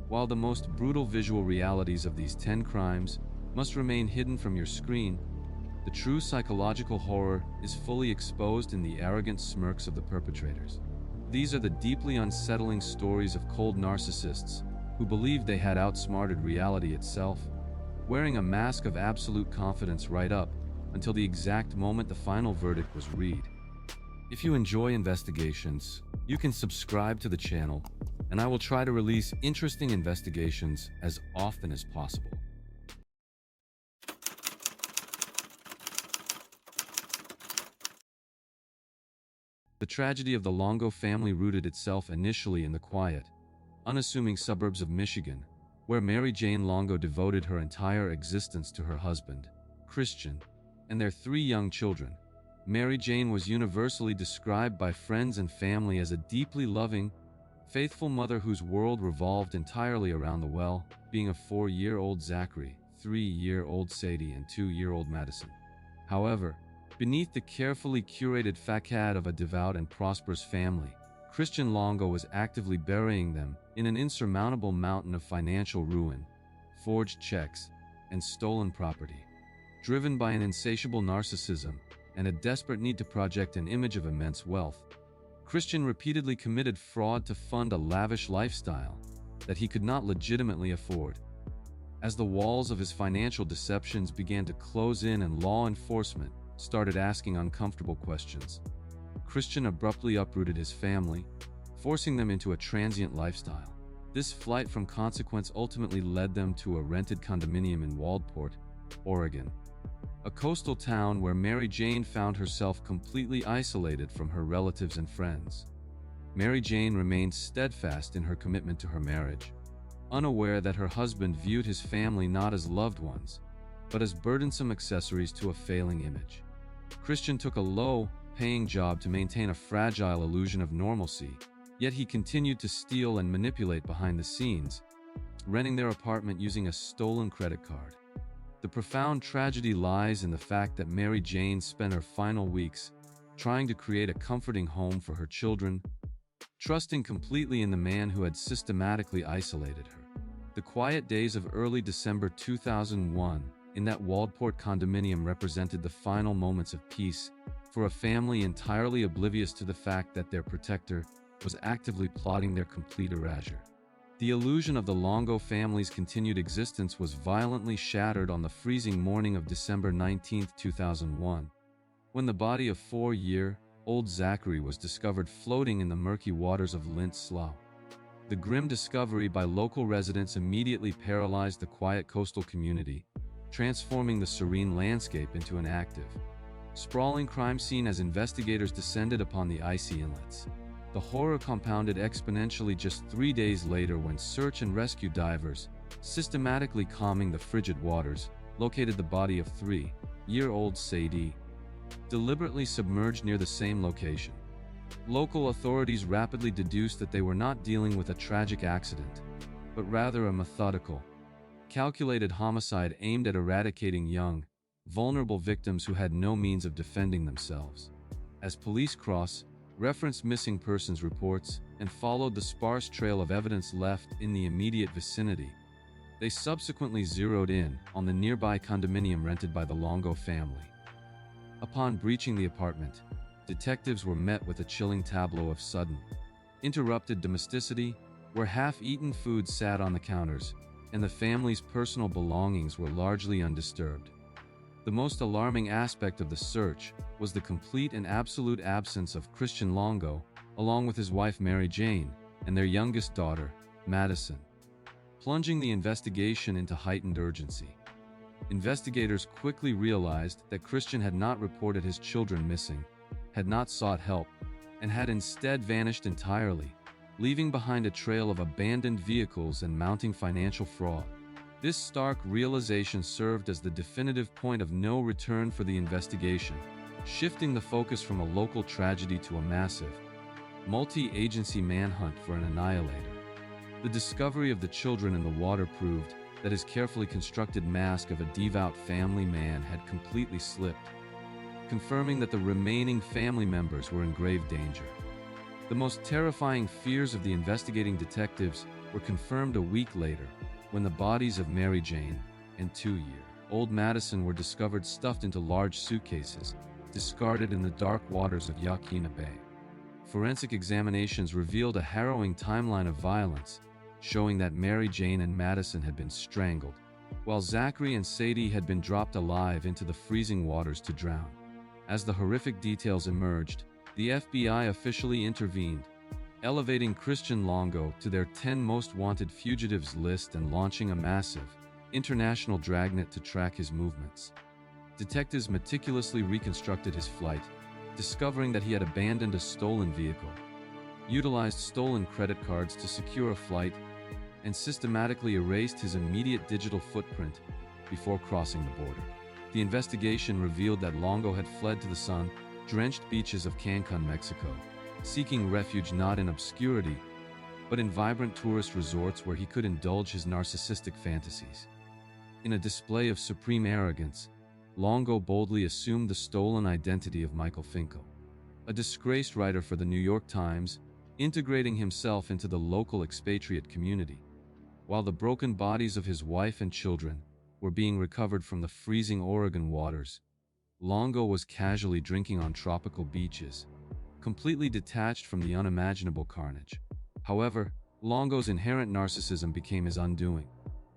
While the most brutal visual realities of these 10 crimes must remain hidden from your screen, the true psychological horror is fully exposed in the arrogant smirks of the perpetrators. These are the deeply unsettling stories of cold narcissists who believed they had outsmarted reality itself, wearing a mask of absolute confidence right up until the exact moment the final verdict was read. If you enjoy investigations, you can subscribe to the channel, and I will try to release interesting investigations as often as possible. The tragedy of the Longo family rooted itself initially in the quiet, unassuming suburbs of Michigan, where Mary Jane Longo devoted her entire existence to her husband, Christian, and their 3 young children. Mary Jane was universally described by friends and family as a deeply loving, faithful mother whose world revolved entirely around the well-being of 4-year-old Zachary, 3-year-old Sadie, and 2-year-old Madison. However, beneath the carefully curated facade of a devout and prosperous family, Christian Longo was actively burying them in an insurmountable mountain of financial ruin, forged checks, and stolen property. Driven by an insatiable narcissism and a desperate need to project an image of immense wealth, Christian repeatedly committed fraud to fund a lavish lifestyle that he could not legitimately afford. As the walls of his financial deceptions began to close in and law enforcement started asking uncomfortable questions, Christian abruptly uprooted his family, forcing them into a transient lifestyle. This flight from consequence ultimately led them to a rented condominium in Waldport, Oregon, a coastal town where Mary Jane found herself completely isolated from her relatives and friends. Mary Jane remained steadfast in her commitment to her marriage, unaware that her husband viewed his family not as loved ones, but as burdensome accessories to a failing image. Christian took a low-paying job to maintain a fragile illusion of normalcy, yet he continued to steal and manipulate behind the scenes, renting their apartment using a stolen credit card. The profound tragedy lies in the fact that Mary Jane spent her final weeks trying to create a comforting home for her children, trusting completely in the man who had systematically isolated her. The quiet days of early December 2001 in that Waldport condominium represented the final moments of peace for a family entirely oblivious to the fact that their protector was actively plotting their complete erasure. The illusion of the Longo family's continued existence was violently shattered on the freezing morning of December 19, 2001, when the body of 4-year-old Zachary was discovered floating in the murky waters of Lint Slough. The grim discovery by local residents immediately paralyzed the quiet coastal community, transforming the serene landscape into an active, sprawling crime scene as investigators descended upon the icy inlets. The horror compounded exponentially just 3 days later when search and rescue divers, systematically calming the frigid waters, located the body of 3-year-old Sadie, deliberately submerged near the same location. Local authorities rapidly deduced that they were not dealing with a tragic accident, but rather a methodical, calculated homicide aimed at eradicating young, vulnerable victims who had no means of defending themselves. As police referenced missing persons reports and followed the sparse trail of evidence left in the immediate vicinity, they subsequently zeroed in on the nearby condominium rented by the Longo family. Upon breaching the apartment, detectives were met with a chilling tableau of sudden, interrupted domesticity, where half-eaten food sat on the counters, and the family's personal belongings were largely undisturbed. The most alarming aspect of the search was the complete and absolute absence of Christian Longo, along with his wife Mary Jane and their youngest daughter, Madison, plunging the investigation into heightened urgency. Investigators quickly realized that Christian had not reported his children missing, had not sought help, and had instead vanished entirely, leaving behind a trail of abandoned vehicles and mounting financial fraud. This stark realization served as the definitive point of no return for the investigation, shifting the focus from a local tragedy to a massive, multi-agency manhunt for an annihilator. The discovery of the children in the water proved that his carefully constructed mask of a devout family man had completely slipped, confirming that the remaining family members were in grave danger. The most terrifying fears of the investigating detectives were confirmed a week later when the bodies of Mary Jane and 2-year-old Madison were discovered stuffed into large suitcases, discarded in the dark waters of Yaquina Bay. Forensic examinations revealed a harrowing timeline of violence, showing that Mary Jane and Madison had been strangled, while Zachary and Sadie had been dropped alive into the freezing waters to drown. As the horrific details emerged, the FBI officially intervened, elevating Christian Longo to their 10 most wanted fugitives list and launching a massive, international dragnet to track his movements. Detectives meticulously reconstructed his flight, discovering that he had abandoned a stolen vehicle, utilized stolen credit cards to secure a flight, and systematically erased his immediate digital footprint before crossing the border. The investigation revealed that Longo had fled to the sun-drenched beaches of Cancun, Mexico, seeking refuge not in obscurity, but in vibrant tourist resorts where he could indulge his narcissistic fantasies. In a display of supreme arrogance, Longo boldly assumed the stolen identity of Michael Finkel, a disgraced writer for the New York Times, integrating himself into the local expatriate community. While the broken bodies of his wife and children were being recovered from the freezing Oregon waters, Longo was casually drinking on tropical beaches, completely detached from the unimaginable carnage. However, Longo's inherent narcissism became his undoing,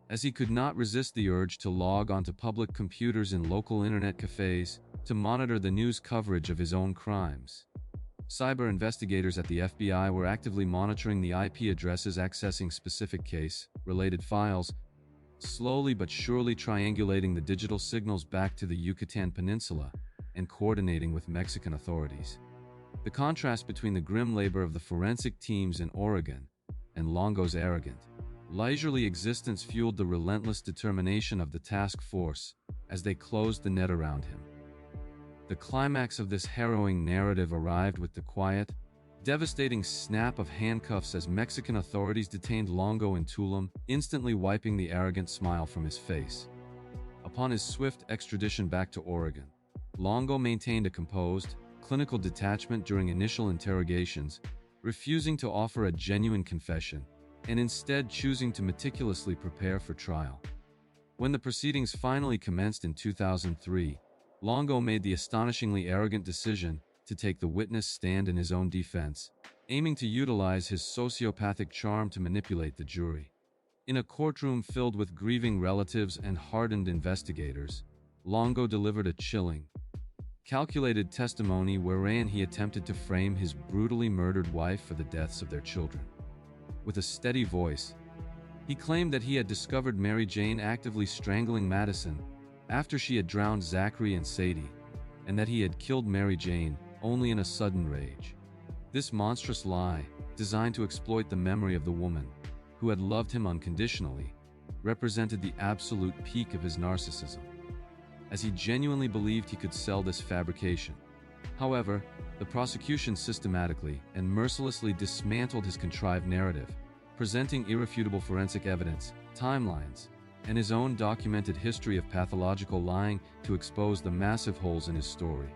as he could not resist the urge to log onto public computers in local internet cafes to monitor the news coverage of his own crimes. Cyber investigators at the FBI were actively monitoring the IP addresses accessing specific case-related files, slowly but surely triangulating the digital signals back to the Yucatan Peninsula and coordinating with Mexican authorities. The contrast between the grim labor of the forensic teams in Oregon and Longo's arrogant, leisurely existence fueled the relentless determination of the task force as they closed the net around him. The climax of this harrowing narrative arrived with the quiet, devastating snap of handcuffs as Mexican authorities detained Longo in Tulum, instantly wiping the arrogant smile from his face. Upon his swift extradition back to Oregon, Longo maintained a composed, clinical detachment during initial interrogations, refusing to offer a genuine confession, and instead choosing to meticulously prepare for trial. When the proceedings finally commenced in 2003, Longo made the astonishingly arrogant decision to take the witness stand in his own defense, aiming to utilize his sociopathic charm to manipulate the jury. In a courtroom filled with grieving relatives and hardened investigators, Longo delivered a chilling, calculated testimony wherein he attempted to frame his brutally murdered wife for the deaths of their children. With a steady voice, he claimed that he had discovered Mary Jane actively strangling Madison after she had drowned Zachary and Sadie, and that he had killed Mary Jane only in a sudden rage. This monstrous lie, designed to exploit the memory of the woman who had loved him unconditionally, represented the absolute peak of his narcissism, as he genuinely believed he could sell this fabrication. However, the prosecution systematically and mercilessly dismantled his contrived narrative, presenting irrefutable forensic evidence, timelines, and his own documented history of pathological lying to expose the massive holes in his story.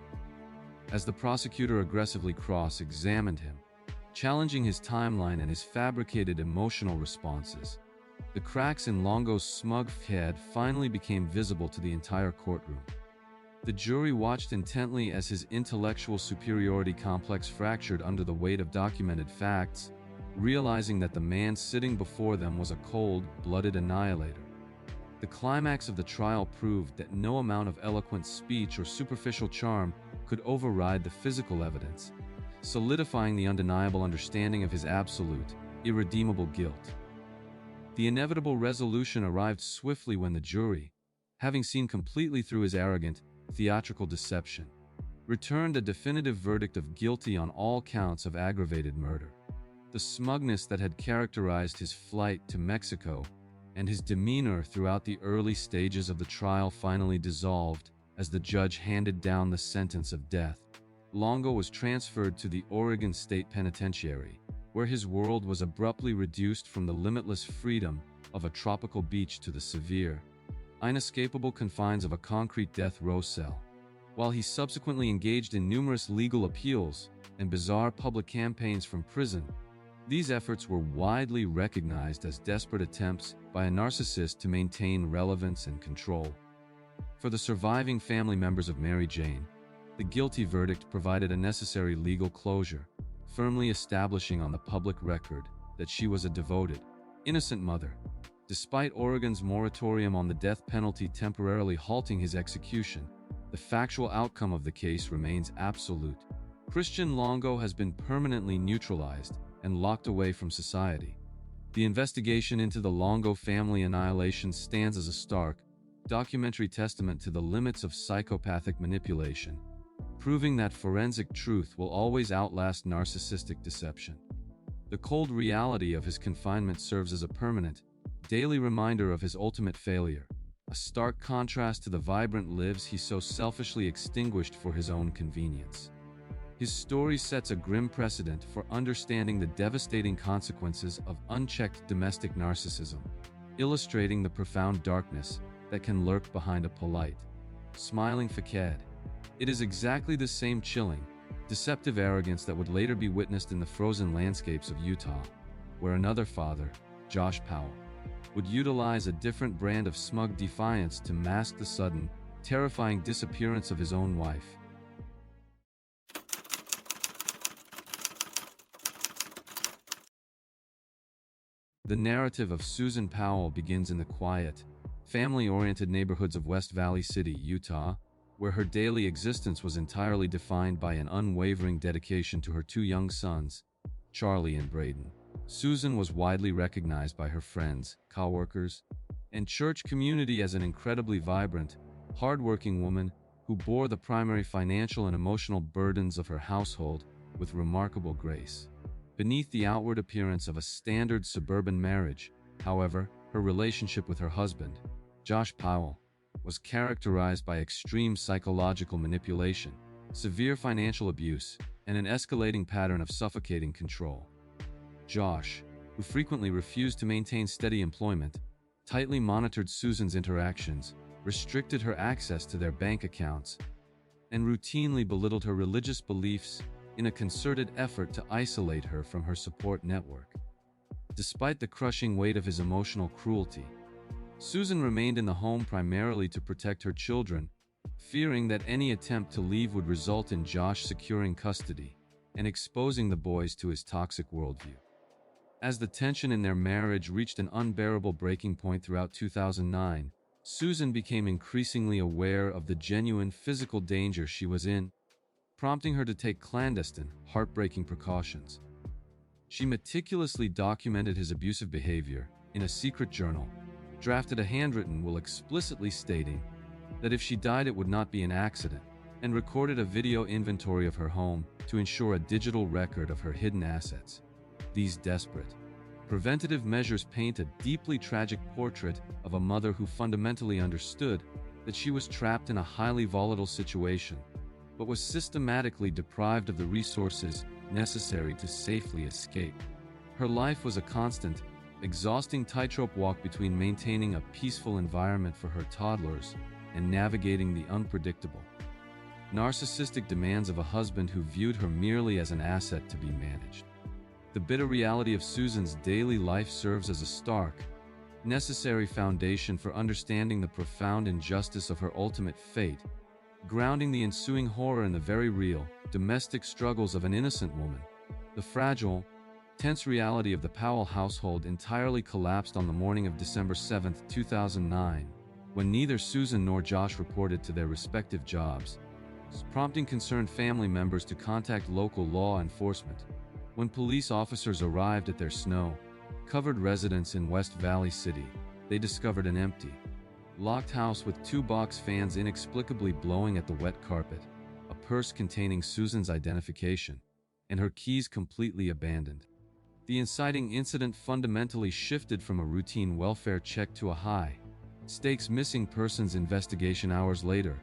As the prosecutor aggressively cross-examined him, challenging his timeline and his fabricated emotional responses, the cracks in Longo's smug head finally became visible to the entire courtroom. The jury watched intently as his intellectual superiority complex fractured under the weight of documented facts, realizing that the man sitting before them was a cold-blooded annihilator. The climax of the trial proved that no amount of eloquent speech or superficial charm could override the physical evidence, solidifying the undeniable understanding of his absolute, irredeemable guilt. The inevitable resolution arrived swiftly when the jury, having seen completely through his arrogant, theatrical deception, returned a definitive verdict of guilty on all counts of aggravated murder. The smugness that had characterized his flight to Mexico and his demeanor throughout the early stages of the trial finally dissolved as the judge handed down the sentence of death. Longo was transferred to the Oregon State Penitentiary, where his world was abruptly reduced from the limitless freedom of a tropical beach to the severe, inescapable confines of a concrete death row cell. While he subsequently engaged in numerous legal appeals and bizarre public campaigns from prison, These efforts were widely recognized as desperate attempts by a narcissist to maintain relevance and control. For the surviving family members of Mary Jane, the guilty verdict provided a necessary legal closure, firmly establishing on the public record that she was a devoted, innocent mother. Despite Oregon's moratorium on the death penalty temporarily halting his execution, the factual outcome of the case remains absolute. Christian Longo has been permanently neutralized and locked away from society. The investigation into the Longo family annihilation stands as a stark, documentary testament to the limits of psychopathic manipulation, proving that forensic truth will always outlast narcissistic deception. The cold reality of his confinement serves as a permanent, daily reminder of his ultimate failure, a stark contrast to the vibrant lives he so selfishly extinguished for his own convenience. His story sets a grim precedent for understanding the devastating consequences of unchecked domestic narcissism, illustrating the profound darkness that can lurk behind a polite, smiling facade. It is exactly the same chilling, deceptive arrogance that would later be witnessed in the frozen landscapes of Utah, where another father, Josh Powell, would utilize a different brand of smug defiance to mask the sudden, terrifying disappearance of his own wife. The narrative of Susan Powell begins in the quiet, family-oriented neighborhoods of West Valley City, Utah, where her daily existence was entirely defined by an unwavering dedication to her two young sons, Charlie and Braden. Susan was widely recognized by her friends, coworkers, and church community as an incredibly vibrant, hardworking woman who bore the primary financial and emotional burdens of her household with remarkable grace. Beneath the outward appearance of a standard suburban marriage, however, her relationship with her husband, Josh Powell, was characterized by extreme psychological manipulation, severe financial abuse, and an escalating pattern of suffocating control. Josh, who frequently refused to maintain steady employment, tightly monitored Susan's interactions, restricted her access to their bank accounts, and routinely belittled her religious beliefs in a concerted effort to isolate her from her support network. Despite the crushing weight of his emotional cruelty, Susan remained in the home primarily to protect her children, fearing that any attempt to leave would result in Josh securing custody and exposing the boys to his toxic worldview. As the tension in their marriage reached an unbearable breaking point throughout 2009, Susan became increasingly aware of the genuine physical danger she was in, prompting her to take clandestine, heartbreaking precautions. She meticulously documented his abusive behavior in a secret journal, drafted a handwritten will explicitly stating that if she died it would not be an accident, and recorded a video inventory of her home to ensure a digital record of her hidden assets. These desperate, preventative measures paint a deeply tragic portrait of a mother who fundamentally understood that she was trapped in a highly volatile situation, but was systematically deprived of the resources necessary to safely escape. Her life was a constant, exhausting tightrope walk between maintaining a peaceful environment for her toddlers and navigating the unpredictable, narcissistic demands of a husband who viewed her merely as an asset to be managed. The bitter reality of Susan's daily life serves as a stark, necessary foundation for understanding the profound injustice of her ultimate fate, grounding the ensuing horror in the very real, domestic struggles of an innocent woman. The fragile, tense reality of the Powell household entirely collapsed on the morning of December 7, 2009, when neither Susan nor Josh reported to their respective jobs, prompting concerned family members to contact local law enforcement. When police officers arrived at their snow-covered residence in West Valley City, they discovered an empty, locked house with two box fans inexplicably blowing at the wet carpet, a purse containing Susan's identification, and her keys completely abandoned. The inciting incident fundamentally shifted from a routine welfare check to a high-stakes missing persons investigation hours later,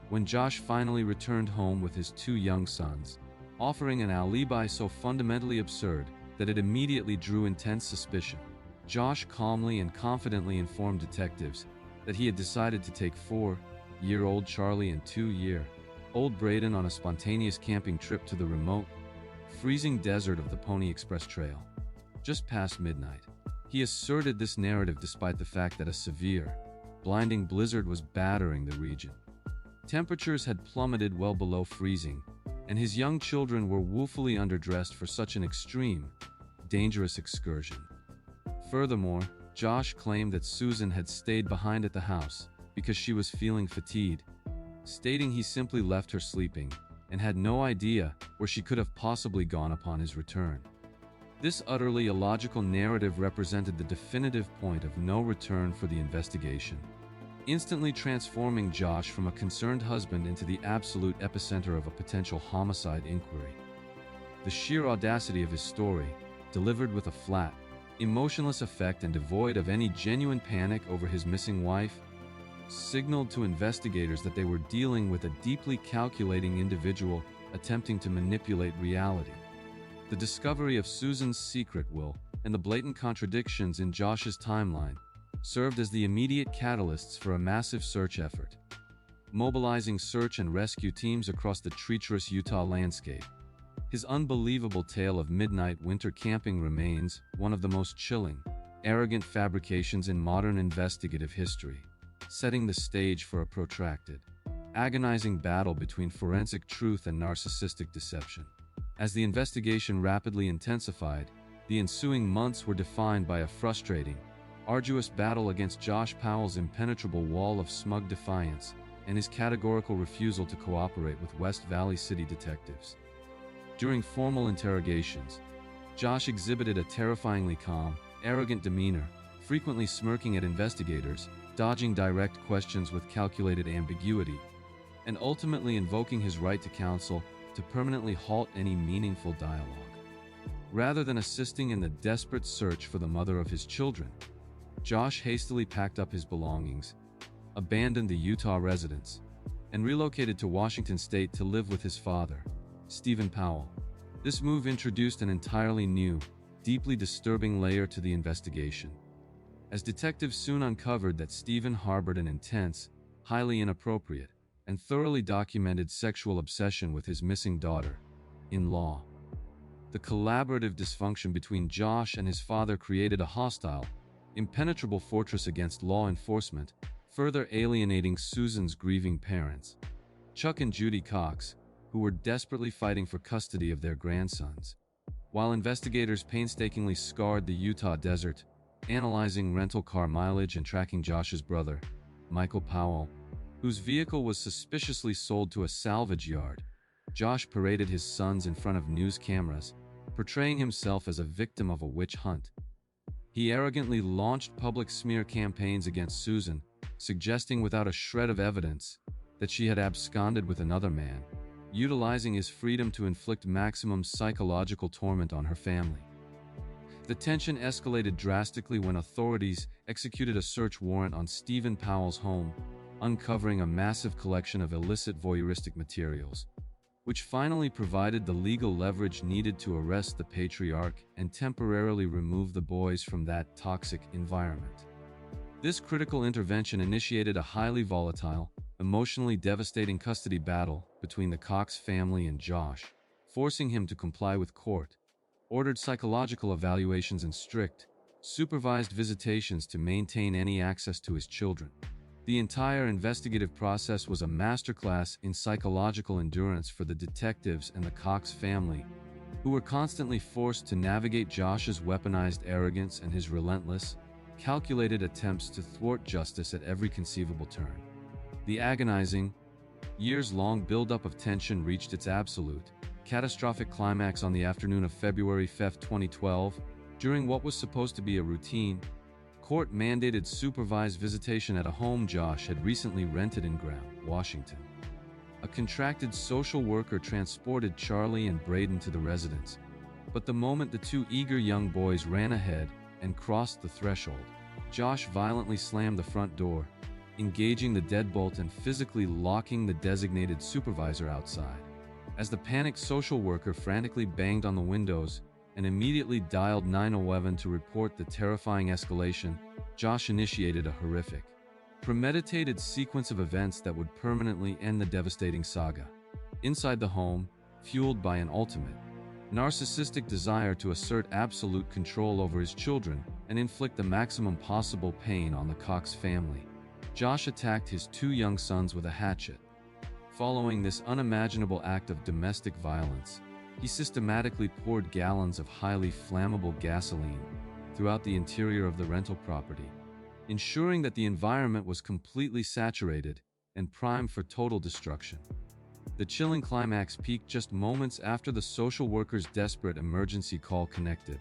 when Josh finally returned home with his two young sons, offering an alibi so fundamentally absurd that it immediately drew intense suspicion. Josh calmly and confidently informed detectives that he had decided to take 4-year-old Charlie and 2-year-old Braden on a spontaneous camping trip to the remote, freezing desert of the Pony Express Trail. just past midnight. He asserted this narrative despite the fact that a severe, blinding blizzard was battering the region. Temperatures had plummeted well below freezing, and his young children were woefully underdressed for such an extreme, dangerous excursion. Furthermore, Josh claimed that Susan had stayed behind at the house because she was feeling fatigued, stating he simply left her sleeping and had no idea where she could have possibly gone upon his return. This utterly illogical narrative represented the definitive point of no return for the investigation, instantly transforming Josh from a concerned husband into the absolute epicenter of a potential homicide inquiry. The sheer audacity of his story, delivered with a flat, emotionless effect and devoid of any genuine panic over his missing wife, signaled to investigators that they were dealing with a deeply calculating individual attempting to manipulate reality. The discovery of Susan's secret will and the blatant contradictions in Josh's timeline served as the immediate catalysts for a massive search effort, mobilizing search and rescue teams across the treacherous Utah landscape. His unbelievable tale of midnight winter camping remains one of the most chilling, arrogant fabrications in modern investigative history, setting the stage for a protracted, agonizing battle between forensic truth and narcissistic deception. As the investigation rapidly intensified, the ensuing months were defined by a frustrating, arduous battle against Josh Powell's impenetrable wall of smug defiance and his categorical refusal to cooperate with West Valley City detectives. During formal interrogations, Josh exhibited a terrifyingly calm, arrogant demeanor, frequently smirking at investigators, dodging direct questions with calculated ambiguity, and ultimately invoking his right to counsel to permanently halt any meaningful dialogue. Rather than assisting in the desperate search for the mother of his children, Josh hastily packed up his belongings, abandoned the Utah residence, and relocated to Washington State to live with his father, Stephen Powell. This move introduced an entirely new, deeply disturbing layer to the investigation, as detectives soon uncovered that Stephen harbored an intense, highly inappropriate, and thoroughly documented sexual obsession with his missing daughter-in-law. The collaborative dysfunction between Josh and his father created a hostile, impenetrable fortress against law enforcement, further alienating Susan's grieving parents, Chuck and Judy Cox, who were desperately fighting for custody of their grandsons. While investigators painstakingly scoured the Utah desert, analyzing rental car mileage and tracking Josh's brother, Michael Powell, whose vehicle was suspiciously sold to a salvage yard, Josh paraded his sons in front of news cameras, portraying himself as a victim of a witch hunt. He arrogantly launched public smear campaigns against Susan, suggesting without a shred of evidence that she had absconded with another man, utilizing his freedom to inflict maximum psychological torment on her family. The tension escalated drastically when authorities executed a search warrant on Stephen Powell's home, uncovering a massive collection of illicit voyeuristic materials, which finally provided the legal leverage needed to arrest the patriarch and temporarily remove the boys from that toxic environment. This critical intervention initiated a highly volatile, emotionally devastating custody battle between the Cox family and Josh, forcing him to comply with court-ordered psychological evaluations and strict, supervised visitations to maintain any access to his children. The entire investigative process was a masterclass in psychological endurance for the detectives and the Cox family, who were constantly forced to navigate Josh's weaponized arrogance and his relentless, calculated attempts to thwart justice at every conceivable turn. The agonizing, years-long buildup of tension reached its absolute, catastrophic climax on the afternoon of February 5, 2012, during what was supposed to be a routine, court-mandated supervised visitation at a home Josh had recently rented in Graham, Washington. A contracted social worker transported Charlie and Braden to the residence, but the moment the two eager young boys ran ahead and crossed the threshold, Josh violently slammed the front door, engaging the deadbolt and physically locking the designated supervisor outside. As the panicked social worker frantically banged on the windows and immediately dialed 911 to report the terrifying escalation, Josh initiated a horrific, premeditated sequence of events that would permanently end the devastating saga. Inside the home, fueled by an ultimate, narcissistic desire to assert absolute control over his children and inflict the maximum possible pain on the Cox family. Josh attacked his 2 young sons with a hatchet. Following this unimaginable act of domestic violence, he systematically poured gallons of highly flammable gasoline throughout the interior of the rental property, ensuring that the environment was completely saturated and primed for total destruction. The chilling climax peaked just moments after the social worker's desperate emergency call connected,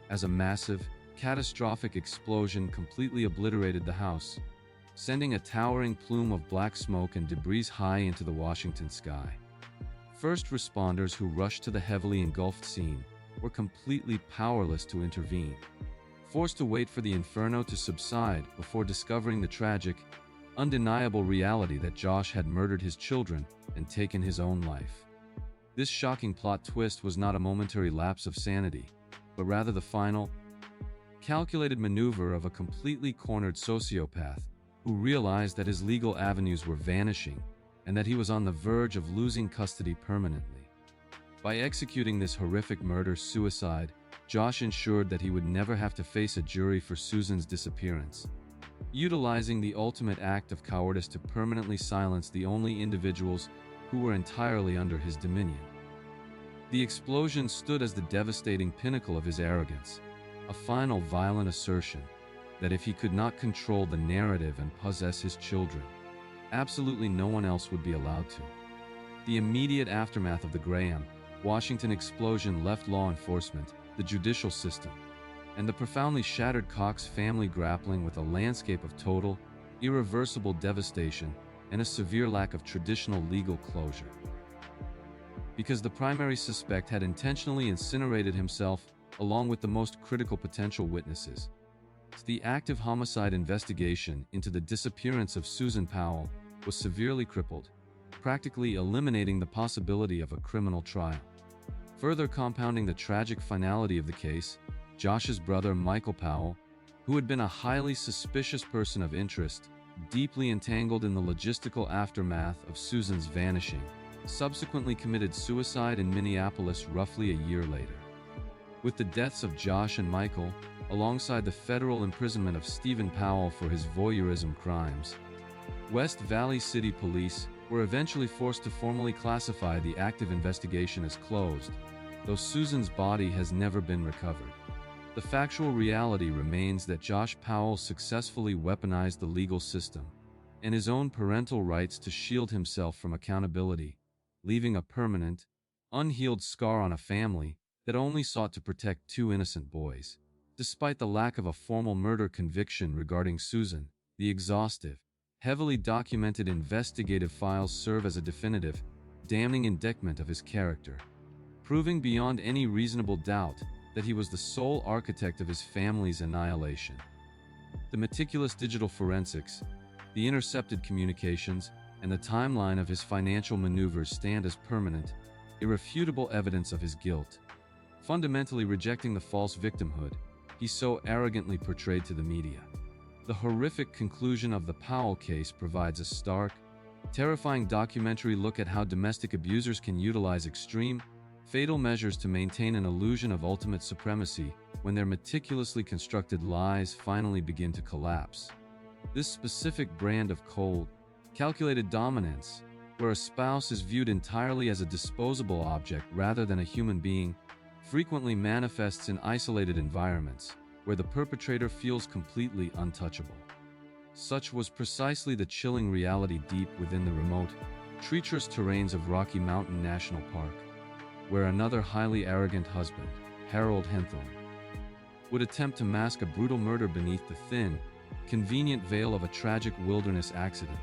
as a massive, catastrophic explosion completely obliterated the house, sending a towering plume of black smoke and debris high into the Washington sky. First responders who rushed to the heavily engulfed scene were completely powerless to intervene, forced to wait for the inferno to subside before discovering the tragic, undeniable reality that Josh had murdered his children and taken his own life. This shocking plot twist was not a momentary lapse of sanity, but rather the final, calculated maneuver of a completely cornered sociopath who realized that his legal avenues were vanishing and that he was on the verge of losing custody permanently. By executing this horrific murder-suicide, Josh ensured that he would never have to face a jury for Susan's disappearance, utilizing the ultimate act of cowardice to permanently silence the only individuals who were entirely under his dominion. The explosion stood as the devastating pinnacle of his arrogance, a final violent assertion that if he could not control the narrative and possess his children, absolutely no one else would be allowed to. The immediate aftermath of the Graham, Washington explosion left law enforcement, the judicial system, and the profoundly shattered Cox family grappling with a landscape of total, irreversible devastation and a severe lack of traditional legal closure. Because the primary suspect had intentionally incinerated himself along with the most critical potential witnesses, the active homicide investigation into the disappearance of Susan Powell was severely crippled, practically eliminating the possibility of a criminal trial. Further compounding the tragic finality of the case, Josh's brother Michael Powell, who had been a highly suspicious person of interest, deeply entangled in the logistical aftermath of Susan's vanishing, subsequently committed suicide in Minneapolis roughly a year later. With the deaths of Josh and Michael, alongside the federal imprisonment of Stephen Powell for his voyeurism crimes, West Valley City Police were eventually forced to formally classify the active investigation as closed, though Susan's body has never been recovered. The factual reality remains that Josh Powell successfully weaponized the legal system and his own parental rights to shield himself from accountability, leaving a permanent, unhealed scar on a family that only sought to protect 2 innocent boys. Despite the lack of a formal murder conviction regarding Susan, the exhaustive, heavily documented investigative files serve as a definitive, damning indictment of his character, proving beyond any reasonable doubt that he was the sole architect of his family's annihilation. The meticulous digital forensics, the intercepted communications, and the timeline of his financial maneuvers stand as permanent, irrefutable evidence of his guilt. Fundamentally rejecting the false victimhood he so arrogantly portrayed to the media. The horrific conclusion of the Powell case provides a stark, terrifying documentary look at how domestic abusers can utilize extreme, fatal measures to maintain an illusion of ultimate supremacy when their meticulously constructed lies finally begin to collapse. This specific brand of cold, calculated dominance, where a spouse is viewed entirely as a disposable object rather than a human being, frequently manifests in isolated environments, where the perpetrator feels completely untouchable. Such was precisely the chilling reality deep within the remote, treacherous terrains of Rocky Mountain National Park, where another highly arrogant husband, Harold Henthorne, would attempt to mask a brutal murder beneath the thin, convenient veil of a tragic wilderness accident.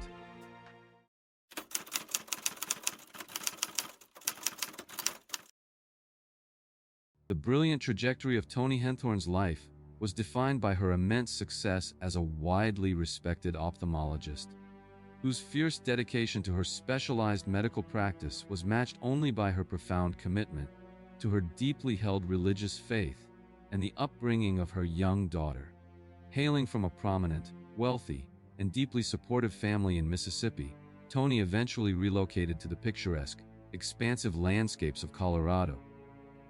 The brilliant trajectory of Toni Henthorne's life was defined by her immense success as a widely respected ophthalmologist, whose fierce dedication to her specialized medical practice was matched only by her profound commitment to her deeply held religious faith and the upbringing of her young daughter. Hailing from a prominent, wealthy, and deeply supportive family in Mississippi, Toni eventually relocated to the picturesque, expansive landscapes of Colorado,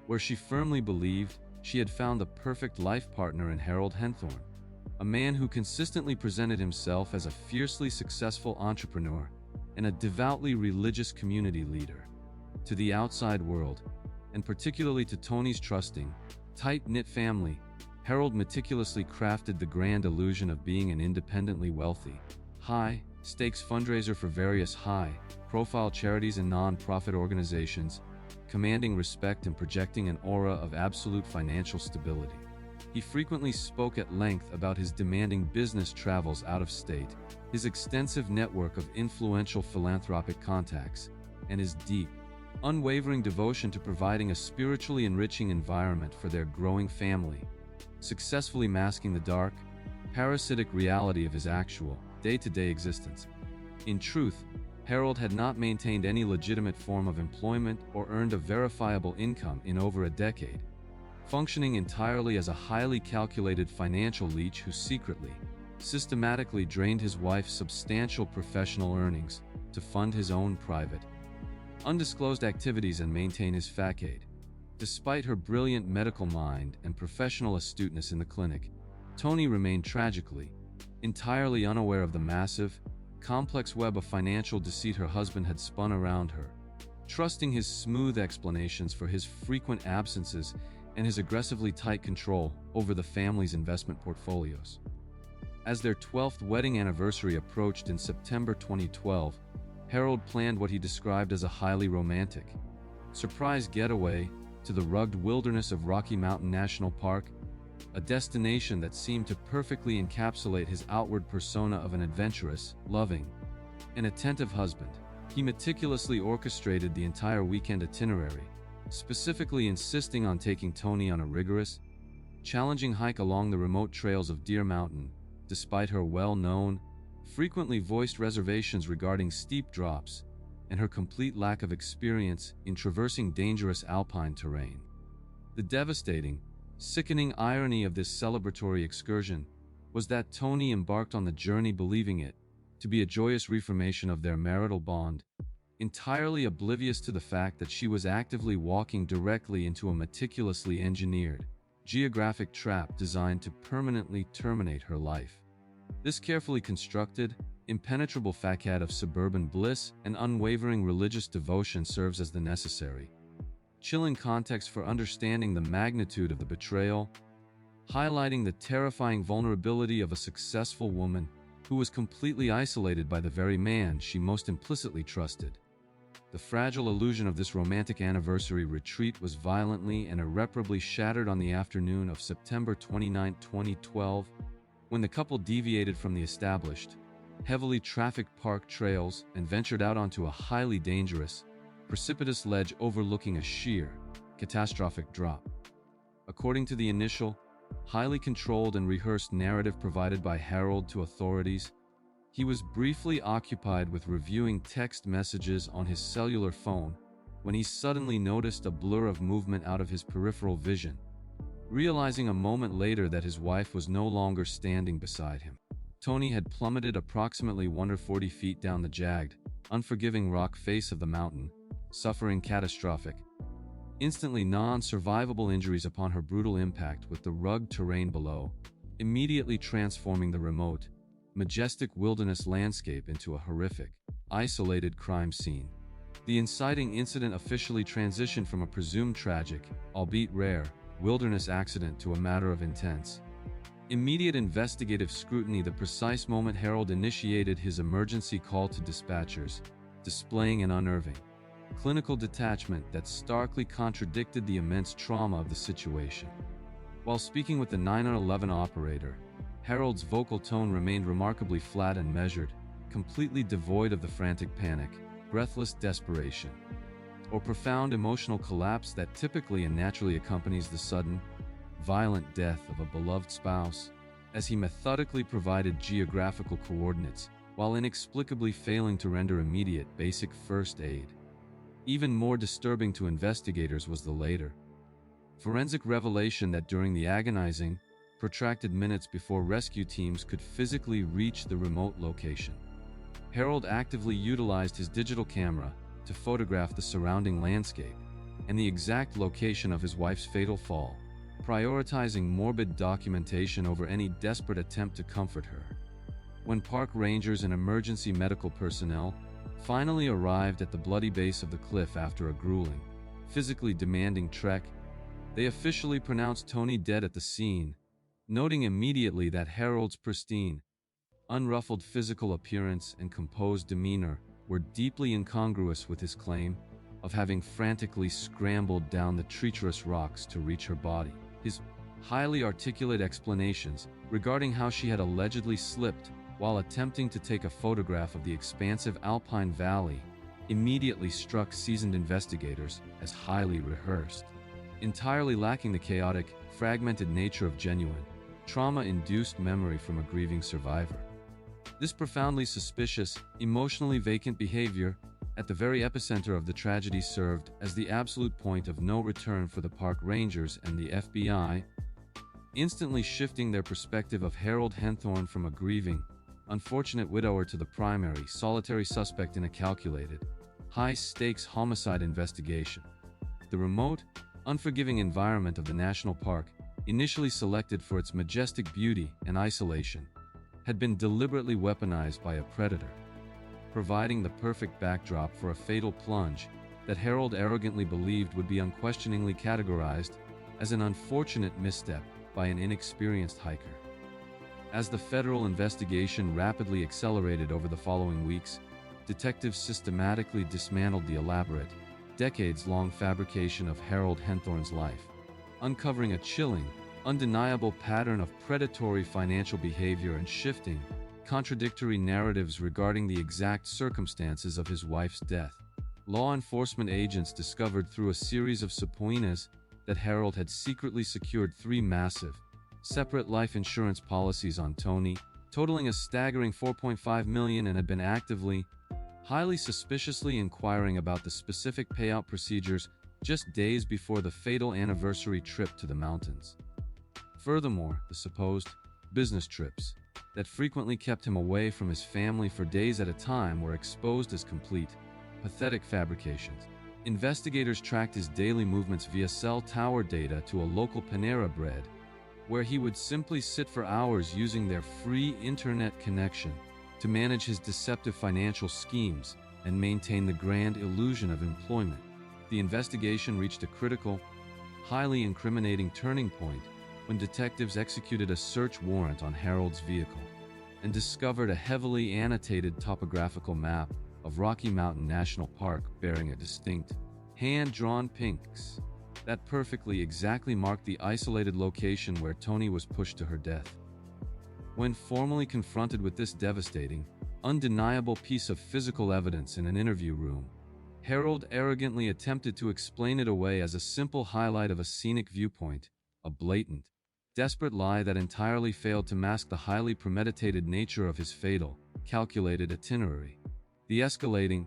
where she firmly believed she had found the perfect life partner in Harold Henthorne, a man who consistently presented himself as a fiercely successful entrepreneur and a devoutly religious community leader. To the outside world, and particularly to Tony's trusting, tight-knit family, Harold meticulously crafted the grand illusion of being an independently wealthy, high-stakes fundraiser for various high-profile charities and non-profit organizations, commanding respect and projecting an aura of absolute financial stability. He frequently spoke at length about his demanding business travels out of state, his extensive network of influential philanthropic contacts, and his deep, unwavering devotion to providing a spiritually enriching environment for their growing family, successfully masking the dark, parasitic reality of his actual, day-to-day existence. In truth, Harold had not maintained any legitimate form of employment or earned a verifiable income in over a decade, functioning entirely as a highly calculated financial leech who secretly, systematically drained his wife's substantial professional earnings to fund his own private, undisclosed activities and maintain his facade. Despite her brilliant medical mind and professional astuteness in the clinic, Tony remained tragically, entirely unaware of the massive, complex web of financial deceit her husband had spun around her, trusting his smooth explanations for his frequent absences and his aggressively tight control over the family's investment portfolios. As their 12th wedding anniversary approached in September 2012, Harold planned what he described as a highly romantic, surprise getaway to the rugged wilderness of Rocky Mountain National Park, a destination that seemed to perfectly encapsulate his outward persona of an adventurous, loving, and attentive husband. He meticulously orchestrated the entire weekend itinerary, specifically insisting on taking Tony on a rigorous, challenging hike along the remote trails of Deer Mountain, despite her well-known, frequently voiced reservations regarding steep drops and her complete lack of experience in traversing dangerous alpine terrain. The devastating, sickening irony of this celebratory excursion was that Tony embarked on the journey believing it to be a joyous reformation of their marital bond, entirely oblivious to the fact that she was actively walking directly into a meticulously engineered, geographic trap designed to permanently terminate her life. This carefully constructed, impenetrable facade of suburban bliss and unwavering religious devotion serves as the necessary, chilling context for understanding the magnitude of the betrayal, highlighting the terrifying vulnerability of a successful woman who was completely isolated by the very man she most implicitly trusted. The fragile illusion of this romantic anniversary retreat was violently and irreparably shattered on the afternoon of September 29, 2012, when the couple deviated from the established, heavily trafficked park trails and ventured out onto a highly dangerous, precipitous ledge overlooking a sheer, catastrophic drop. According to the initial, highly controlled and rehearsed narrative provided by Harold to authorities, he was briefly occupied with reviewing text messages on his cellular phone when he suddenly noticed a blur of movement out of his peripheral vision, realizing a moment later that his wife was no longer standing beside him. Tony had plummeted approximately 140 feet down the jagged, unforgiving rock face of the mountain, suffering catastrophic, instantly non-survivable injuries upon her brutal impact with the rugged terrain below, immediately transforming the remote, majestic wilderness landscape into a horrific, isolated crime scene. The inciting incident officially transitioned from a presumed tragic, albeit rare, wilderness accident to a matter of intense, immediate investigative scrutiny the precise moment Harold initiated his emergency call to dispatchers, displaying an unnerving, clinical detachment that starkly contradicted the immense trauma of the situation. While speaking with the 911 operator, Harold's vocal tone remained remarkably flat and measured, completely devoid of the frantic panic, breathless desperation, or profound emotional collapse that typically and naturally accompanies the sudden, violent death of a beloved spouse, as he methodically provided geographical coordinates while inexplicably failing to render immediate basic first aid. Even more disturbing to investigators was the later, forensic revelation that during the agonizing, protracted minutes before rescue teams could physically reach the remote location, Harold actively utilized his digital camera to photograph the surrounding landscape, and the exact location of his wife's fatal fall, prioritizing morbid documentation over any desperate attempt to comfort her. When park rangers and emergency medical personnel finally arrived at the bloody base of the cliff after a grueling, physically demanding trek, they officially pronounced Tony dead at the scene, noting immediately that Harold's pristine, unruffled physical appearance and composed demeanor were deeply incongruous with his claim of having frantically scrambled down the treacherous rocks to reach her body. His highly articulate explanations regarding how she had allegedly slipped while attempting to take a photograph of the expansive alpine valley immediately struck seasoned investigators as highly rehearsed, entirely lacking the chaotic, fragmented nature of genuine, trauma-induced memory from a grieving survivor. This profoundly suspicious, emotionally vacant behavior at the very epicenter of the tragedy served as the absolute point of no return for the park rangers and the FBI, instantly shifting their perspective of Harold Henthorne from a grieving, unfortunate widower to the primary, solitary suspect in a calculated, high-stakes homicide investigation. The remote, unforgiving environment of the national park, initially selected for its majestic beauty and isolation, had been deliberately weaponized by a predator, providing the perfect backdrop for a fatal plunge that Harold arrogantly believed would be unquestioningly categorized as an unfortunate misstep by an inexperienced hiker. As the federal investigation rapidly accelerated over the following weeks, detectives systematically dismantled the elaborate, decades-long fabrication of Harold Henthorne's life, uncovering a chilling, undeniable pattern of predatory financial behavior and shifting, contradictory narratives regarding the exact circumstances of his wife's death. Law enforcement agents discovered through a series of subpoenas that Harold had secretly secured 3 massive, separate life insurance policies on Tony, totaling a staggering $4.5 million, and had been actively, highly suspiciously inquiring about the specific payout procedures just days before the fatal anniversary trip to the mountains. Furthermore, the supposed business trips that frequently kept him away from his family for days at a time were exposed as complete, pathetic fabrications. Investigators tracked his daily movements via cell tower data to a local Panera Bread, where he would simply sit for hours using their free internet connection to manage his deceptive financial schemes and maintain the grand illusion of employment. The investigation reached a critical, highly incriminating turning point when detectives executed a search warrant on Harold's vehicle and discovered a heavily annotated topographical map of Rocky Mountain National Park bearing a distinct, hand-drawn pinks that perfectly exactly marked the isolated location where Tony was pushed to her death. When formally confronted with this devastating, undeniable piece of physical evidence in an interview room, Harold arrogantly attempted to explain it away as a simple highlight of a scenic viewpoint, a blatant, desperate lie that entirely failed to mask the highly premeditated nature of his fatal, calculated itinerary. The escalating,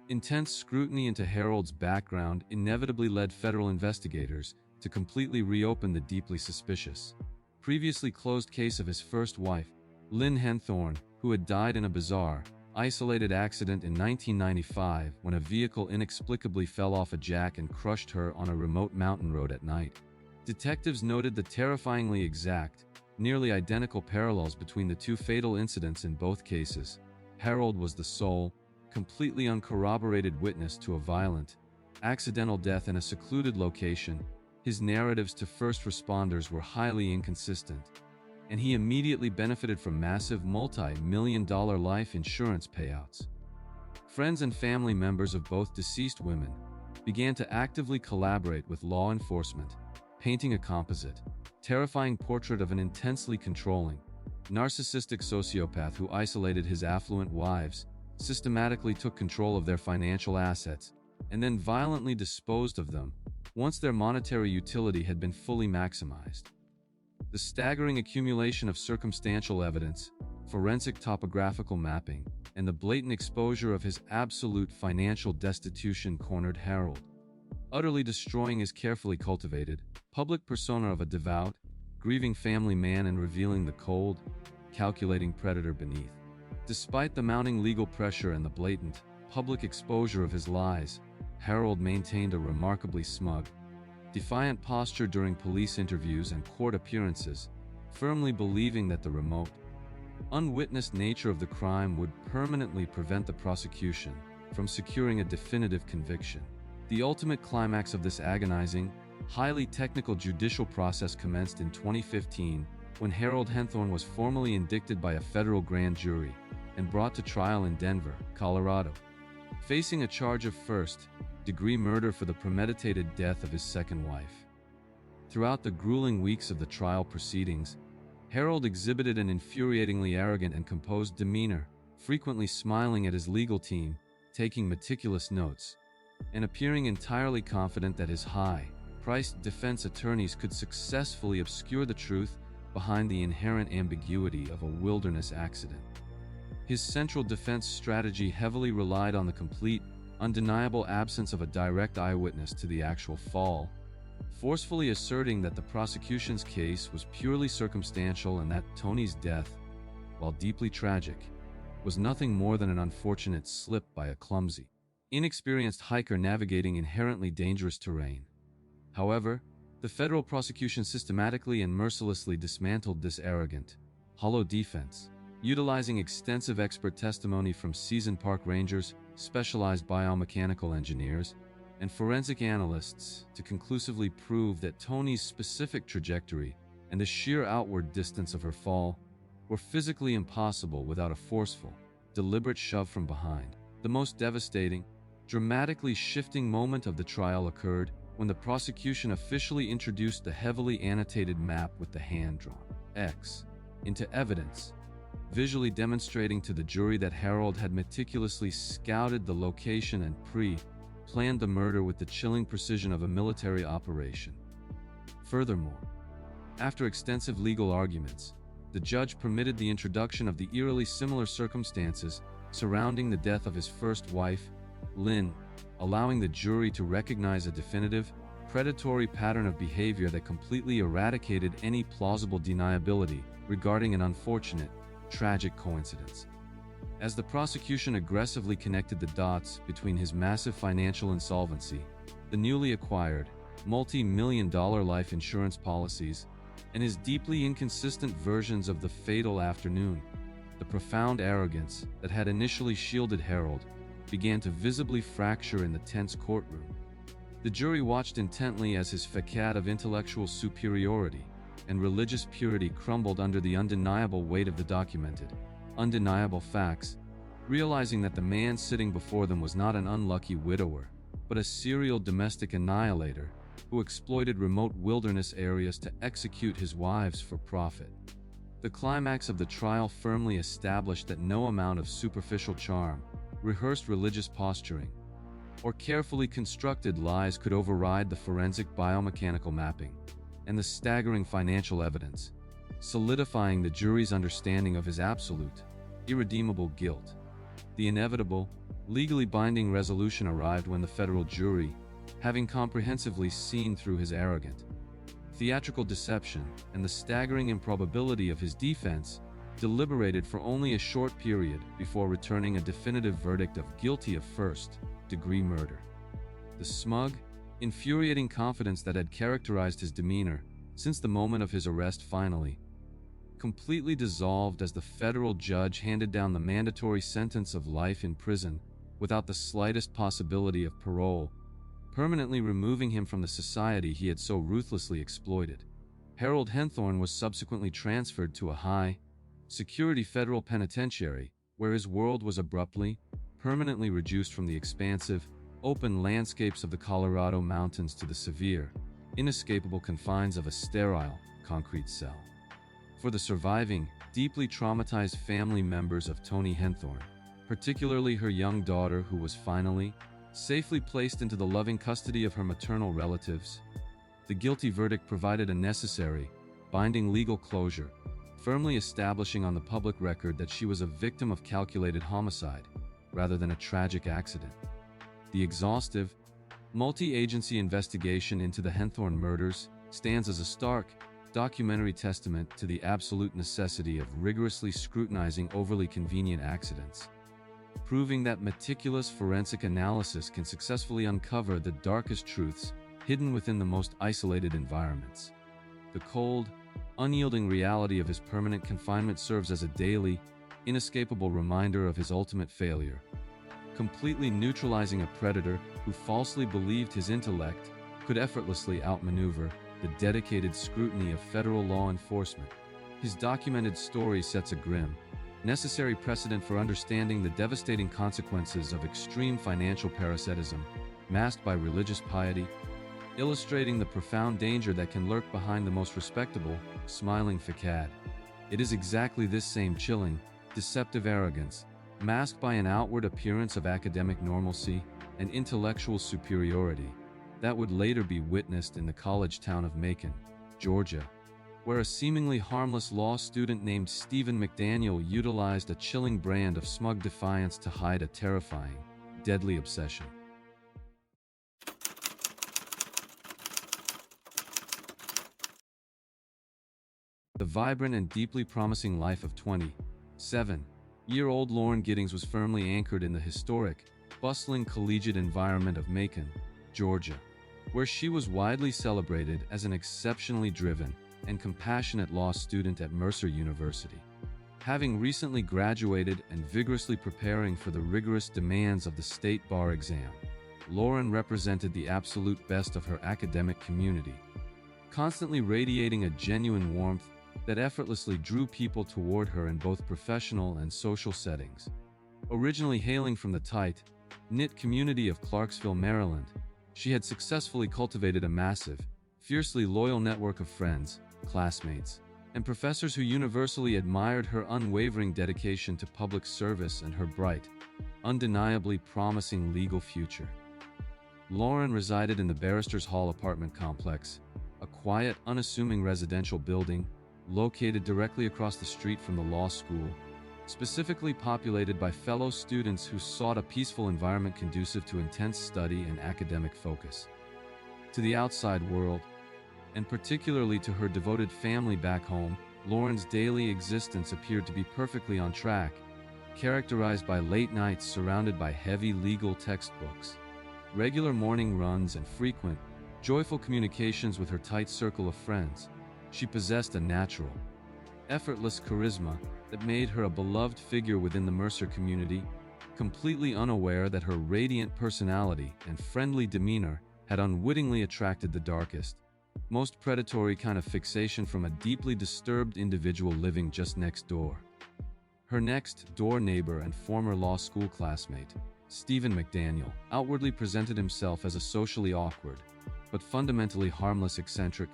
intense scrutiny into Harold's background inevitably led federal investigators to completely reopen the deeply suspicious, previously closed case of his first wife, Lynn Henthorne, who had died in a bizarre, isolated accident in 1995 when a vehicle inexplicably fell off a jack and crushed her on a remote mountain road at night. Detectives noted the terrifyingly exact, nearly identical parallels between the 2 fatal incidents in both cases. Harold was the sole, completely uncorroborated witness to a violent, accidental death in a secluded location. His narratives to first responders were highly inconsistent, and he immediately benefited from massive multi-million-dollar life insurance payouts. Friends and family members of both deceased women began to actively collaborate with law enforcement, painting a composite, terrifying portrait of an intensely controlling, narcissistic sociopath who isolated his affluent wives, systematically took control of their financial assets, and then violently disposed of them once their monetary utility had been fully maximized. The staggering accumulation of circumstantial evidence, forensic topographical mapping, and the blatant exposure of his absolute financial destitution cornered Harold, utterly destroying his carefully cultivated, public persona of a devout, grieving family man and revealing the cold, calculating predator beneath. Despite the mounting legal pressure and the blatant, public exposure of his lies, Harold maintained a remarkably smug, defiant posture during police interviews and court appearances, firmly believing that the remote, unwitnessed nature of the crime would permanently prevent the prosecution from securing a definitive conviction. The ultimate climax of this agonizing, highly technical judicial process commenced in 2015 when Harold Henthorn was formally indicted by a federal grand jury and brought to trial in Denver, Colorado, facing a charge of first-degree murder for the premeditated death of his second wife. Throughout the grueling weeks of the trial proceedings, Harold exhibited an infuriatingly arrogant and composed demeanor, frequently smiling at his legal team, taking meticulous notes, and appearing entirely confident that his high-priced defense attorneys could successfully obscure the truth behind the inherent ambiguity of a wilderness accident. His central defense strategy heavily relied on the complete, undeniable absence of a direct eyewitness to the actual fall, forcefully asserting that the prosecution's case was purely circumstantial and that Tony's death, while deeply tragic, was nothing more than an unfortunate slip by a clumsy, inexperienced hiker navigating inherently dangerous terrain. However, the federal prosecution systematically and mercilessly dismantled this arrogant, hollow defense, utilizing extensive expert testimony from seasoned park rangers, specialized biomechanical engineers, and forensic analysts to conclusively prove that Tony's specific trajectory and the sheer outward distance of her fall were physically impossible without a forceful, deliberate shove from behind. The most devastating, dramatically shifting moment of the trial occurred when the prosecution officially introduced the heavily annotated map with the hand-drawn X into evidence, visually demonstrating to the jury that Harold had meticulously scouted the location and planned the murder with the chilling precision of a military operation. Furthermore, after extensive legal arguments, the judge permitted the introduction of the eerily similar circumstances surrounding the death of his first wife, Lynn, allowing the jury to recognize a definitive, predatory pattern of behavior that completely eradicated any plausible deniability regarding an unfortunate, tragic coincidence. As the prosecution aggressively connected the dots between his massive financial insolvency, the newly acquired, multi-million-dollar life insurance policies, and his deeply inconsistent versions of the fatal afternoon, the profound arrogance that had initially shielded Harold began to visibly fracture in the tense courtroom. The jury watched intently as his facade of intellectual superiority and religious purity crumbled under the undeniable weight of the documented, undeniable facts, realizing that the man sitting before them was not an unlucky widower, but a serial domestic annihilator who exploited remote wilderness areas to execute his wives for profit. The climax of the trial firmly established that no amount of superficial charm, rehearsed religious posturing, or carefully constructed lies could override the forensic biomechanical mapping and the staggering financial evidence, solidifying the jury's understanding of his absolute, irredeemable guilt. The inevitable, legally binding resolution arrived when the federal jury, having comprehensively seen through his arrogant, theatrical deception and the staggering improbability of his defense, deliberated for only a short period before returning a definitive verdict of guilty of first-degree murder. The smug, infuriating confidence that had characterized his demeanor since the moment of his arrest finally completely dissolved as the federal judge handed down the mandatory sentence of life in prison without the slightest possibility of parole, permanently removing him from the society he had so ruthlessly exploited. Harold Henthorn was subsequently transferred to a high-security federal penitentiary, where his world was abruptly, permanently reduced from the expansive, open landscapes of the Colorado mountains to the severe, inescapable confines of a sterile, concrete cell. For the surviving, deeply traumatized family members of Tony Henthorn, particularly her young daughter who was finally, safely placed into the loving custody of her maternal relatives, the guilty verdict provided a necessary, binding legal closure, firmly establishing on the public record that she was a victim of calculated homicide, rather than a tragic accident. The exhaustive, multi-agency investigation into the Henthorn murders stands as a stark, documentary testament to the absolute necessity of rigorously scrutinizing overly convenient accidents. proving that meticulous forensic analysis can successfully uncover the darkest truths hidden within the most isolated environments. The cold, unyielding reality of his permanent confinement serves as a daily, inescapable reminder of his ultimate failure, completely neutralizing a predator who falsely believed his intellect could effortlessly outmaneuver the dedicated scrutiny of federal law enforcement. His documented story sets a grim, necessary precedent for understanding the devastating consequences of extreme financial parasitism, masked by religious piety, illustrating the profound danger that can lurk behind the most respectable, smiling facade. It is exactly this same chilling, deceptive arrogance, masked by an outward appearance of academic normalcy and intellectual superiority, that would later be witnessed in the college town of Macon, Georgia, where a seemingly harmless law student named Stephen McDaniel utilized a chilling brand of smug defiance to hide a terrifying, deadly obsession. The vibrant and deeply promising life of 27-year-old Lauren Giddings was firmly anchored in the historic, bustling collegiate environment of Macon, Georgia, where she was widely celebrated as an exceptionally driven and compassionate law student at Mercer University. Having recently graduated and vigorously preparing for the rigorous demands of the state bar exam, Lauren represented the absolute best of her academic community, constantly radiating a genuine warmth that effortlessly drew people toward her in both professional and social settings. Originally hailing from the tight, knit community of Clarksville, Maryland, she had successfully cultivated a massive, fiercely loyal network of friends, classmates, and professors who universally admired her unwavering dedication to public service and her bright, undeniably promising legal future. Lauren resided in the Barristers Hall apartment complex, a quiet, unassuming residential building located directly across the street from the law school, specifically populated by fellow students who sought a peaceful environment conducive to intense study and academic focus. To the outside world, and particularly to her devoted family back home, Lauren's daily existence appeared to be perfectly on track, characterized by late nights surrounded by heavy legal textbooks, regular morning runs, and frequent, joyful communications with her tight circle of friends. She possessed a natural, effortless charisma that made her a beloved figure within the Mercer community, completely unaware that her radiant personality and friendly demeanor had unwittingly attracted the darkest, most predatory kind of fixation from a deeply disturbed individual living just next door. Her next-door neighbor and former law school classmate, Stephen McDaniel, outwardly presented himself as a socially awkward, but fundamentally harmless eccentric,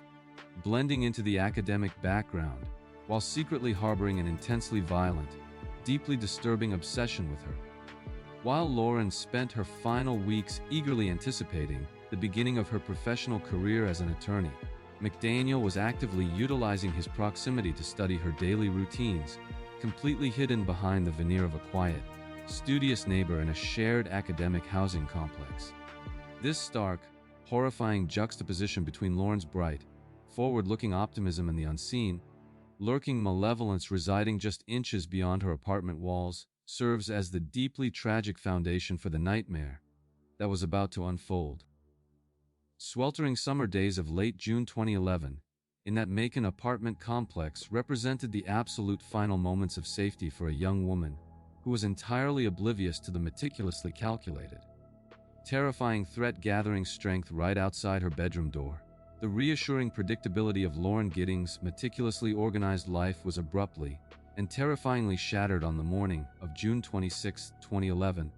blending into the academic background, while secretly harboring an intensely violent, deeply disturbing obsession with her. While Lauren spent her final weeks eagerly anticipating the beginning of her professional career as an attorney, McDaniel was actively utilizing his proximity to study her daily routines, completely hidden behind the veneer of a quiet, studious neighbor in a shared academic housing complex. This stark, horrifying juxtaposition between Lauren's bright, forward-looking optimism and the unseen, lurking malevolence residing just inches beyond her apartment walls, serves as the deeply tragic foundation for the nightmare that was about to unfold. Sweltering summer days of late June 2011, in that Macon apartment complex, represented the absolute final moments of safety for a young woman who was entirely oblivious to the meticulously calculated, terrifying threat gathering strength right outside her bedroom door. The reassuring predictability of Lauren Giddings' meticulously organized life was abruptly and terrifyingly shattered on the morning of June 26, 2011,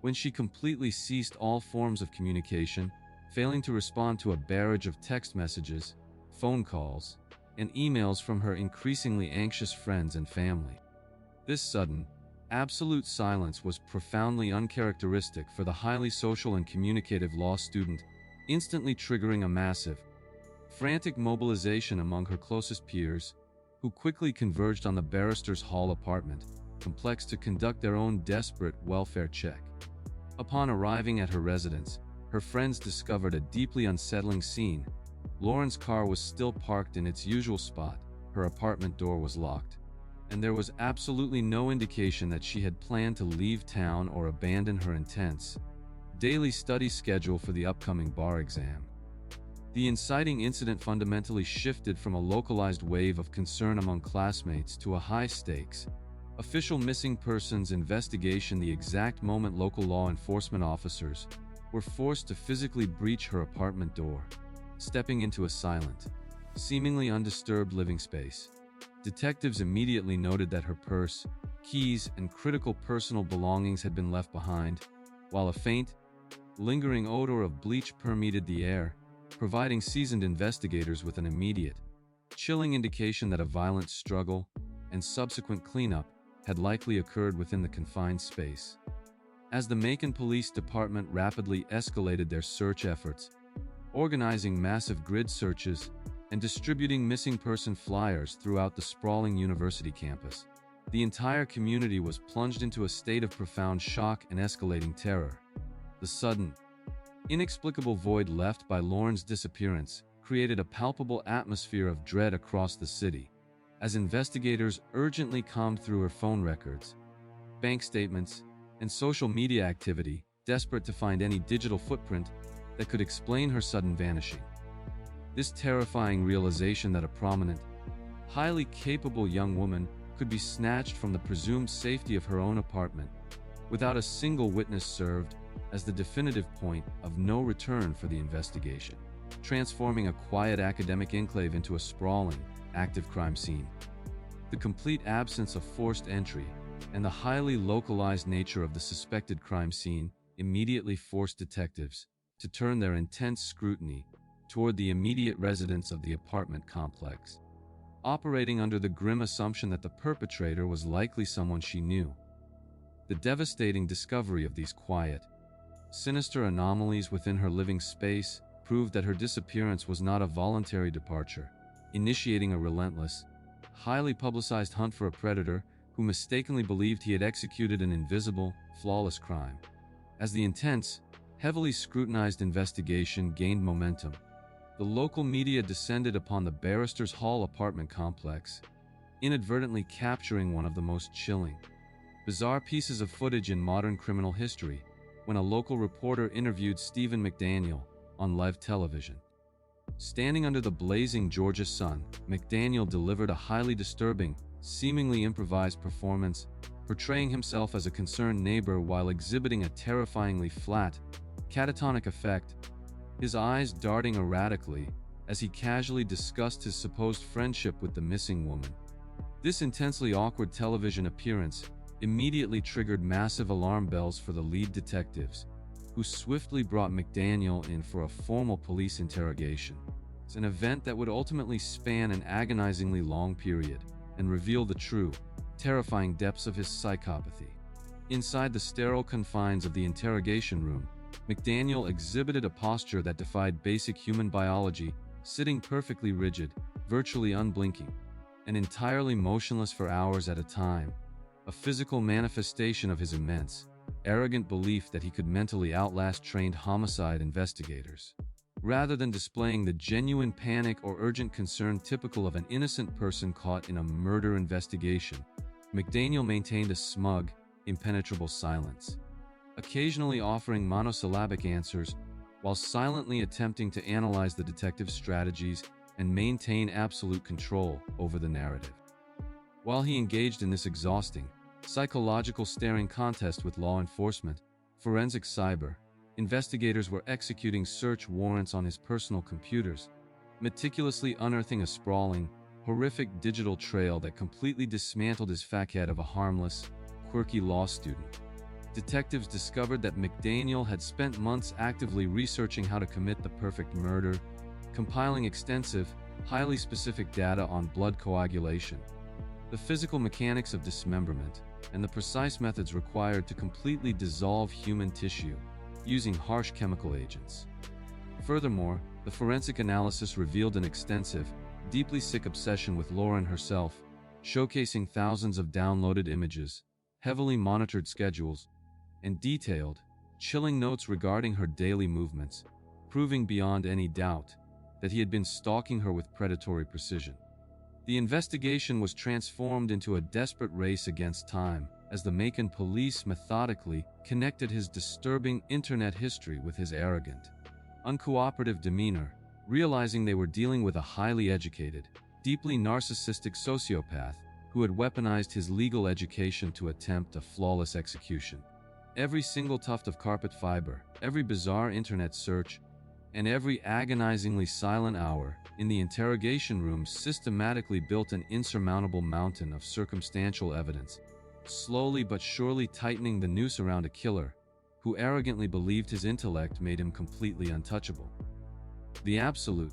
when she completely ceased all forms of communication, failing to respond to a barrage of text messages, phone calls, and emails from her increasingly anxious friends and family. This sudden, absolute silence was profoundly uncharacteristic for the highly social and communicative law student, instantly triggering a massive, frantic mobilization among her closest peers, who quickly converged on the Barristers Hall apartment complex to conduct their own desperate welfare check. Upon arriving at her residence, her friends discovered a deeply unsettling scene. Lauren's car was still parked in its usual spot, her apartment door was locked, and there was absolutely no indication that she had planned to leave town or abandon her intense daily study schedule for the upcoming bar exam. The inciting incident fundamentally shifted from a localized wave of concern among classmates to a high-stakes, official missing persons investigation the exact moment local law enforcement officers were forced to physically breach her apartment door, stepping into a silent, seemingly undisturbed living space. Detectives immediately noted that her purse, keys, and critical personal belongings had been left behind, while a faint, lingering odor of bleach permeated the air, providing seasoned investigators with an immediate, chilling indication that a violent struggle and subsequent cleanup had likely occurred within the confined space. As the Macon Police Department rapidly escalated their search efforts, organizing massive grid searches and distributing missing person flyers throughout the sprawling university campus, the entire community was plunged into a state of profound shock and escalating terror. The sudden, inexplicable void left by Lauren's disappearance created a palpable atmosphere of dread across the city, as investigators urgently combed through her phone records, bank statements, and social media activity, desperate to find any digital footprint that could explain her sudden vanishing. This terrifying realization that a prominent, highly capable young woman could be snatched from the presumed safety of her own apartment, without a single witness served as the definitive point of no return for the investigation, transforming a quiet academic enclave into a sprawling, active crime scene. The complete absence of forced entry and the highly localized nature of the suspected crime scene immediately forced detectives to turn their intense scrutiny toward the immediate residents of the apartment complex, operating under the grim assumption that the perpetrator was likely someone she knew. The devastating discovery of these quiet, sinister anomalies within her living space proved that her disappearance was not a voluntary departure, initiating a relentless, highly publicized hunt for a predator who mistakenly believed he had executed an invisible, flawless crime. As the intense, heavily scrutinized investigation gained momentum, the local media descended upon the Barristers Hall apartment complex, inadvertently capturing one of the most chilling, bizarre pieces of footage in modern criminal history when a local reporter interviewed Stephen McDaniel on live television. Standing under the blazing Georgia sun, McDaniel delivered a highly disturbing, seemingly improvised performance, portraying himself as a concerned neighbor while exhibiting a terrifyingly flat, catatonic effect, his eyes darting erratically as he casually discussed his supposed friendship with the missing woman. This intensely awkward television appearance immediately triggered massive alarm bells for the lead detectives, who swiftly brought McDaniel in for a formal police interrogation. It's an event that would ultimately span an agonizingly long period and reveal the true, terrifying depths of his psychopathy. Inside the sterile confines of the interrogation room, McDaniel exhibited a posture that defied basic human biology, sitting perfectly rigid, virtually unblinking, and entirely motionless for hours at a time, a physical manifestation of his immense, arrogant belief that he could mentally outlast trained homicide investigators. Rather than displaying the genuine panic or urgent concern typical of an innocent person caught in a murder investigation, McDaniel maintained a smug, impenetrable silence, occasionally offering monosyllabic answers while silently attempting to analyze the detective's strategies and maintain absolute control over the narrative. While he engaged in this exhausting, psychological staring contest with law enforcement, forensic cyber, investigators were executing search warrants on his personal computers, meticulously unearthing a sprawling, horrific digital trail that completely dismantled his facade of a harmless, quirky law student. Detectives discovered that McDaniel had spent months actively researching how to commit the perfect murder, compiling extensive, highly specific data on blood coagulation, the physical mechanics of dismemberment, and the precise methods required to completely dissolve human tissue using harsh chemical agents. Furthermore, the forensic analysis revealed an extensive, deeply sick obsession with Lauren herself, showcasing thousands of downloaded images, heavily monitored schedules, and detailed, chilling notes regarding her daily movements, proving beyond any doubt that he had been stalking her with predatory precision. The investigation was transformed into a desperate race against time, as the Macon police methodically connected his disturbing internet history with his arrogant, uncooperative demeanor, realizing they were dealing with a highly educated, deeply narcissistic sociopath who had weaponized his legal education to attempt a flawless execution. Every single tuft of carpet fiber, every bizarre internet search, and every agonizingly silent hour in the interrogation room systematically built an insurmountable mountain of circumstantial evidence, slowly but surely tightening the noose around a killer who arrogantly believed his intellect made him completely untouchable. The absolute,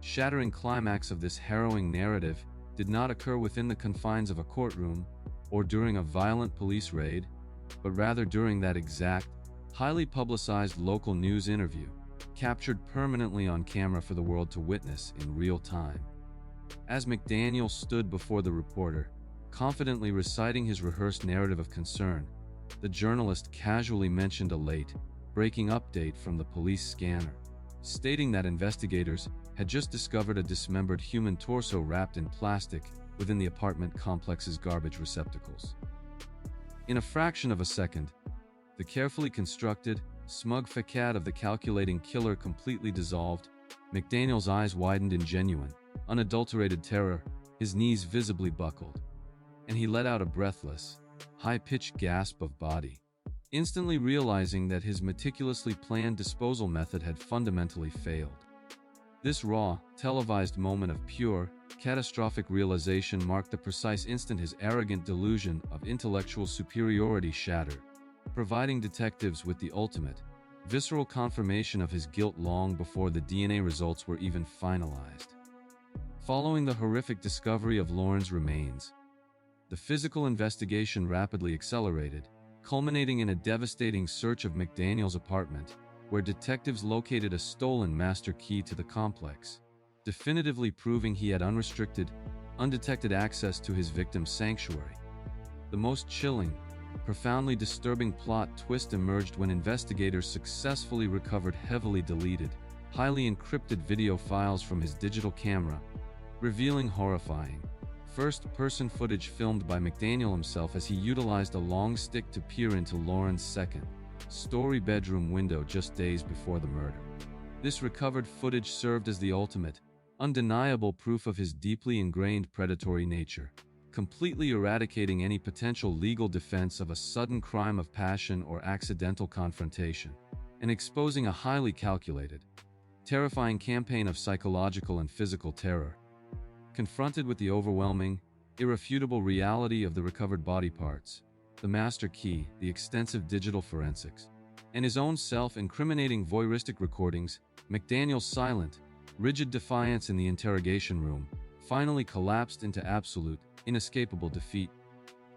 shattering climax of this harrowing narrative did not occur within the confines of a courtroom or during a violent police raid, but rather during that exact, highly publicized local news interview, captured permanently on camera for the world to witness in real time. As McDaniel stood before the reporter, confidently reciting his rehearsed narrative of concern, the journalist casually mentioned a late, breaking update from the police scanner, stating that investigators had just discovered a dismembered human torso wrapped in plastic within the apartment complex's garbage receptacles. In a fraction of a second, the carefully constructed, smug facade of the calculating killer completely dissolved. McDaniel's eyes widened in genuine, unadulterated terror, his knees visibly buckled, and he let out a breathless, high-pitched gasp of body, instantly realizing that his meticulously planned disposal method had fundamentally failed. This raw, televised moment of pure, catastrophic realization marked the precise instant his arrogant delusion of intellectual superiority shattered, providing detectives with the ultimate, visceral confirmation of his guilt long before the DNA results were even finalized. Following the horrific discovery of Lauren's remains, the physical investigation rapidly accelerated, culminating in a devastating search of McDaniel's apartment, where detectives located a stolen master key to the complex, definitively proving he had unrestricted, undetected access to his victim's sanctuary. The most chilling, profoundly disturbing plot twist emerged when investigators successfully recovered heavily deleted, highly encrypted video files from his digital camera, revealing horrifying, first-person footage filmed by McDaniel himself as he utilized a long stick to peer into Lauren's second-story bedroom window just days before the murder. This recovered footage served as the ultimate, undeniable proof of his deeply ingrained predatory nature, completely eradicating any potential legal defense of a sudden crime of passion or accidental confrontation, and exposing a highly calculated, terrifying campaign of psychological and physical terror. Confronted with the overwhelming, irrefutable reality of the recovered body parts, the master key, the extensive digital forensics, and his own self-incriminating voyeuristic recordings, McDaniel's silent, rigid defiance in the interrogation room finally collapsed into absolute, inescapable defeat.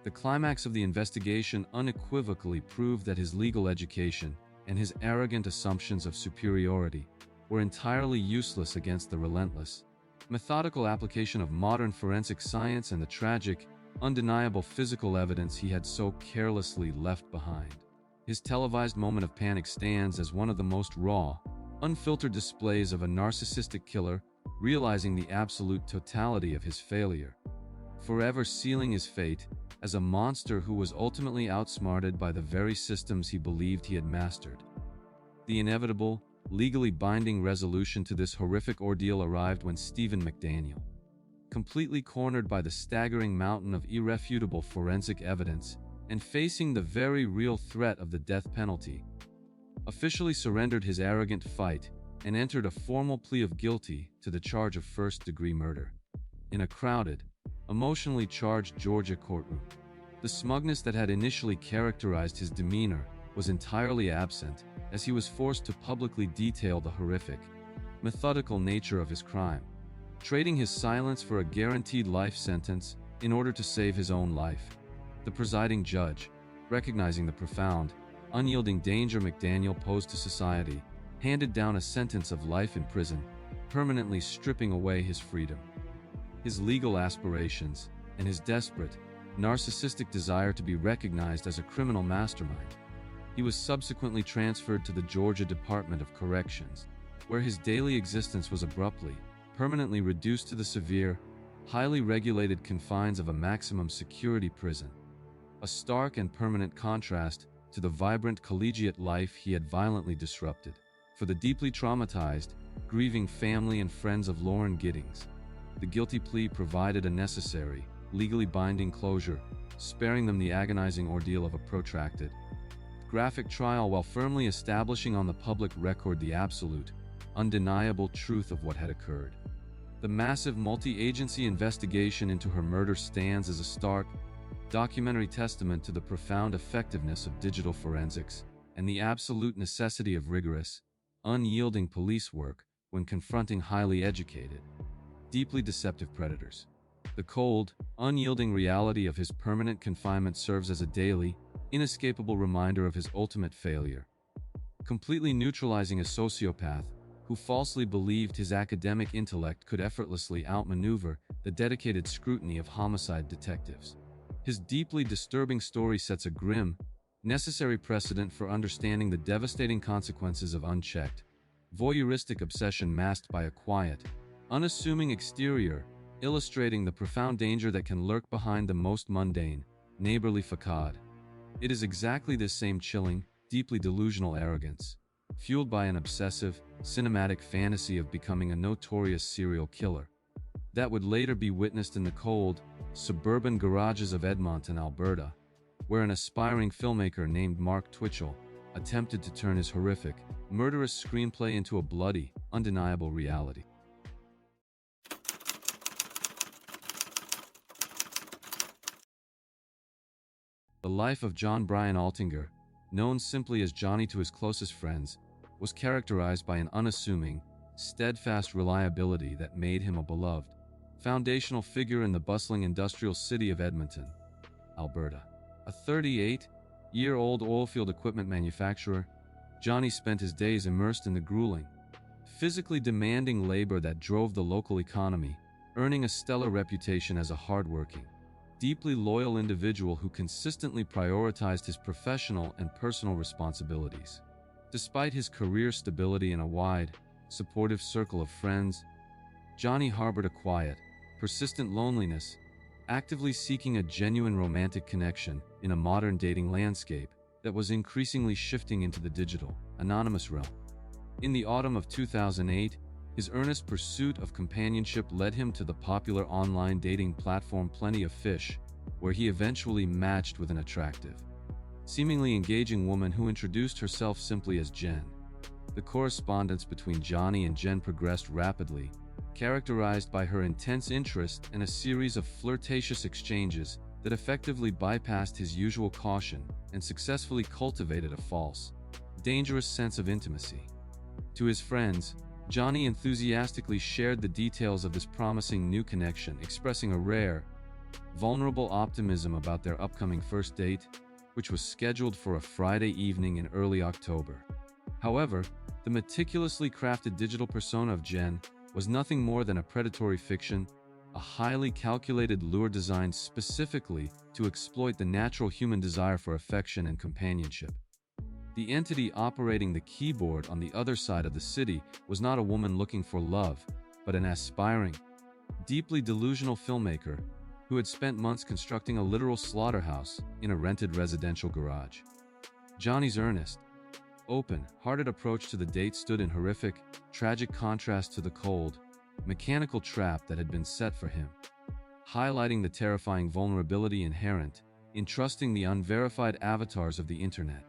The climax of the investigation unequivocally proved that his legal education and his arrogant assumptions of superiority were entirely useless against the relentless, methodical application of modern forensic science and the tragic, undeniable physical evidence he had so carelessly left behind. His televised moment of panic stands as one of the most raw, unfiltered displays of a narcissistic killer realizing the absolute totality of his failure, forever sealing his fate as a monster who was ultimately outsmarted by the very systems he believed he had mastered. The inevitable, legally binding resolution to this horrific ordeal arrived when Stephen McDaniel, completely cornered by the staggering mountain of irrefutable forensic evidence and facing the very real threat of the death penalty, officially surrendered his arrogant fight and entered a formal plea of guilty to the charge of first-degree murder. In a crowded, emotionally charged Georgia courtroom, the smugness that had initially characterized his demeanor was entirely absent as he was forced to publicly detail the horrific, methodical nature of his crime, trading his silence for a guaranteed life sentence in order to save his own life. The presiding judge, recognizing the profound, unyielding danger McDaniel posed to society, handed down a sentence of life in prison, permanently stripping away his freedom. His legal aspirations, and his desperate, narcissistic desire to be recognized as a criminal mastermind. He was subsequently transferred to the Georgia Department of Corrections, where his daily existence was abruptly, permanently reduced to the severe, highly regulated confines of a maximum security prison, a stark and permanent contrast to the vibrant collegiate life he had violently disrupted. For the deeply traumatized, grieving family and friends of Lauren Giddings, the guilty plea provided a necessary, legally binding closure, sparing them the agonizing ordeal of a protracted, graphic trial while firmly establishing on the public record the absolute, undeniable truth of what had occurred. The massive multi-agency investigation into her murder stands as a stark, documentary testament to the profound effectiveness of digital forensics and the absolute necessity of rigorous, unyielding police work when confronting highly educated, deeply deceptive predators. The cold, unyielding reality of his permanent confinement serves as a daily, inescapable reminder of his ultimate failure, completely neutralizing a sociopath who falsely believed his academic intellect could effortlessly outmaneuver the dedicated scrutiny of homicide detectives. His deeply disturbing story sets a grim, necessary precedent for understanding the devastating consequences of unchecked, voyeuristic obsession masked by a quiet, unassuming exterior, illustrating the profound danger that can lurk behind the most mundane, neighborly facade. It is exactly this same chilling, deeply delusional arrogance, fueled by an obsessive, cinematic fantasy of becoming a notorious serial killer, that would later be witnessed in the cold, suburban garages of Edmonton, Alberta, where an aspiring filmmaker named Mark Twitchell attempted to turn his horrific, murderous screenplay into a bloody, undeniable reality. The life of John Brian Altinger, known simply as Johnny to his closest friends, was characterized by an unassuming, steadfast reliability that made him a beloved, foundational figure in the bustling industrial city of Edmonton, Alberta. A 38-year-old oilfield equipment manufacturer, Johnny spent his days immersed in the grueling, physically demanding labor that drove the local economy, earning a stellar reputation as a hardworking, deeply loyal individual who consistently prioritized his professional and personal responsibilities. Despite his career stability and a wide, supportive circle of friends, Johnny harbored a quiet, persistent loneliness, actively seeking a genuine romantic connection in a modern dating landscape that was increasingly shifting into the digital, anonymous realm. In the autumn of 2008, his earnest pursuit of companionship led him to the popular online dating platform Plenty of Fish, where he eventually matched with an attractive, seemingly engaging woman who introduced herself simply as Jen. The correspondence between Johnny and Jen progressed rapidly, characterized by her intense interest and a series of flirtatious exchanges that effectively bypassed his usual caution and successfully cultivated a false, dangerous sense of intimacy. To his friends, Johnny enthusiastically shared the details of this promising new connection, expressing a rare, vulnerable optimism about their upcoming first date, which was scheduled for a Friday evening in early October. However, the meticulously crafted digital persona of Jen was nothing more than a predatory fiction, a highly calculated lure designed specifically to exploit the natural human desire for affection and companionship. The entity operating the keyboard on the other side of the city was not a woman looking for love, but an aspiring, deeply delusional filmmaker who had spent months constructing a literal slaughterhouse in a rented residential garage. Johnny's earnest, open-hearted approach to the date stood in horrific, tragic contrast to the cold, mechanical trap that had been set for him, highlighting the terrifying vulnerability inherent in trusting the unverified avatars of the internet.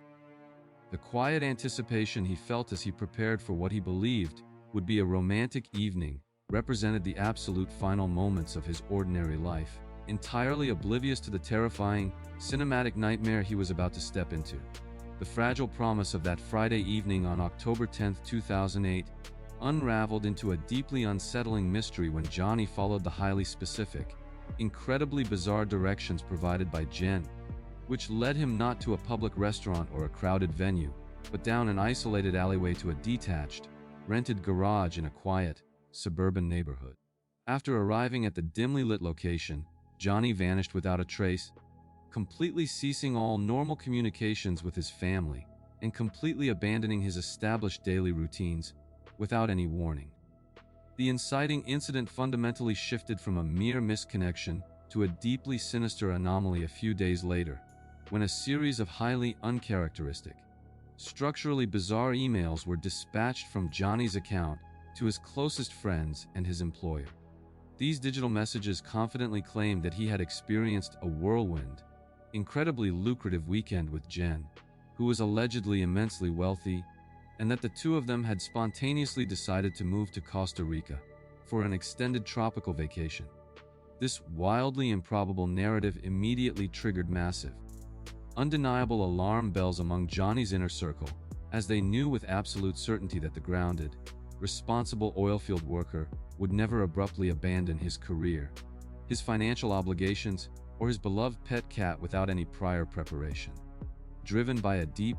The quiet anticipation he felt as he prepared for what he believed would be a romantic evening represented the absolute final moments of his ordinary life, entirely oblivious to the terrifying, cinematic nightmare he was about to step into. The fragile promise of that Friday evening on October 10, 2008, unraveled into a deeply unsettling mystery when Johnny followed the highly specific, incredibly bizarre directions provided by Jen, which led him not to a public restaurant or a crowded venue, but down an isolated alleyway to a detached, rented garage in a quiet, suburban neighborhood. After arriving at the dimly lit location, Johnny vanished without a trace, completely ceasing all normal communications with his family and completely abandoning his established daily routines without any warning. The inciting incident fundamentally shifted from a mere misconnection to a deeply sinister anomaly a few days later, when a series of highly uncharacteristic, structurally bizarre emails were dispatched from Johnny's account to his closest friends and his employer. These digital messages confidently claimed that he had experienced a whirlwind, incredibly lucrative weekend with Jen, who was allegedly immensely wealthy, and that the two of them had spontaneously decided to move to Costa Rica for an extended tropical vacation. This wildly improbable narrative immediately triggered massive, undeniable alarm bells among Johnny's inner circle, as they knew with absolute certainty that the grounded, responsible oilfield worker would never abruptly abandon his career, his financial obligations, or his beloved pet cat without any prior preparation. Driven by a deep,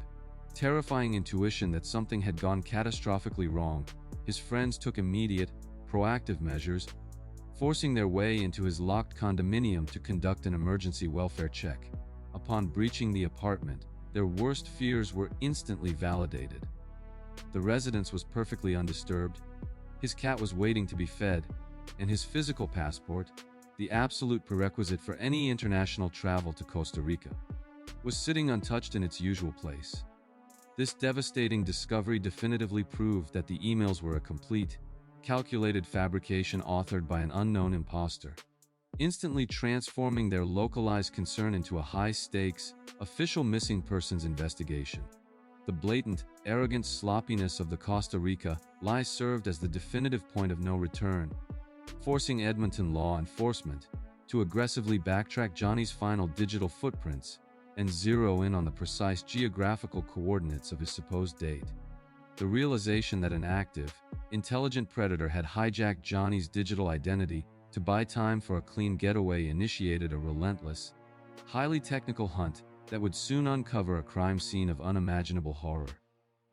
terrifying intuition that something had gone catastrophically wrong, his friends took immediate, proactive measures, forcing their way into his locked condominium to conduct an emergency welfare check. Upon breaching the apartment, their worst fears were instantly validated. The residence was perfectly undisturbed, his cat was waiting to be fed, and his physical passport, the absolute prerequisite for any international travel to Costa Rica, was sitting untouched in its usual place. This devastating discovery definitively proved that the emails were a complete, calculated fabrication authored by an unknown imposter, instantly transforming their localized concern into a high-stakes, official missing persons investigation. The blatant, arrogant sloppiness of the Costa Rica lie served as the definitive point of no return, forcing Edmonton law enforcement to aggressively backtrack Johnny's final digital footprints and zero in on the precise geographical coordinates of his supposed date. The realization that an active, intelligent predator had hijacked Johnny's digital identity to buy time for a clean getaway initiated a relentless, highly technical hunt that would soon uncover a crime scene of unimaginable horror.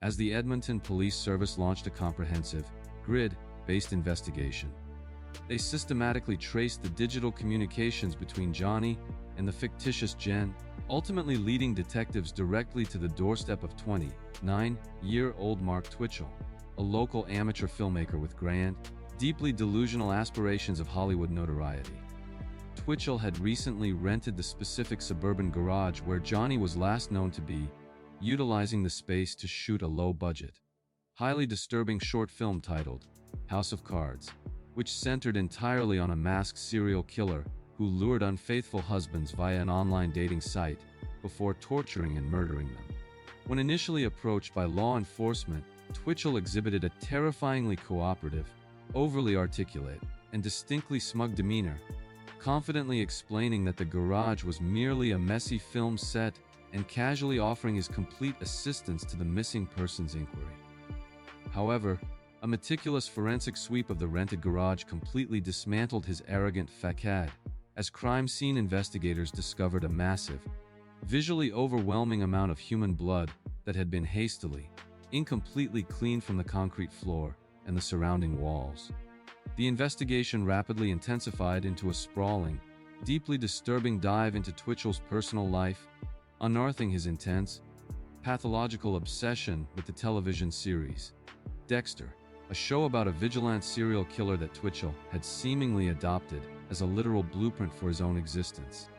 As the Edmonton Police Service launched a comprehensive, grid-based investigation, they systematically traced the digital communications between Johnny and the fictitious Jen, ultimately leading detectives directly to the doorstep of 29-year-old Mark Twitchell, a local amateur filmmaker with grand, deeply delusional aspirations of Hollywood notoriety. Twitchell had recently rented the specific suburban garage where Johnny was last known to be, utilizing the space to shoot a low-budget, highly disturbing short film titled House of Cards, which centered entirely on a masked serial killer who lured unfaithful husbands via an online dating site before torturing and murdering them. When initially approached by law enforcement, Twitchell exhibited a terrifyingly cooperative, overly articulate, and distinctly smug demeanor, confidently explaining that the garage was merely a messy film set and casually offering his complete assistance to the missing persons inquiry. However, a meticulous forensic sweep of the rented garage completely dismantled his arrogant facade, as crime scene investigators discovered a massive, visually overwhelming amount of human blood that had been hastily, incompletely cleaned from the concrete floor and the surrounding walls. The investigation rapidly intensified into a sprawling, deeply disturbing dive into Twitchell's personal life, unearthing his intense, pathological obsession with the television series Dexter, a show about a vigilant serial killer that Twitchell had seemingly adopted as a literal blueprint for his own existence.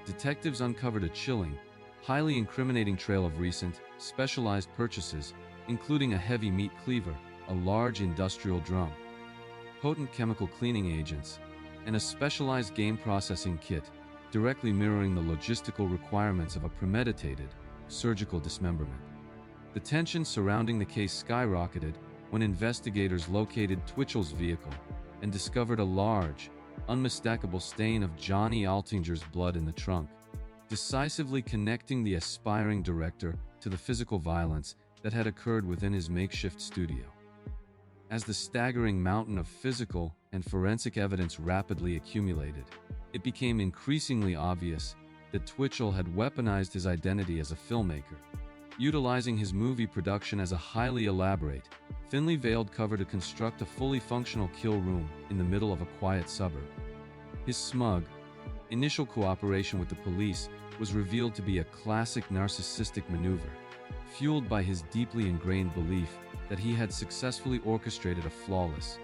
Detectives uncovered a chilling, highly incriminating trail of recent, specialized purchases, including a heavy meat cleaver, a large industrial drum, potent chemical cleaning agents, and a specialized game processing kit, directly mirroring the logistical requirements of a premeditated, surgical dismemberment. The tension surrounding the case skyrocketed when investigators located Twitchell's vehicle and discovered a large, unmistakable stain of Johnny Altinger's blood in the trunk, decisively connecting the aspiring director to the physical violence that had occurred within his makeshift studio. As the staggering mountain of physical and forensic evidence rapidly accumulated, it became increasingly obvious that Twitchell had weaponized his identity as a filmmaker, utilizing his movie production as a highly elaborate, thinly veiled cover to construct a fully functional kill room in the middle of a quiet suburb. His smug, initial cooperation with the police was revealed to be a classic narcissistic maneuver, fueled by his deeply ingrained belief that he had successfully orchestrated a flawless,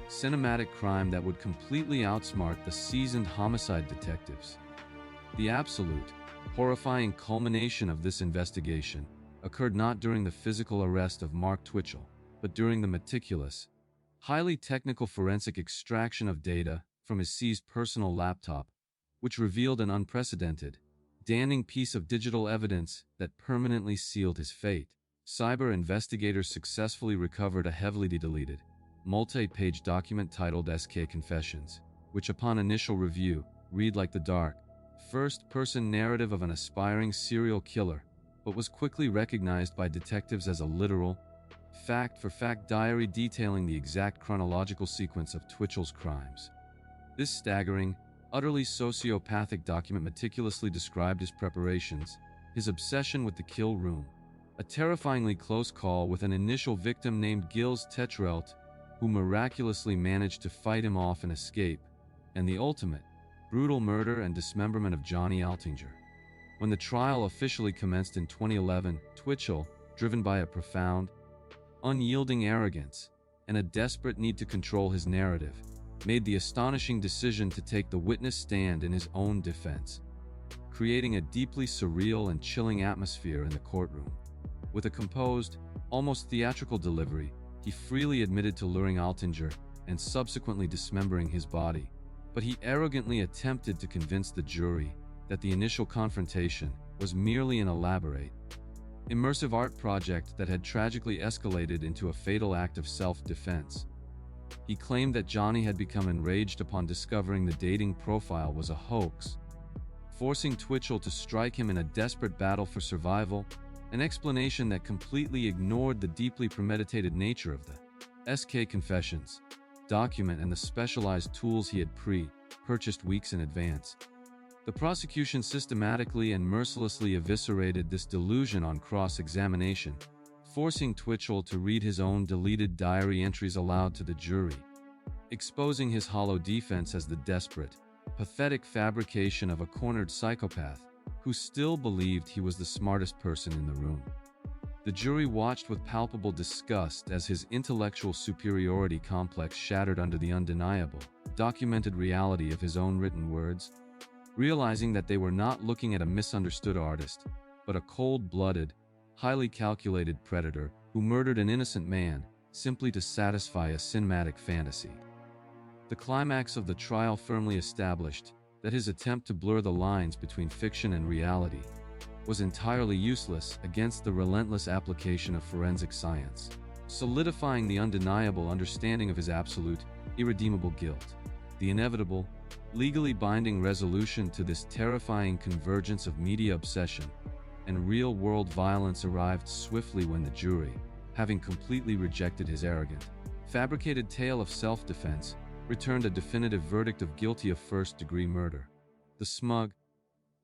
cinematic crime that would completely outsmart the seasoned homicide detectives. The absolute, horrifying culmination of this investigation occurred not during the physical arrest of Mark Twitchell, but during the meticulous, highly technical forensic extraction of data from his seized personal laptop, which revealed an unprecedented, damning piece of digital evidence that permanently sealed his fate. Cyber investigators successfully recovered a heavily deleted, multi-page document titled SK Confessions, which upon initial review, read like the dark, first-person narrative of an aspiring serial killer, but was quickly recognized by detectives as a literal, fact-for-fact diary detailing the exact chronological sequence of Twitchell's crimes. This staggering, utterly sociopathic document meticulously described his preparations, his obsession with the kill room, a terrifyingly close call with an initial victim named Gilles Tetrault, who miraculously managed to fight him off and escape, and the ultimate, brutal murder and dismemberment of Johnny Altinger. When the trial officially commenced in 2011, Twitchell, driven by a profound, unyielding arrogance and a desperate need to control his narrative, made the astonishing decision to take the witness stand in his own defense, creating a deeply surreal and chilling atmosphere in the courtroom. With a composed, almost theatrical delivery, he freely admitted to luring Altinger and subsequently dismembering his body, but he arrogantly attempted to convince the jury that the initial confrontation was merely an elaborate, immersive art project that had tragically escalated into a fatal act of self-defense. He claimed that Johnny had become enraged upon discovering the dating profile was a hoax, forcing Twitchell to strike him in a desperate battle for survival, an explanation that completely ignored the deeply premeditated nature of the SK Confessions document and the specialized tools he had purchased weeks in advance. The prosecution systematically and mercilessly eviscerated this delusion on cross-examination, forcing Twitchell to read his own deleted diary entries aloud to the jury, exposing his hollow defense as the desperate, pathetic fabrication of a cornered psychopath who still believed he was the smartest person in the room. The jury watched with palpable disgust as his intellectual superiority complex shattered under the undeniable, documented reality of his own written words, realizing that they were not looking at a misunderstood artist, but a cold-blooded, highly calculated predator who murdered an innocent man simply to satisfy a cinematic fantasy. The climax of the trial firmly established that his attempt to blur the lines between fiction and reality was entirely useless against the relentless application of forensic science, solidifying the undeniable understanding of his absolute, irredeemable guilt. The inevitable, legally binding resolution to this terrifying convergence of media obsession and real-world violence arrived swiftly when the jury, having completely rejected his arrogant, fabricated tale of self-defense, returned a definitive verdict of guilty of first-degree murder. The smug,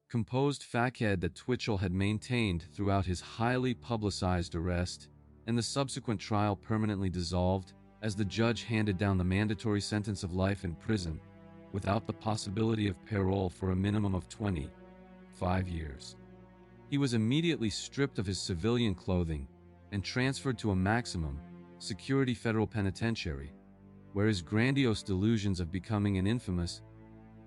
composed facade that Twitchell had maintained throughout his highly publicized arrest and the subsequent trial permanently dissolved as the judge handed down the mandatory sentence of life in prison, without the possibility of parole for a minimum of 25 years. He was immediately stripped of his civilian clothing and transferred to a maximum security federal penitentiary, where his grandiose delusions of becoming an infamous,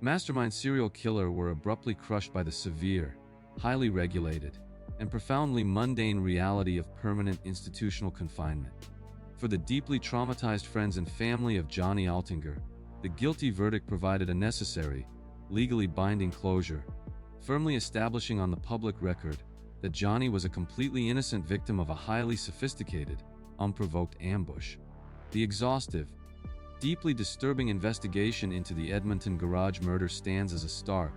mastermind serial killer were abruptly crushed by the severe, highly regulated, and profoundly mundane reality of permanent institutional confinement. For the deeply traumatized friends and family of Johnny Altinger, the guilty verdict provided a necessary, legally binding closure, firmly establishing on the public record that Johnny was a completely innocent victim of a highly sophisticated, unprovoked ambush. The exhaustive, deeply disturbing investigation into the Edmonton garage murder stands as a stark,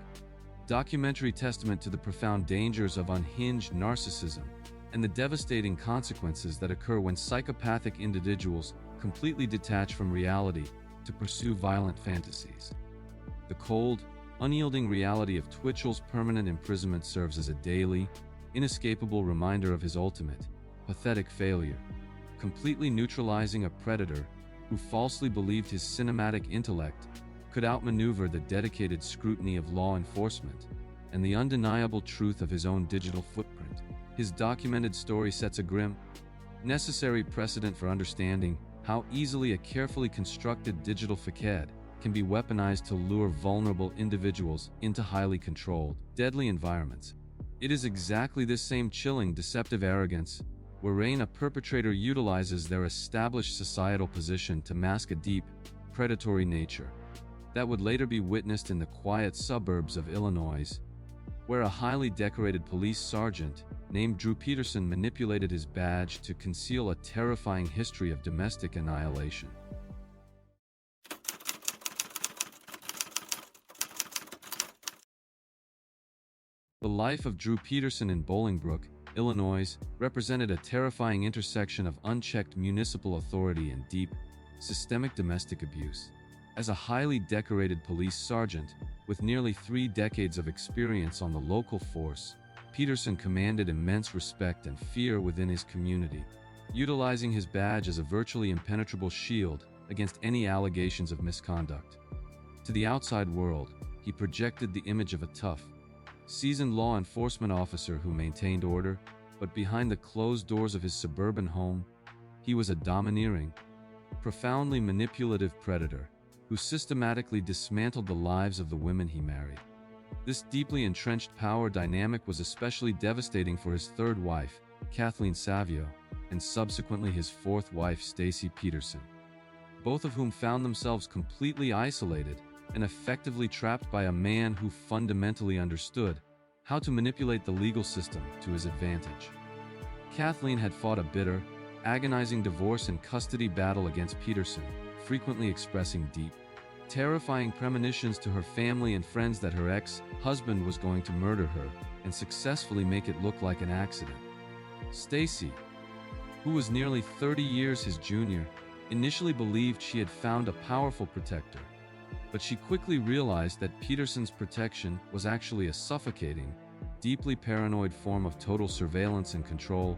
documentary testament to the profound dangers of unhinged narcissism and the devastating consequences that occur when psychopathic individuals completely detach from reality to pursue violent fantasies. The cold, unyielding reality of Twitchell's permanent imprisonment serves as a daily, inescapable reminder of his ultimate, pathetic failure, completely neutralizing a predator who falsely believed his cinematic intellect could outmaneuver the dedicated scrutiny of law enforcement and the undeniable truth of his own digital footprint. His documented story sets a grim, necessary precedent for understanding how easily a carefully constructed digital facade can be weaponized to lure vulnerable individuals into highly controlled, deadly environments. It is exactly this same chilling, deceptive arrogance wherein a perpetrator utilizes their established societal position to mask a deep, predatory nature that would later be witnessed in the quiet suburbs of Illinois, where a highly decorated police sergeant named Drew Peterson manipulated his badge to conceal a terrifying history of domestic annihilation. The life of Drew Peterson in Bolingbrook, Illinois, represented a terrifying intersection of unchecked municipal authority and deep, systemic domestic abuse. As a highly decorated police sergeant, with nearly 3 decades of experience on the local force, Peterson commanded immense respect and fear within his community, utilizing his badge as a virtually impenetrable shield against any allegations of misconduct. To the outside world, he projected the image of a tough, seasoned law enforcement officer who maintained order, but behind the closed doors of his suburban home, he was a domineering, profoundly manipulative predator who systematically dismantled the lives of the women he married. This deeply entrenched power dynamic was especially devastating for his third wife, Kathleen Savio, and subsequently his fourth wife, Stacy Peterson, both of whom found themselves completely isolated and effectively trapped by a man who fundamentally understood how to manipulate the legal system to his advantage. Kathleen had fought a bitter, agonizing divorce and custody battle against Peterson, frequently expressing deep, terrifying premonitions to her family and friends that her ex-husband was going to murder her and successfully make it look like an accident. Stacy, who was nearly 30 years his junior, initially believed she had found a powerful protector, but she quickly realized that Peterson's protection was actually a suffocating, deeply paranoid form of total surveillance and control.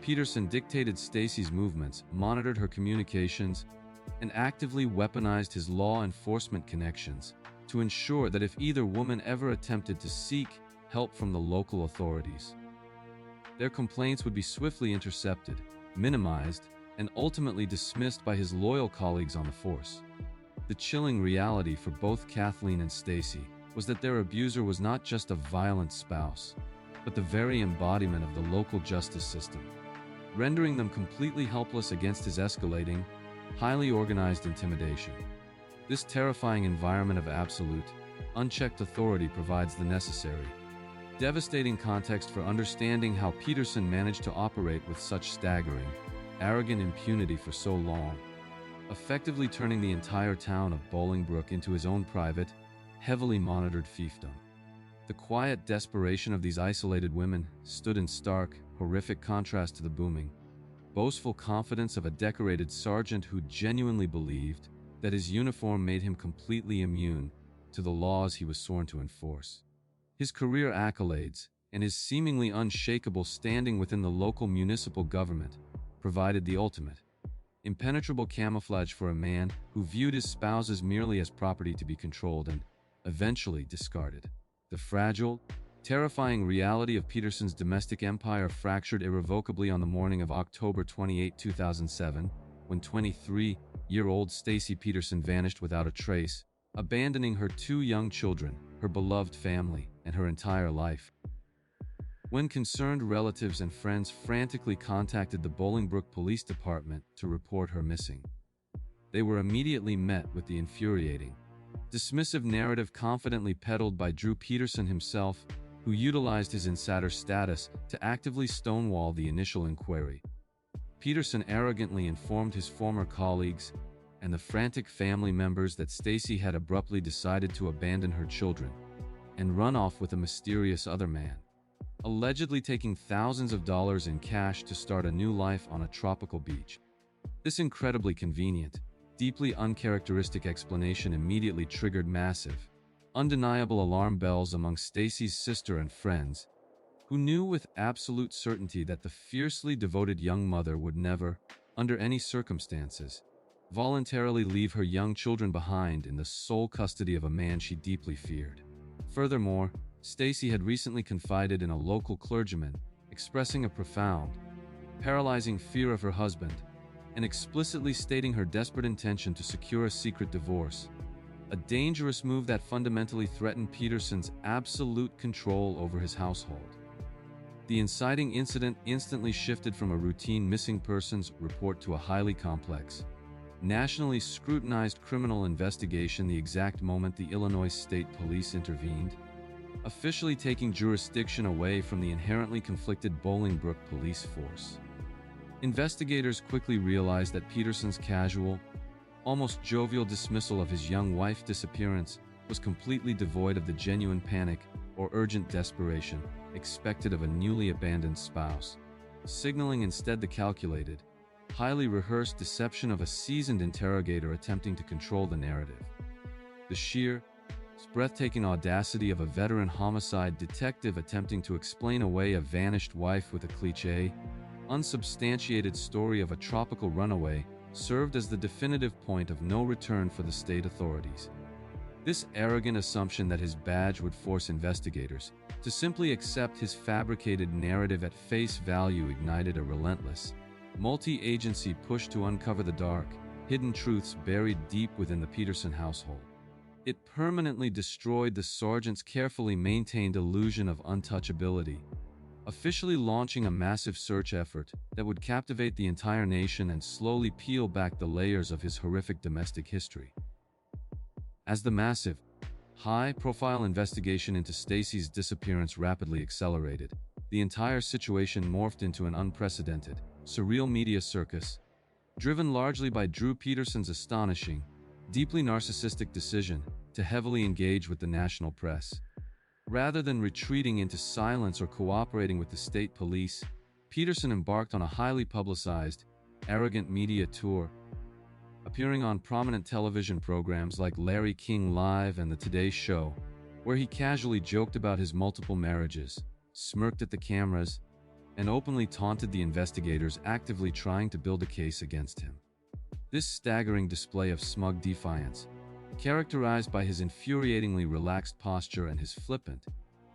Peterson dictated Stacy's movements, monitored her communications, and actively weaponized his law enforcement connections to ensure that if either woman ever attempted to seek help from the local authorities, their complaints would be swiftly intercepted, minimized, and ultimately dismissed by his loyal colleagues on the force. The chilling reality for both Kathleen and Stacy was that their abuser was not just a violent spouse, but the very embodiment of the local justice system, rendering them completely helpless against his escalating, highly organized intimidation. This terrifying environment of absolute, unchecked authority provides the necessary, devastating context for understanding how Peterson managed to operate with such staggering, arrogant impunity for so long, effectively turning the entire town of Bolingbrook into his own private, heavily monitored fiefdom. The quiet desperation of these isolated women stood in stark, horrific contrast to the booming, boastful confidence of a decorated sergeant who genuinely believed that his uniform made him completely immune to the laws he was sworn to enforce. His career accolades and his seemingly unshakable standing within the local municipal government provided the ultimate, impenetrable camouflage for a man who viewed his spouses merely as property to be controlled and eventually discarded. The fragile, terrifying reality of Peterson's domestic empire fractured irrevocably on the morning of October 28, 2007, when 23-year-old Stacy Peterson vanished without a trace, abandoning her 2 young children, her beloved family, and her entire life. When concerned relatives and friends frantically contacted the Bolingbrook Police Department to report her missing, they were immediately met with the infuriating, dismissive narrative confidently peddled by Drew Peterson himself, who utilized his insider status to actively stonewall the initial inquiry. Peterson arrogantly informed his former colleagues and the frantic family members that Stacy had abruptly decided to abandon her children and run off with a mysterious other man, allegedly taking thousands of dollars in cash to start a new life on a tropical beach. This incredibly convenient, deeply uncharacteristic explanation immediately triggered massive, undeniable alarm bells among Stacy's sister and friends, who knew with absolute certainty that the fiercely devoted young mother would never, under any circumstances, voluntarily leave her young children behind in the sole custody of a man she deeply feared. Furthermore, Stacy had recently confided in a local clergyman, expressing a profound, paralyzing fear of her husband, and explicitly stating her desperate intention to secure a secret divorce. A dangerous move that fundamentally threatened Peterson's absolute control over his household. The inciting incident instantly shifted from a routine missing persons report to a highly complex, nationally scrutinized criminal investigation the exact moment the Illinois State Police intervened, officially taking jurisdiction away from the inherently conflicted Bolingbrook police force. Investigators quickly realized that Peterson's casual, almost jovial dismissal of his young wife's disappearance was completely devoid of the genuine panic or urgent desperation expected of a newly abandoned spouse, signaling instead the calculated, highly rehearsed deception of a seasoned interrogator attempting to control the narrative. The sheer, breathtaking audacity of a veteran homicide detective attempting to explain away a vanished wife with a cliché, unsubstantiated story of a tropical runaway served as the definitive point of no return for the state authorities. This arrogant assumption that his badge would force investigators to simply accept his fabricated narrative at face value ignited a relentless, multi-agency push to uncover the dark, hidden truths buried deep within the Peterson household. It permanently destroyed the sergeant's carefully maintained illusion of untouchability, officially launching a massive search effort that would captivate the entire nation and slowly peel back the layers of his horrific domestic history. As the massive, high-profile investigation into Stacy's disappearance rapidly accelerated, the entire situation morphed into an unprecedented, surreal media circus, driven largely by Drew Peterson's astonishing, deeply narcissistic decision to heavily engage with the national press. Rather than retreating into silence or cooperating with the state police, Peterson embarked on a highly publicized, arrogant media tour, appearing on prominent television programs like Larry King Live and The Today Show, where he casually joked about his multiple marriages, smirked at the cameras, and openly taunted the investigators actively trying to build a case against him. This staggering display of smug defiance, characterized by his infuriatingly relaxed posture and his flippant,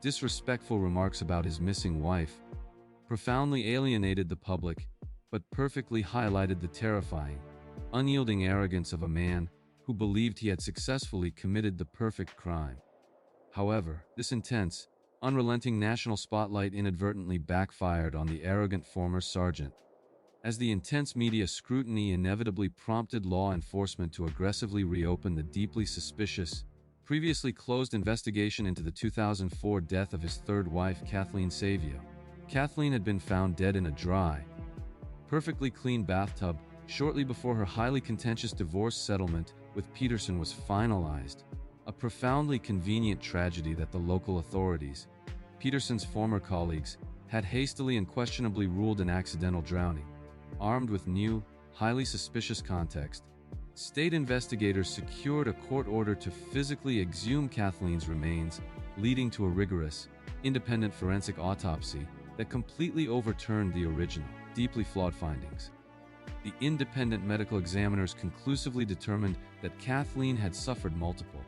disrespectful remarks about his missing wife, profoundly alienated the public, but perfectly highlighted the terrifying, unyielding arrogance of a man who believed he had successfully committed the perfect crime. However, this intense, unrelenting national spotlight inadvertently backfired on the arrogant former sergeant, as the intense media scrutiny inevitably prompted law enforcement to aggressively reopen the deeply suspicious, previously closed investigation into the 2004 death of his third wife, Kathleen Savio. Kathleen had been found dead in a dry, perfectly clean bathtub shortly before her highly contentious divorce settlement with Peterson was finalized, a profoundly convenient tragedy that the local authorities, Peterson's former colleagues, had hastily and questionably ruled an accidental drowning. Armed with new, highly suspicious context, state investigators secured a court order to physically exhume Kathleen's remains, leading to a rigorous, independent forensic autopsy that completely overturned the original, deeply flawed findings. The independent medical examiners conclusively determined that Kathleen had suffered multiple,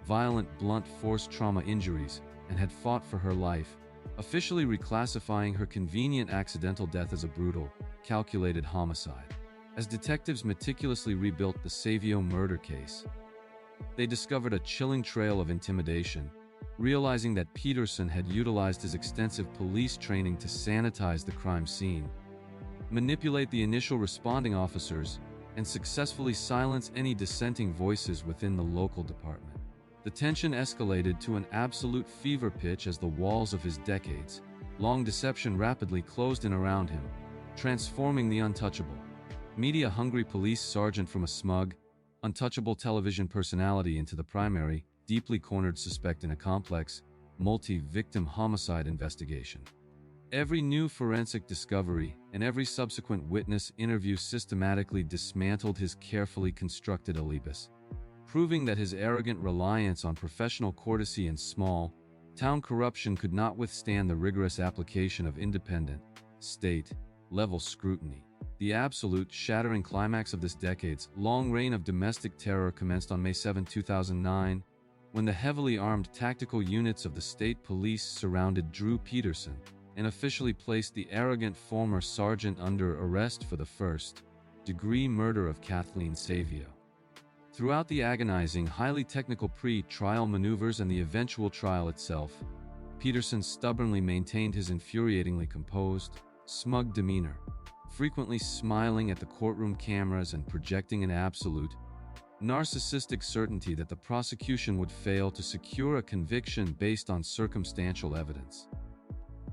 violent blunt force trauma injuries and had fought for her life, officially reclassifying her convenient accidental death as a brutal, calculated homicide. As detectives meticulously rebuilt the Savio murder case, they discovered a chilling trail of intimidation, realizing that Peterson had utilized his extensive police training to sanitize the crime scene, manipulate the initial responding officers, and successfully silence any dissenting voices within the local department. The tension escalated to an absolute fever pitch as the walls of his decades-long deception rapidly closed in around him, transforming the untouchable, media-hungry police sergeant from a smug, untouchable television personality into the primary, deeply cornered suspect in a complex, multi-victim homicide investigation. Every new forensic discovery and every subsequent witness interview systematically dismantled his carefully constructed alibis, proving that his arrogant reliance on professional courtesy and small-town corruption could not withstand the rigorous application of independent, state-level scrutiny. The absolute, shattering climax of this decades-long reign of domestic terror commenced on May 7, 2009, when the heavily armed tactical units of the state police surrounded Drew Peterson and officially placed the arrogant former sergeant under arrest for the first, degree murder of Kathleen Savio. Throughout the agonizing, highly technical pre-trial maneuvers and the eventual trial itself, Peterson stubbornly maintained his infuriatingly composed, smug demeanor, frequently smiling at the courtroom cameras and projecting an absolute, narcissistic certainty that the prosecution would fail to secure a conviction based on circumstantial evidence.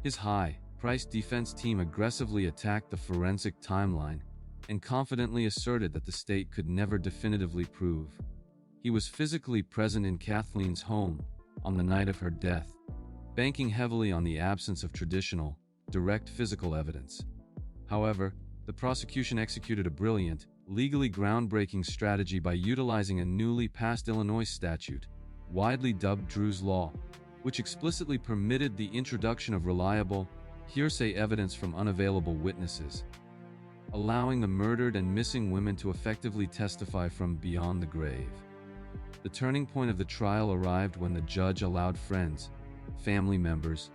His high-priced defense team aggressively attacked the forensic timeline and confidently asserted that the state could never definitively prove he was physically present in Kathleen's home on the night of her death, banking heavily on the absence of traditional, direct physical evidence. However, the prosecution executed a brilliant, legally groundbreaking strategy by utilizing a newly passed Illinois statute, widely dubbed Drew's Law, which explicitly permitted the introduction of reliable, hearsay evidence from unavailable witnesses, allowing the murdered and missing women to effectively testify from beyond the grave. The turning point of the trial arrived when the judge allowed friends, family members,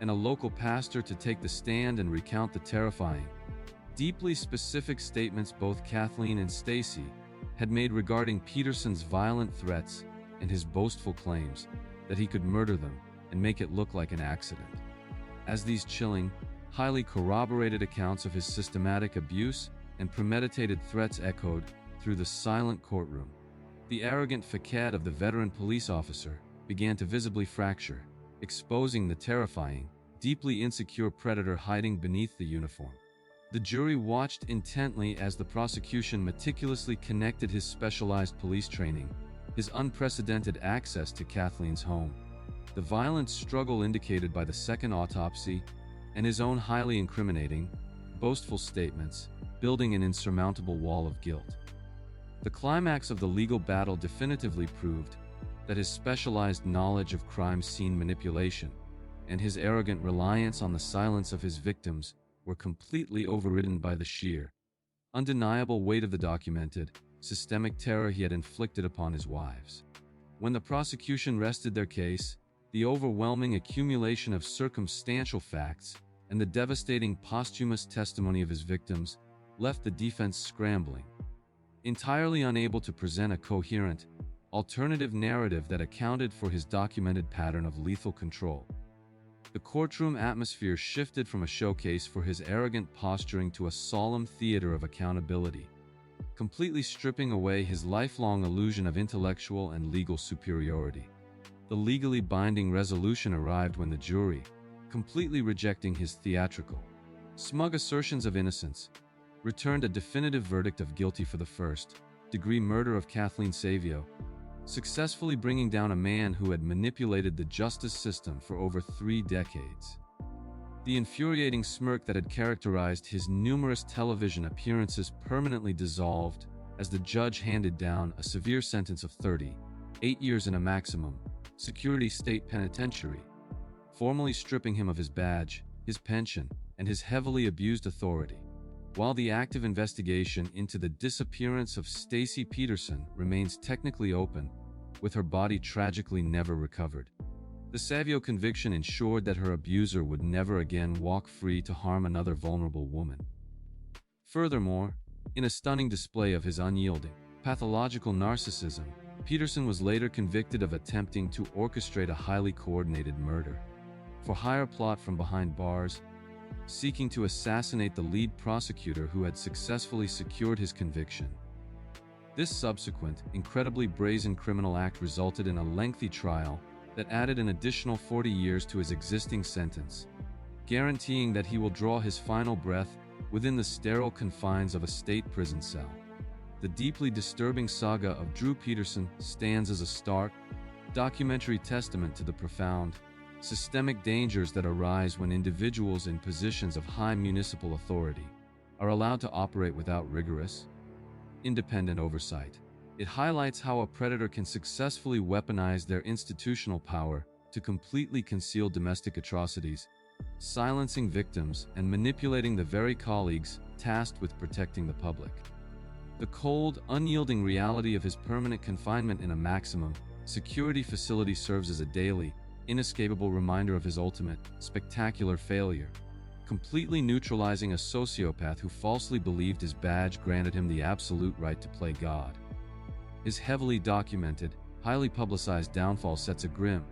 and a local pastor to take the stand and recount the terrifying, deeply specific statements both Kathleen and Stacy had made regarding Peterson's violent threats and his boastful claims that he could murder them and make it look like an accident. As these chilling, highly corroborated accounts of his systematic abuse and premeditated threats echoed through the silent courtroom, the arrogant facade of the veteran police officer began to visibly fracture, exposing the terrifying, deeply insecure predator hiding beneath the uniform. The jury watched intently as the prosecution meticulously connected his specialized police training, his unprecedented access to Kathleen's home, the violent struggle indicated by the second autopsy, and his own highly incriminating, boastful statements, building an insurmountable wall of guilt. The climax of the legal battle definitively proved that his specialized knowledge of crime scene manipulation and his arrogant reliance on the silence of his victims were completely overridden by the sheer, undeniable weight of the documented, systemic terror he had inflicted upon his wives. When the prosecution rested their case, the overwhelming accumulation of circumstantial facts and the devastating posthumous testimony of his victims left the defense scrambling, entirely unable to present a coherent, alternative narrative that accounted for his documented pattern of lethal control. The courtroom atmosphere shifted from a showcase for his arrogant posturing to a solemn theater of accountability, completely stripping away his lifelong illusion of intellectual and legal superiority. The legally binding resolution arrived when the jury, completely rejecting his theatrical, smug assertions of innocence, returned a definitive verdict of guilty for the first-degree murder of Kathleen Savio, successfully bringing down a man who had manipulated the justice system for over 3 decades. The infuriating smirk that had characterized his numerous television appearances permanently dissolved as the judge handed down a severe sentence of 38 years in a maximum security state penitentiary, formally stripping him of his badge, his pension, and his heavily abused authority. While the active investigation into the disappearance of Stacy Peterson remains technically open, with her body tragically never recovered, the Savio conviction ensured that her abuser would never again walk free to harm another vulnerable woman. Furthermore, in a stunning display of his unyielding, pathological narcissism, Peterson was later convicted of attempting to orchestrate a highly coordinated murder-for-hire plot from behind bars, seeking to assassinate the lead prosecutor who had successfully secured his conviction. This subsequent, incredibly brazen criminal act resulted in a lengthy trial that added an additional 40 years to his existing sentence, guaranteeing that he will draw his final breath within the sterile confines of a state prison cell. The deeply disturbing saga of Drew Peterson stands as a stark, documentary testament to the profound, systemic dangers that arise when individuals in positions of high municipal authority are allowed to operate without rigorous, independent oversight. It highlights how a predator can successfully weaponize their institutional power to completely conceal domestic atrocities, silencing victims and manipulating the very colleagues tasked with protecting the public. The cold, unyielding reality of his permanent confinement in a maximum security facility serves as a daily, inescapable reminder of his ultimate, spectacular failure, completely neutralizing a sociopath who falsely believed his badge granted him the absolute right to play God. His heavily documented, highly publicized downfall sets a grim,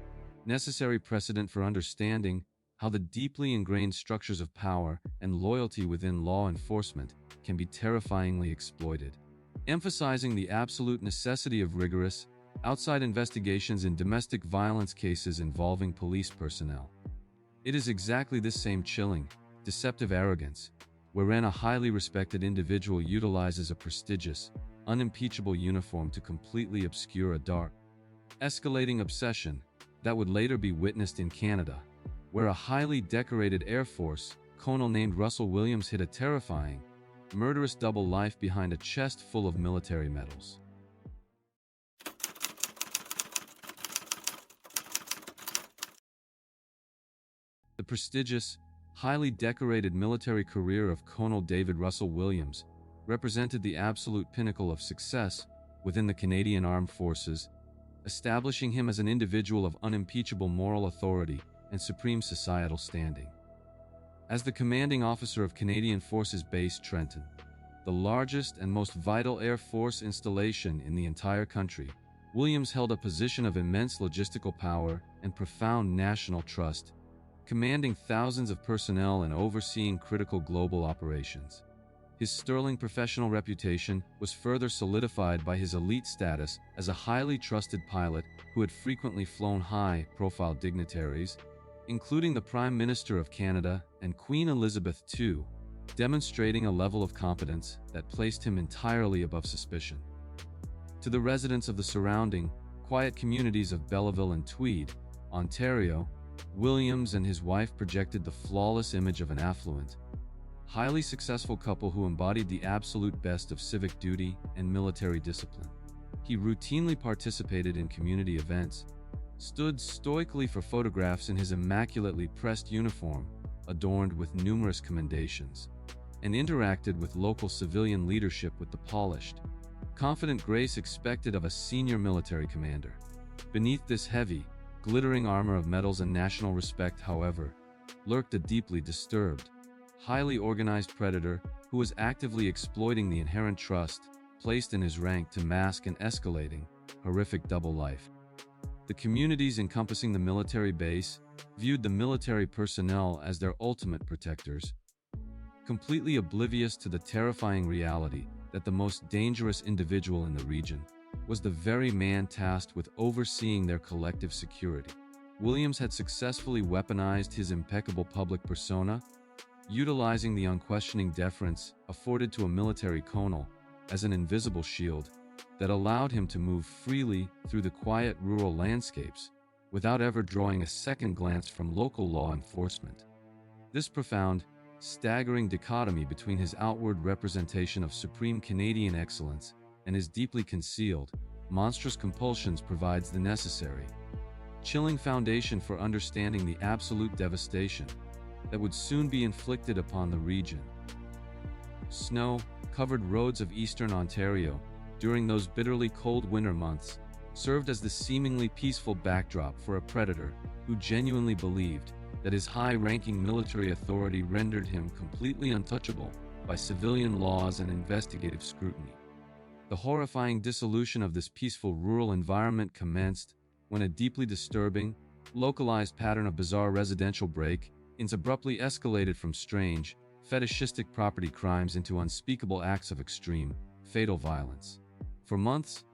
necessary precedent for understanding how the deeply ingrained structures of power and loyalty within law enforcement can be terrifyingly exploited, emphasizing the absolute necessity of rigorous, outside investigations in domestic violence cases involving police personnel. It is exactly this same chilling, deceptive arrogance, wherein a highly respected individual utilizes a prestigious, unimpeachable uniform to completely obscure a dark, escalating obsession that would later be witnessed in Canada, where a highly decorated Air Force colonel named Russell Williams hid a terrifying, murderous double life behind a chest full of military medals. The prestigious, highly decorated military career of Colonel David Russell Williams represented the absolute pinnacle of success within the Canadian Armed Forces, establishing him as an individual of unimpeachable moral authority and supreme societal standing. As the commanding officer of Canadian Forces Base Trenton, the largest and most vital Air Force installation in the entire country, Williams held a position of immense logistical power and profound national trust, commanding thousands of personnel and overseeing critical global operations. His sterling professional reputation was further solidified by his elite status as a highly trusted pilot who had frequently flown high-profile dignitaries, including the Prime Minister of Canada and Queen Elizabeth II, demonstrating a level of competence that placed him entirely above suspicion. To the residents of the surrounding, quiet communities of Belleville and Tweed, Ontario, Williams and his wife projected the flawless image of an affluent, highly successful couple who embodied the absolute best of civic duty and military discipline. He routinely participated in community events, stood stoically for photographs in his immaculately pressed uniform, adorned with numerous commendations, and interacted with local civilian leadership with the polished, confident grace expected of a senior military commander. Beneath this heavy, glittering armor of medals and national respect, however, lurked a deeply disturbed, highly organized predator who was actively exploiting the inherent trust placed in his rank to mask an escalating, horrific double life. The communities encompassing the military base viewed the military personnel as their ultimate protectors, completely oblivious to the terrifying reality that the most dangerous individual in the region was the very man tasked with overseeing their collective security. Williams had successfully weaponized his impeccable public persona, utilizing the unquestioning deference afforded to a military colonel as an invisible shield that allowed him to move freely through the quiet rural landscapes without ever drawing a second glance from local law enforcement. This profound, staggering dichotomy between his outward representation of supreme Canadian excellence and his deeply concealed, monstrous compulsions provides the necessary, chilling foundation for understanding the absolute devastation that would soon be inflicted upon the region. Snow-covered roads of eastern Ontario during those bitterly cold winter months served as the seemingly peaceful backdrop for a predator who genuinely believed that his high-ranking military authority rendered him completely untouchable by civilian laws and investigative scrutiny. The horrifying dissolution of this peaceful rural environment commenced when a deeply disturbing, localized pattern of bizarre residential break-ins abruptly escalated from strange, fetishistic property crimes into unspeakable acts of extreme, fatal violence. For months,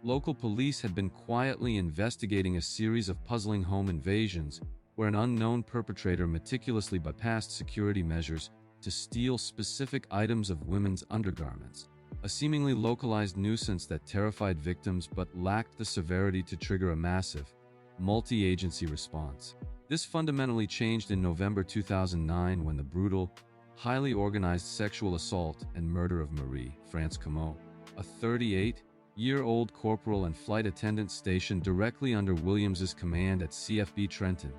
local police had been quietly investigating a series of puzzling home invasions where an unknown perpetrator meticulously bypassed security measures to steal specific items of women's undergarments, a seemingly localized nuisance that terrified victims but lacked the severity to trigger a massive, multi-agency response. This fundamentally changed in November 2009 when the brutal, highly organized sexual assault and murder of Marie-France Comeau, a 38-year-old corporal and flight attendant stationed directly under Williams's command at CFB Trenton,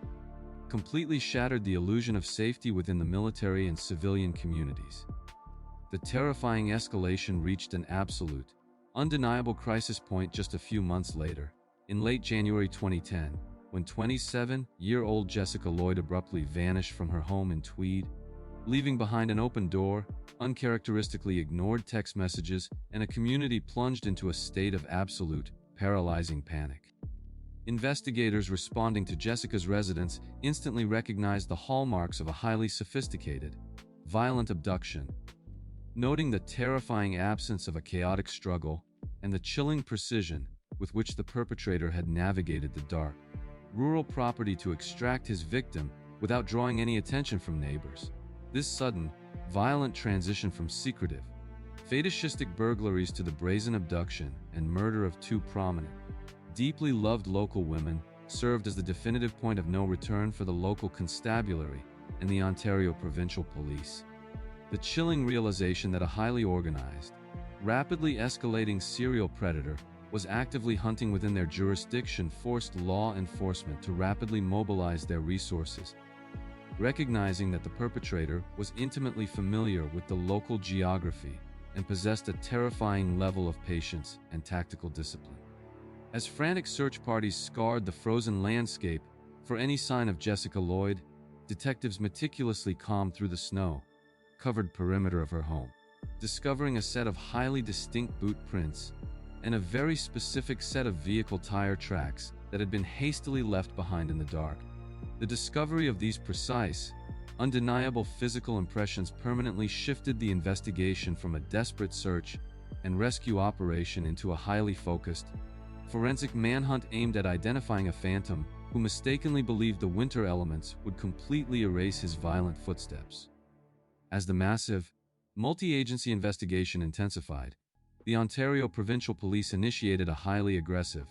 completely shattered the illusion of safety within the military and civilian communities. The terrifying escalation reached an absolute, undeniable crisis point just a few months later, in late January 2010, when 27-year-old Jessica Lloyd abruptly vanished from her home in Tweed, leaving behind an open door, uncharacteristically ignored text messages, and a community plunged into a state of absolute, paralyzing panic. Investigators responding to Jessica's residence instantly recognized the hallmarks of a highly sophisticated, violent abduction, noting the terrifying absence of a chaotic struggle and the chilling precision with which the perpetrator had navigated the dark, rural property to extract his victim without drawing any attention from neighbors. This sudden, violent transition from secretive, fetishistic burglaries to the brazen abduction and murder of two prominent, deeply loved local women served as the definitive point of no return for the local constabulary and the Ontario Provincial Police. The chilling realization that a highly organized, rapidly escalating serial predator was actively hunting within their jurisdiction forced law enforcement to rapidly mobilize their resources, recognizing that the perpetrator was intimately familiar with the local geography and possessed a terrifying level of patience and tactical discipline. As frantic search parties scoured the frozen landscape for any sign of Jessica Lloyd, detectives meticulously combed through the snow-covered perimeter of her home, discovering a set of highly distinct boot prints and a very specific set of vehicle tire tracks that had been hastily left behind in the dark. The discovery of these precise, undeniable physical impressions permanently shifted the investigation from a desperate search and rescue operation into a highly focused, forensic manhunt aimed at identifying a phantom who mistakenly believed the winter elements would completely erase his violent footsteps. As the massive, multi-agency investigation intensified, the Ontario Provincial Police initiated a highly aggressive,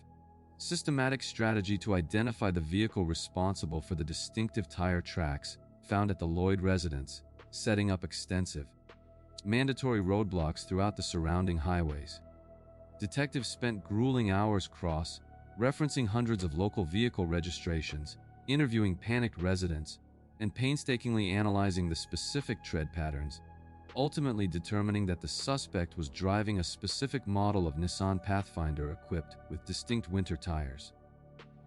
systematic strategy to identify the vehicle responsible for the distinctive tire tracks found at the Lloyd residence, setting up extensive, mandatory roadblocks throughout the surrounding highways. Detectives spent grueling hours cross-referencing hundreds of local vehicle registrations, interviewing panicked residents, and painstakingly analyzing the specific tread patterns, ultimately determining that the suspect was driving a specific model of Nissan Pathfinder equipped with distinct winter tires.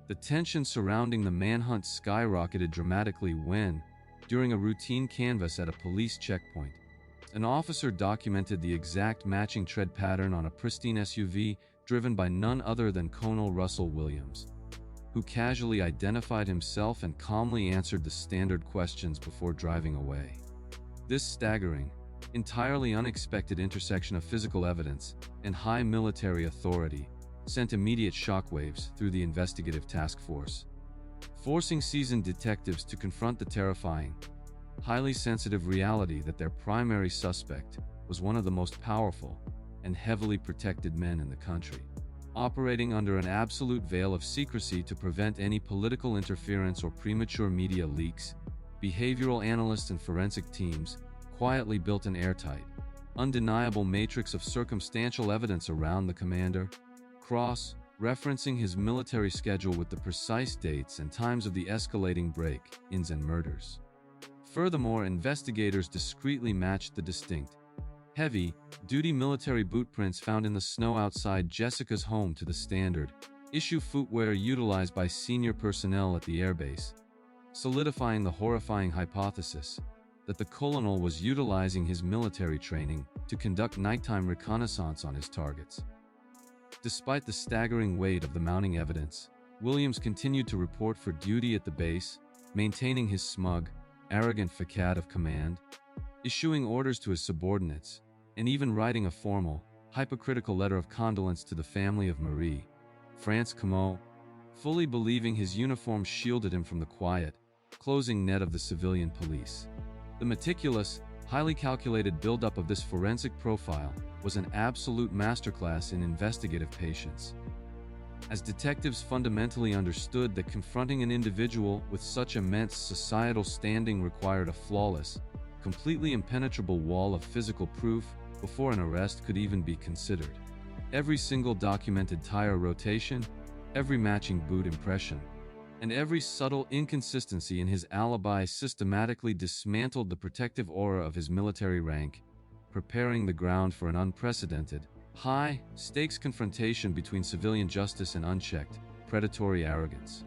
The tension surrounding the manhunt skyrocketed dramatically when, during a routine canvass at a police checkpoint, an officer documented the exact matching tread pattern on a pristine SUV driven by none other than Colonel Russell Williams, who casually identified himself and calmly answered the standard questions before driving away. This staggering, entirely unexpected intersection of physical evidence and high military authority sent immediate shockwaves through the investigative task force, forcing seasoned detectives to confront the terrifying, highly sensitive reality that their primary suspect was one of the most powerful and heavily protected men in the country, operating under an absolute veil of secrecy to prevent any political interference or premature media leaks. Behavioral analysts and forensic teams quietly built an airtight, undeniable matrix of circumstantial evidence around the commander, cross-referencing his military schedule with the precise dates and times of the escalating break-ins and murders. Furthermore, investigators discreetly matched the distinct, heavy-duty military boot prints found in the snow outside Jessica's home to the standard-issue footwear utilized by senior personnel at the airbase, solidifying the horrifying hypothesis that the colonel was utilizing his military training to conduct nighttime reconnaissance on his targets. Despite the staggering weight of the mounting evidence, Williams continued to report for duty at the base, maintaining his smug, arrogant facade of command, issuing orders to his subordinates, and even writing a formal, hypocritical letter of condolence to the family of Marie, France Comeau, fully believing his uniform shielded him from the quiet, closing net of the civilian police. The meticulous, highly calculated buildup of this forensic profile was an absolute masterclass in investigative patience. As detectives fundamentally understood that confronting an individual with such immense societal standing required a flawless, completely impenetrable wall of physical proof before an arrest could even be considered. Every single documented tire rotation, every matching boot impression, and every subtle inconsistency in his alibi systematically dismantled the protective aura of his military rank, preparing the ground for an unprecedented, high-stakes confrontation between civilian justice and unchecked, predatory arrogance.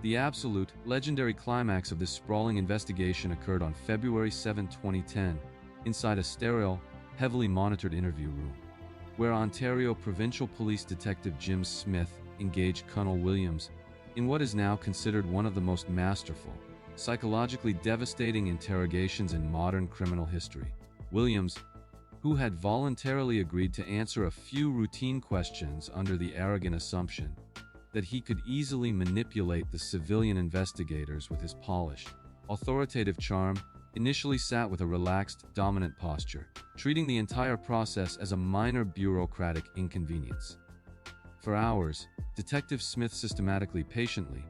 The absolute, legendary climax of this sprawling investigation occurred on February 7, 2010, inside a sterile, heavily monitored interview room, where Ontario Provincial Police Detective Jim Smith engaged Colonel Williams in what is now considered one of the most masterful, psychologically devastating interrogations in modern criminal history. Williams, who had voluntarily agreed to answer a few routine questions under the arrogant assumption that he could easily manipulate the civilian investigators with his polished, authoritative charm, initially sat with a relaxed, dominant posture, treating the entire process as a minor bureaucratic inconvenience. For hours, Detective Smith systematically, patiently,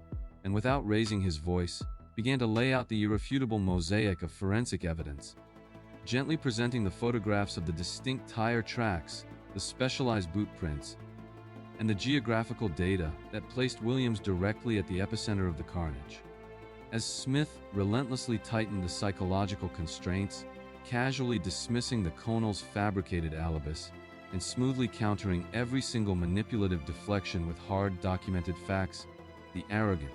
and without raising his voice, began to lay out the irrefutable mosaic of forensic evidence, gently presenting the photographs of the distinct tire tracks, the specialized boot prints, and the geographical data that placed Williams directly at the epicenter of the carnage. As Smith relentlessly tightened the psychological constraints, casually dismissing the Colonel's fabricated alibis, and smoothly countering every single manipulative deflection with hard, documented facts, the arrogant,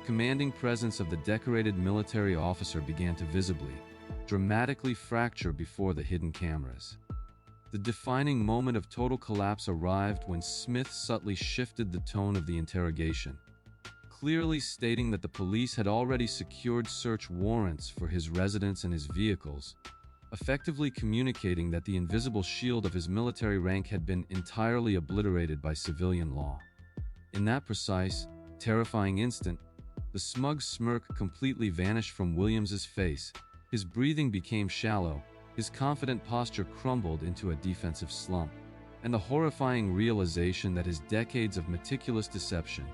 commanding presence of the decorated military officer began to visibly, dramatically fracture before the hidden cameras. The defining moment of total collapse arrived when Smith subtly shifted the tone of the interrogation, clearly stating that the police had already secured search warrants for his residence and his vehicles, effectively communicating that the invisible shield of his military rank had been entirely obliterated by civilian law. In that precise, terrifying instant, the smug smirk completely vanished from Williams's face, his breathing became shallow, his confident posture crumbled into a defensive slump, and the horrifying realization that his decades of meticulous deception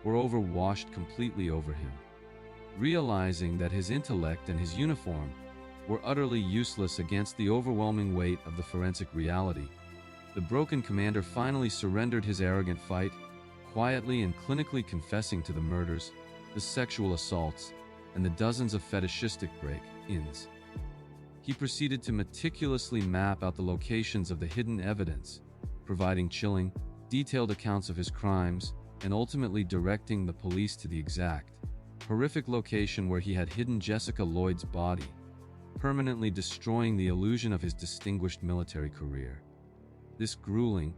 were overwashed completely over him. Realizing that his intellect and his uniform were utterly useless against the overwhelming weight of the forensic reality, the broken commander finally surrendered his arrogant fight, quietly and clinically confessing to the murders, the sexual assaults, and the dozens of fetishistic break-ins. He proceeded to meticulously map out the locations of the hidden evidence, providing chilling, detailed accounts of his crimes, and ultimately directing the police to the exact, horrific location where he had hidden Jessica Lloyd's body, permanently destroying the illusion of his distinguished military career. This grueling,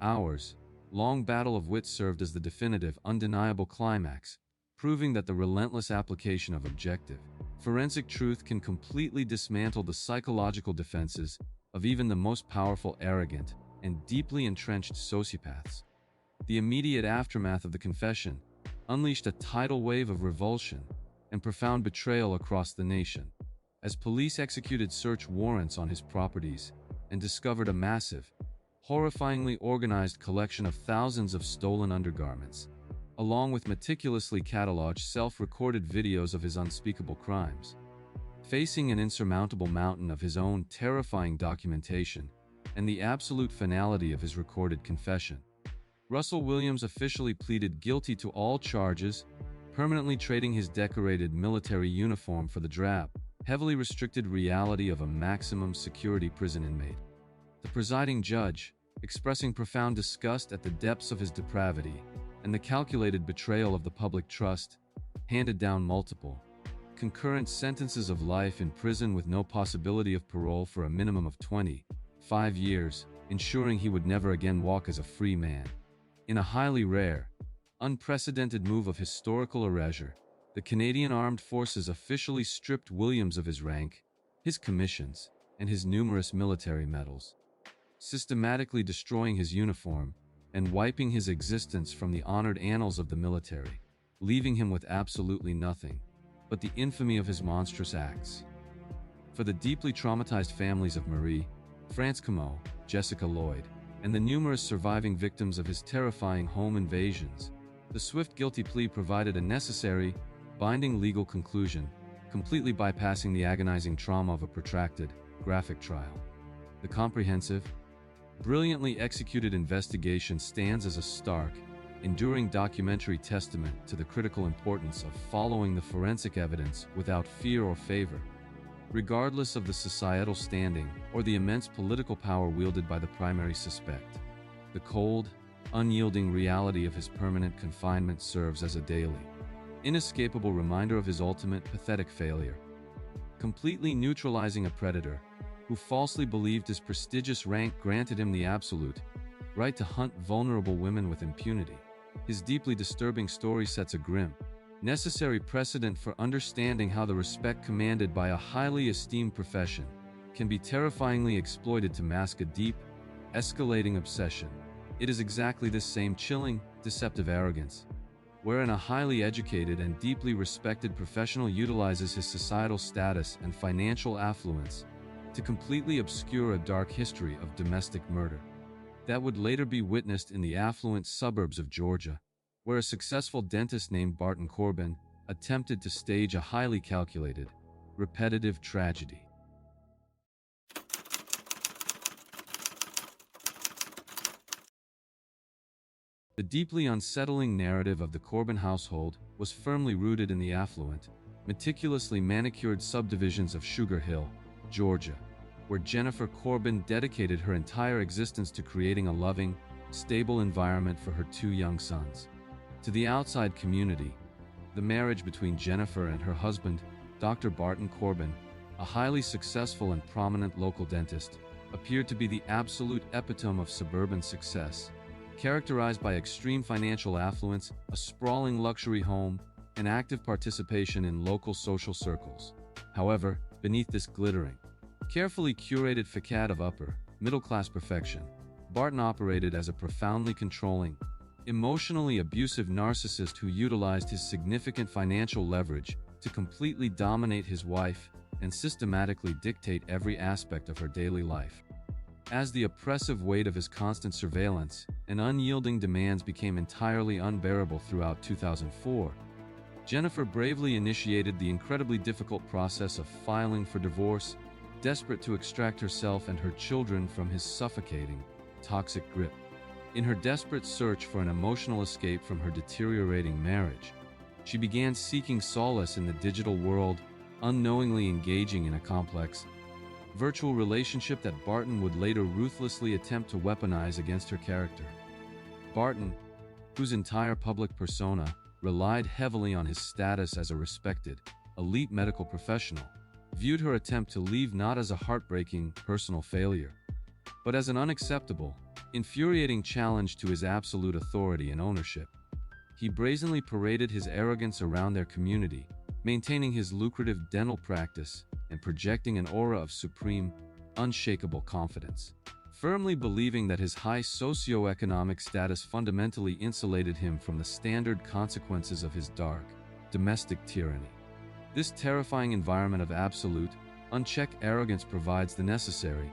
hours-long battle of wits served as the definitive, undeniable climax, proving that the relentless application of objective, forensic truth can completely dismantle the psychological defenses of even the most powerful, arrogant, and deeply entrenched sociopaths. The immediate aftermath of the confession unleashed a tidal wave of revulsion and profound betrayal across the nation, as police executed search warrants on his properties and discovered a massive, horrifyingly organized collection of thousands of stolen undergarments, along with meticulously cataloged self-recorded videos of his unspeakable crimes. Facing an insurmountable mountain of his own terrifying documentation and the absolute finality of his recorded confession, Russell Williams officially pleaded guilty to all charges, permanently trading his decorated military uniform for the drab, heavily restricted reality of a maximum security prison inmate. The presiding judge, expressing profound disgust at the depths of his depravity and the calculated betrayal of the public trust, handed down multiple, concurrent sentences of life in prison with no possibility of parole for a minimum of 25 years, ensuring he would never again walk as a free man. In a highly rare, unprecedented move of historical erasure, the Canadian Armed Forces officially stripped Williams of his rank, his commissions, and his numerous military medals, systematically destroying his uniform and wiping his existence from the honored annals of the military, leaving him with absolutely nothing but the infamy of his monstrous acts. For the deeply traumatized families of Marie, France Comeau, Jessica Lloyd, and the numerous surviving victims of his terrifying home invasions, the swift guilty plea provided a necessary, binding legal conclusion, completely bypassing the agonizing trauma of a protracted, graphic trial. The comprehensive, brilliantly executed investigation stands as a stark, enduring documentary testament to the critical importance of following the forensic evidence without fear or favor, regardless of the societal standing or the immense political power wielded by the primary suspect. The cold, unyielding reality of his permanent confinement serves as a daily, inescapable reminder of his ultimate pathetic failure. Completely neutralizing a predator who falsely believed his prestigious rank granted him the absolute right to hunt vulnerable women with impunity. His deeply disturbing story sets a grim, necessary precedent for understanding how the respect commanded by a highly esteemed profession can be terrifyingly exploited to mask a deep, escalating obsession. It is exactly this same chilling, deceptive arrogance wherein a highly educated and deeply respected professional utilizes his societal status and financial affluence to completely obscure a dark history of domestic murder that would later be witnessed in the affluent suburbs of Georgia, where a successful dentist named Barton Corbin attempted to stage a highly calculated, repetitive tragedy. The deeply unsettling narrative of the Corbin household was firmly rooted in the affluent, meticulously manicured subdivisions of Sugar Hill, Georgia, where Jennifer Corbin dedicated her entire existence to creating a loving, stable environment for her two young sons. To the outside community, the marriage between Jennifer and her husband, Dr. Barton Corbin, a highly successful and prominent local dentist, appeared to be the absolute epitome of suburban success, characterized by extreme financial affluence, a sprawling luxury home, and active participation in local social circles. However, beneath this glittering, carefully curated facade of upper, middle-class perfection, Barton operated as a profoundly controlling, emotionally abusive narcissist who utilized his significant financial leverage to completely dominate his wife and systematically dictate every aspect of her daily life. As the oppressive weight of his constant surveillance and unyielding demands became entirely unbearable throughout 2004, Jennifer bravely initiated the incredibly difficult process of filing for divorce, desperate to extract herself and her children from his suffocating, toxic grip. In her desperate search for an emotional escape from her deteriorating marriage, she began seeking solace in the digital world, unknowingly engaging in a complex, virtual relationship that Barton would later ruthlessly attempt to weaponize against her character. Barton, whose entire public persona relied heavily on his status as a respected, elite medical professional, viewed her attempt to leave not as a heartbreaking personal failure, but as an unacceptable, infuriating challenge to his absolute authority and ownership. He brazenly paraded his arrogance around their community, maintaining his lucrative dental practice and projecting an aura of supreme, unshakable confidence, firmly believing that his high socioeconomic status fundamentally insulated him from the standard consequences of his dark, domestic tyranny. This terrifying environment of absolute, unchecked arrogance provides the necessary,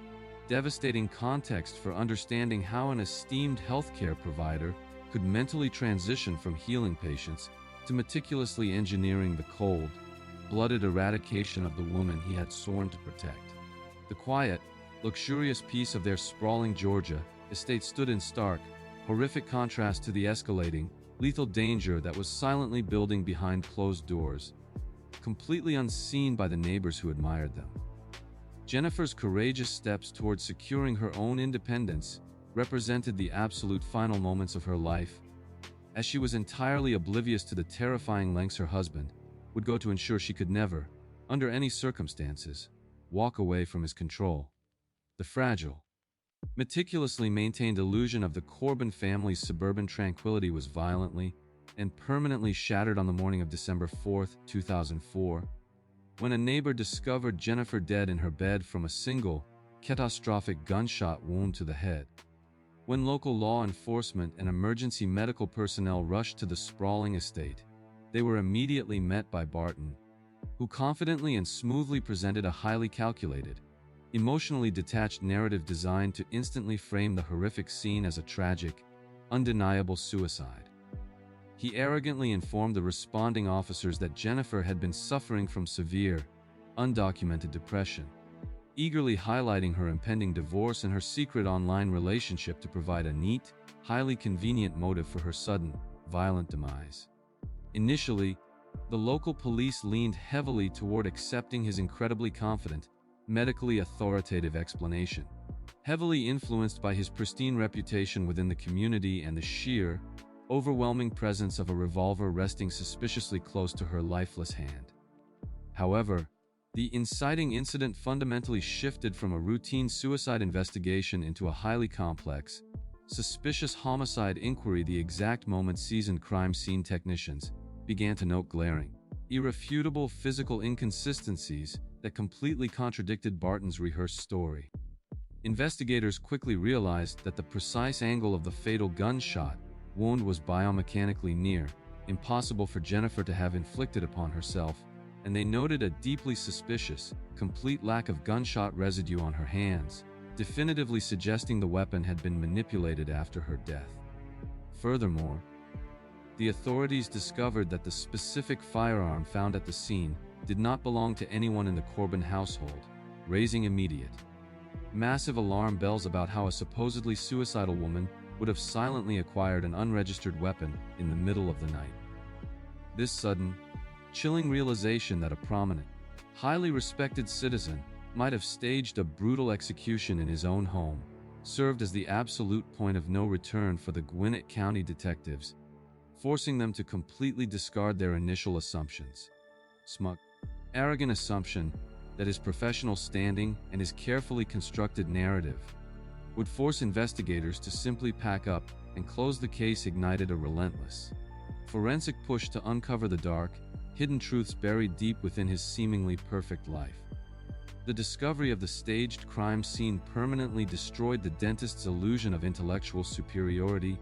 devastating context for understanding how an esteemed healthcare provider could mentally transition from healing patients to meticulously engineering the cold-blooded eradication of the woman he had sworn to protect. The quiet, luxurious peace of their sprawling Georgia estate stood in stark, horrific contrast to the escalating, lethal danger that was silently building behind closed doors, completely unseen by the neighbors who admired them. Jennifer's courageous steps towards securing her own independence represented the absolute final moments of her life, as she was entirely oblivious to the terrifying lengths her husband would go to ensure she could never, under any circumstances, walk away from his control. The fragile, meticulously maintained illusion of the Corbin family's suburban tranquility was violently and permanently shattered on the morning of December 4, 2004, when a neighbor discovered Jennifer dead in her bed from a single, catastrophic gunshot wound to the head. When local law enforcement and emergency medical personnel rushed to the sprawling estate, they were immediately met by Barton, who confidently and smoothly presented a highly calculated, emotionally detached narrative designed to instantly frame the horrific scene as a tragic, undeniable suicide. He arrogantly informed the responding officers that Jennifer had been suffering from severe, undocumented depression, eagerly highlighting her impending divorce and her secret online relationship to provide a neat, highly convenient motive for her sudden, violent demise. Initially, the local police leaned heavily toward accepting his incredibly confident, medically authoritative explanation, heavily influenced by his pristine reputation within the community and the sheer, overwhelming presence of a revolver resting suspiciously close to her lifeless hand. However, the inciting incident fundamentally shifted from a routine suicide investigation into a highly complex, suspicious homicide inquiry the exact moment seasoned crime scene technicians began to note glaring, irrefutable physical inconsistencies that completely contradicted Barton's rehearsed story. Investigators quickly realized that the precise angle of the fatal gunshot wound was biomechanically near, impossible for Jennifer to have inflicted upon herself, and they noted a deeply suspicious, complete lack of gunshot residue on her hands, definitively suggesting the weapon had been manipulated after her death. Furthermore, the authorities discovered that the specific firearm found at the scene did not belong to anyone in the Corbin household, raising immediate, massive alarm bells about how a supposedly suicidal woman would have silently acquired an unregistered weapon in the middle of the night. This sudden, chilling realization that a prominent, highly respected citizen might have staged a brutal execution in his own home served as the absolute point of no return for the Gwinnett County detectives, forcing them to completely discard their initial assumptions. Smug, arrogant assumption that his professional standing and his carefully constructed narrative would force investigators to simply pack up and close the case ignited a relentless, forensic push to uncover the dark, hidden truths buried deep within his seemingly perfect life. The discovery of the staged crime scene permanently destroyed the dentist's illusion of intellectual superiority,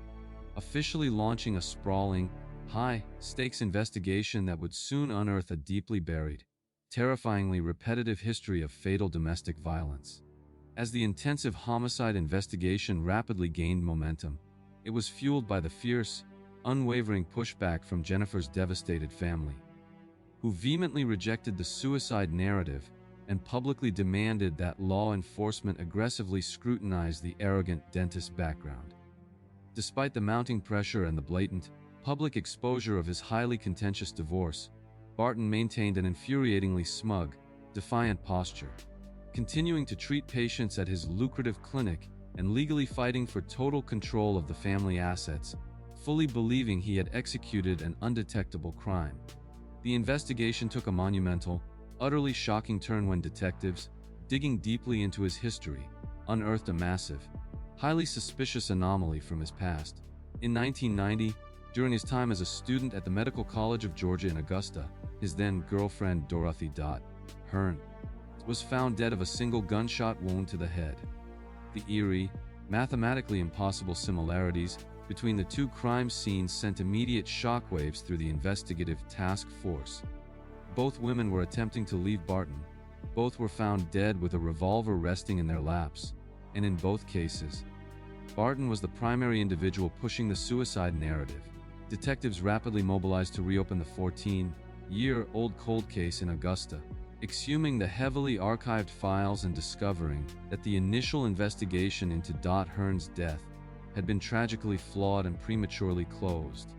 officially launching a sprawling, high-stakes investigation that would soon unearth a deeply buried, terrifyingly repetitive history of fatal domestic violence. As the intensive homicide investigation rapidly gained momentum, it was fueled by the fierce, unwavering pushback from Jennifer's devastated family, who vehemently rejected the suicide narrative and publicly demanded that law enforcement aggressively scrutinize the arrogant dentist's background. Despite the mounting pressure and the blatant, public exposure of his highly contentious divorce, Barton maintained an infuriatingly smug, defiant posture, continuing to treat patients at his lucrative clinic and legally fighting for total control of the family assets, fully believing he had executed an undetectable crime. The investigation took a monumental, utterly shocking turn when detectives, digging deeply into his history, unearthed a massive, highly suspicious anomaly from his past. In 1990, during his time as a student at the Medical College of Georgia in Augusta, his then-girlfriend Dorothy Hearn was found dead of a single gunshot wound to the head. The eerie, mathematically impossible similarities between the two crime scenes sent immediate shockwaves through the investigative task force. Both women were attempting to leave Barton. Both were found dead with a revolver resting in their laps, and in both cases, Barton was the primary individual pushing the suicide narrative. Detectives rapidly mobilized to reopen the 14-year-old cold case in Augusta, exhuming the heavily archived files and discovering that the initial investigation into Hearn's death had been tragically flawed and prematurely closed,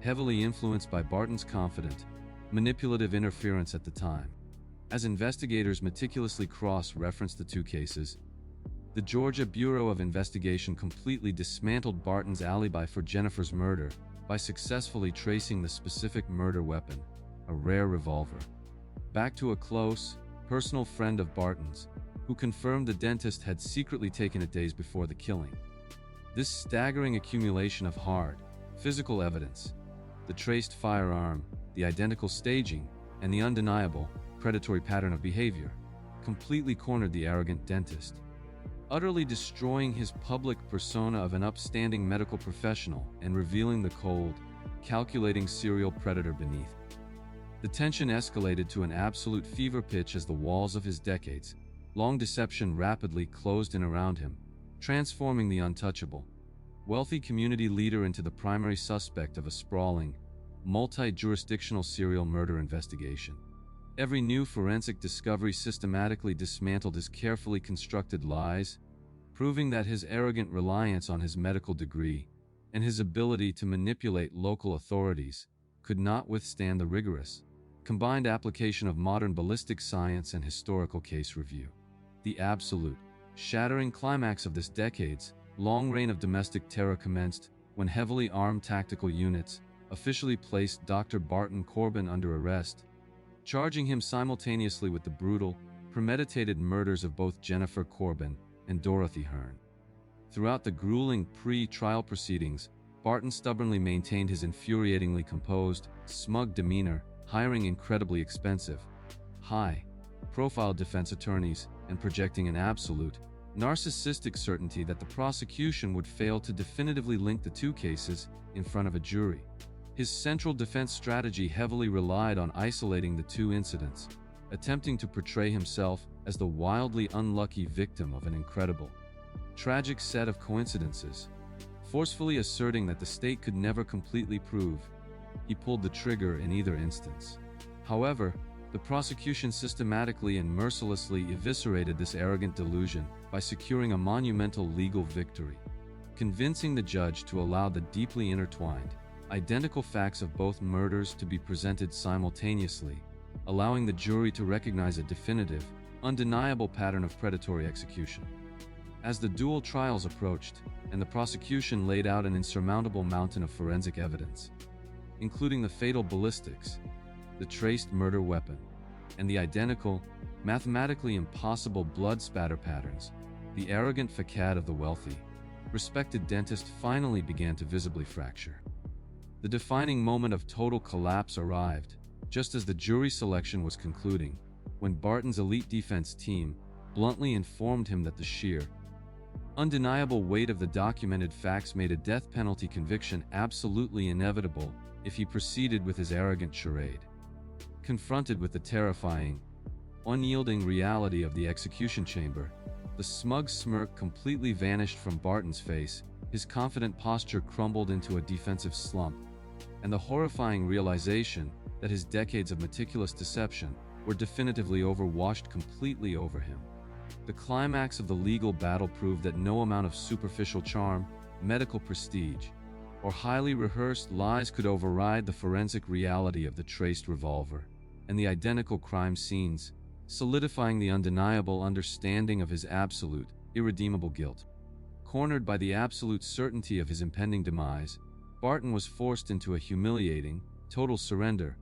heavily influenced by Barton's confident, manipulative interference at the time. As investigators meticulously cross-referenced the two cases, the Georgia Bureau of Investigation completely dismantled Barton's alibi for Jennifer's murder by successfully tracing the specific murder weapon, a rare revolver, back to a close, personal friend of Barton's, who confirmed the dentist had secretly taken it days before the killing. This staggering accumulation of hard, physical evidence, the traced firearm, the identical staging, and the undeniable, predatory pattern of behavior, completely cornered the arrogant dentist, utterly destroying his public persona of an upstanding medical professional and revealing the cold, calculating serial predator beneath. The tension escalated to an absolute fever pitch as the walls of his decades-long deception rapidly closed in around him, transforming the untouchable, wealthy community leader into the primary suspect of a sprawling, multi-jurisdictional serial murder investigation. Every new forensic discovery systematically dismantled his carefully constructed lies, proving that his arrogant reliance on his medical degree and his ability to manipulate local authorities could not withstand the rigorous, combined application of modern ballistic science and historical case review. The absolute, shattering climax of this decade's long reign of domestic terror commenced when heavily armed tactical units officially placed Dr. Barton Corbin under arrest, charging him simultaneously with the brutal, premeditated murders of both Jennifer Corbin and Dorothy Hearn. Throughout the grueling pre-trial proceedings, Barton stubbornly maintained his infuriatingly composed, smug demeanor, hiring incredibly expensive, high-profile defense attorneys and projecting an absolute, narcissistic certainty that the prosecution would fail to definitively link the two cases in front of a jury. His central defense strategy heavily relied on isolating the two incidents, attempting to portray himself as the wildly unlucky victim of an incredible, tragic set of coincidences, forcefully asserting that the state could never completely prove he pulled the trigger in either instance. However, the prosecution systematically and mercilessly eviscerated this arrogant delusion by securing a monumental legal victory, convincing the judge to allow the deeply intertwined, identical facts of both murders to be presented simultaneously, allowing the jury to recognize a definitive, undeniable pattern of predatory execution. As the dual trials approached, and the prosecution laid out an insurmountable mountain of forensic evidence, including the fatal ballistics, the traced murder weapon, and the identical, mathematically impossible blood spatter patterns, the arrogant facade of the wealthy, respected dentist finally began to visibly fracture. The defining moment of total collapse arrived, just as the jury selection was concluding, when Barton's elite defense team bluntly informed him that the sheer, undeniable weight of the documented facts made a death penalty conviction absolutely inevitable if he proceeded with his arrogant charade. Confronted with the terrifying, unyielding reality of the execution chamber, the smug smirk completely vanished from Barton's face, his confident posture crumbled into a defensive slump, and the horrifying realization that his decades of meticulous deception were definitively washed completely over him. The climax of the legal battle proved that no amount of superficial charm, medical prestige, or highly rehearsed lies could override the forensic reality of the traced revolver and the identical crime scenes, solidifying the undeniable understanding of his absolute, irredeemable guilt. Cornered by the absolute certainty of his impending demise, Barton was forced into a humiliating, total surrender,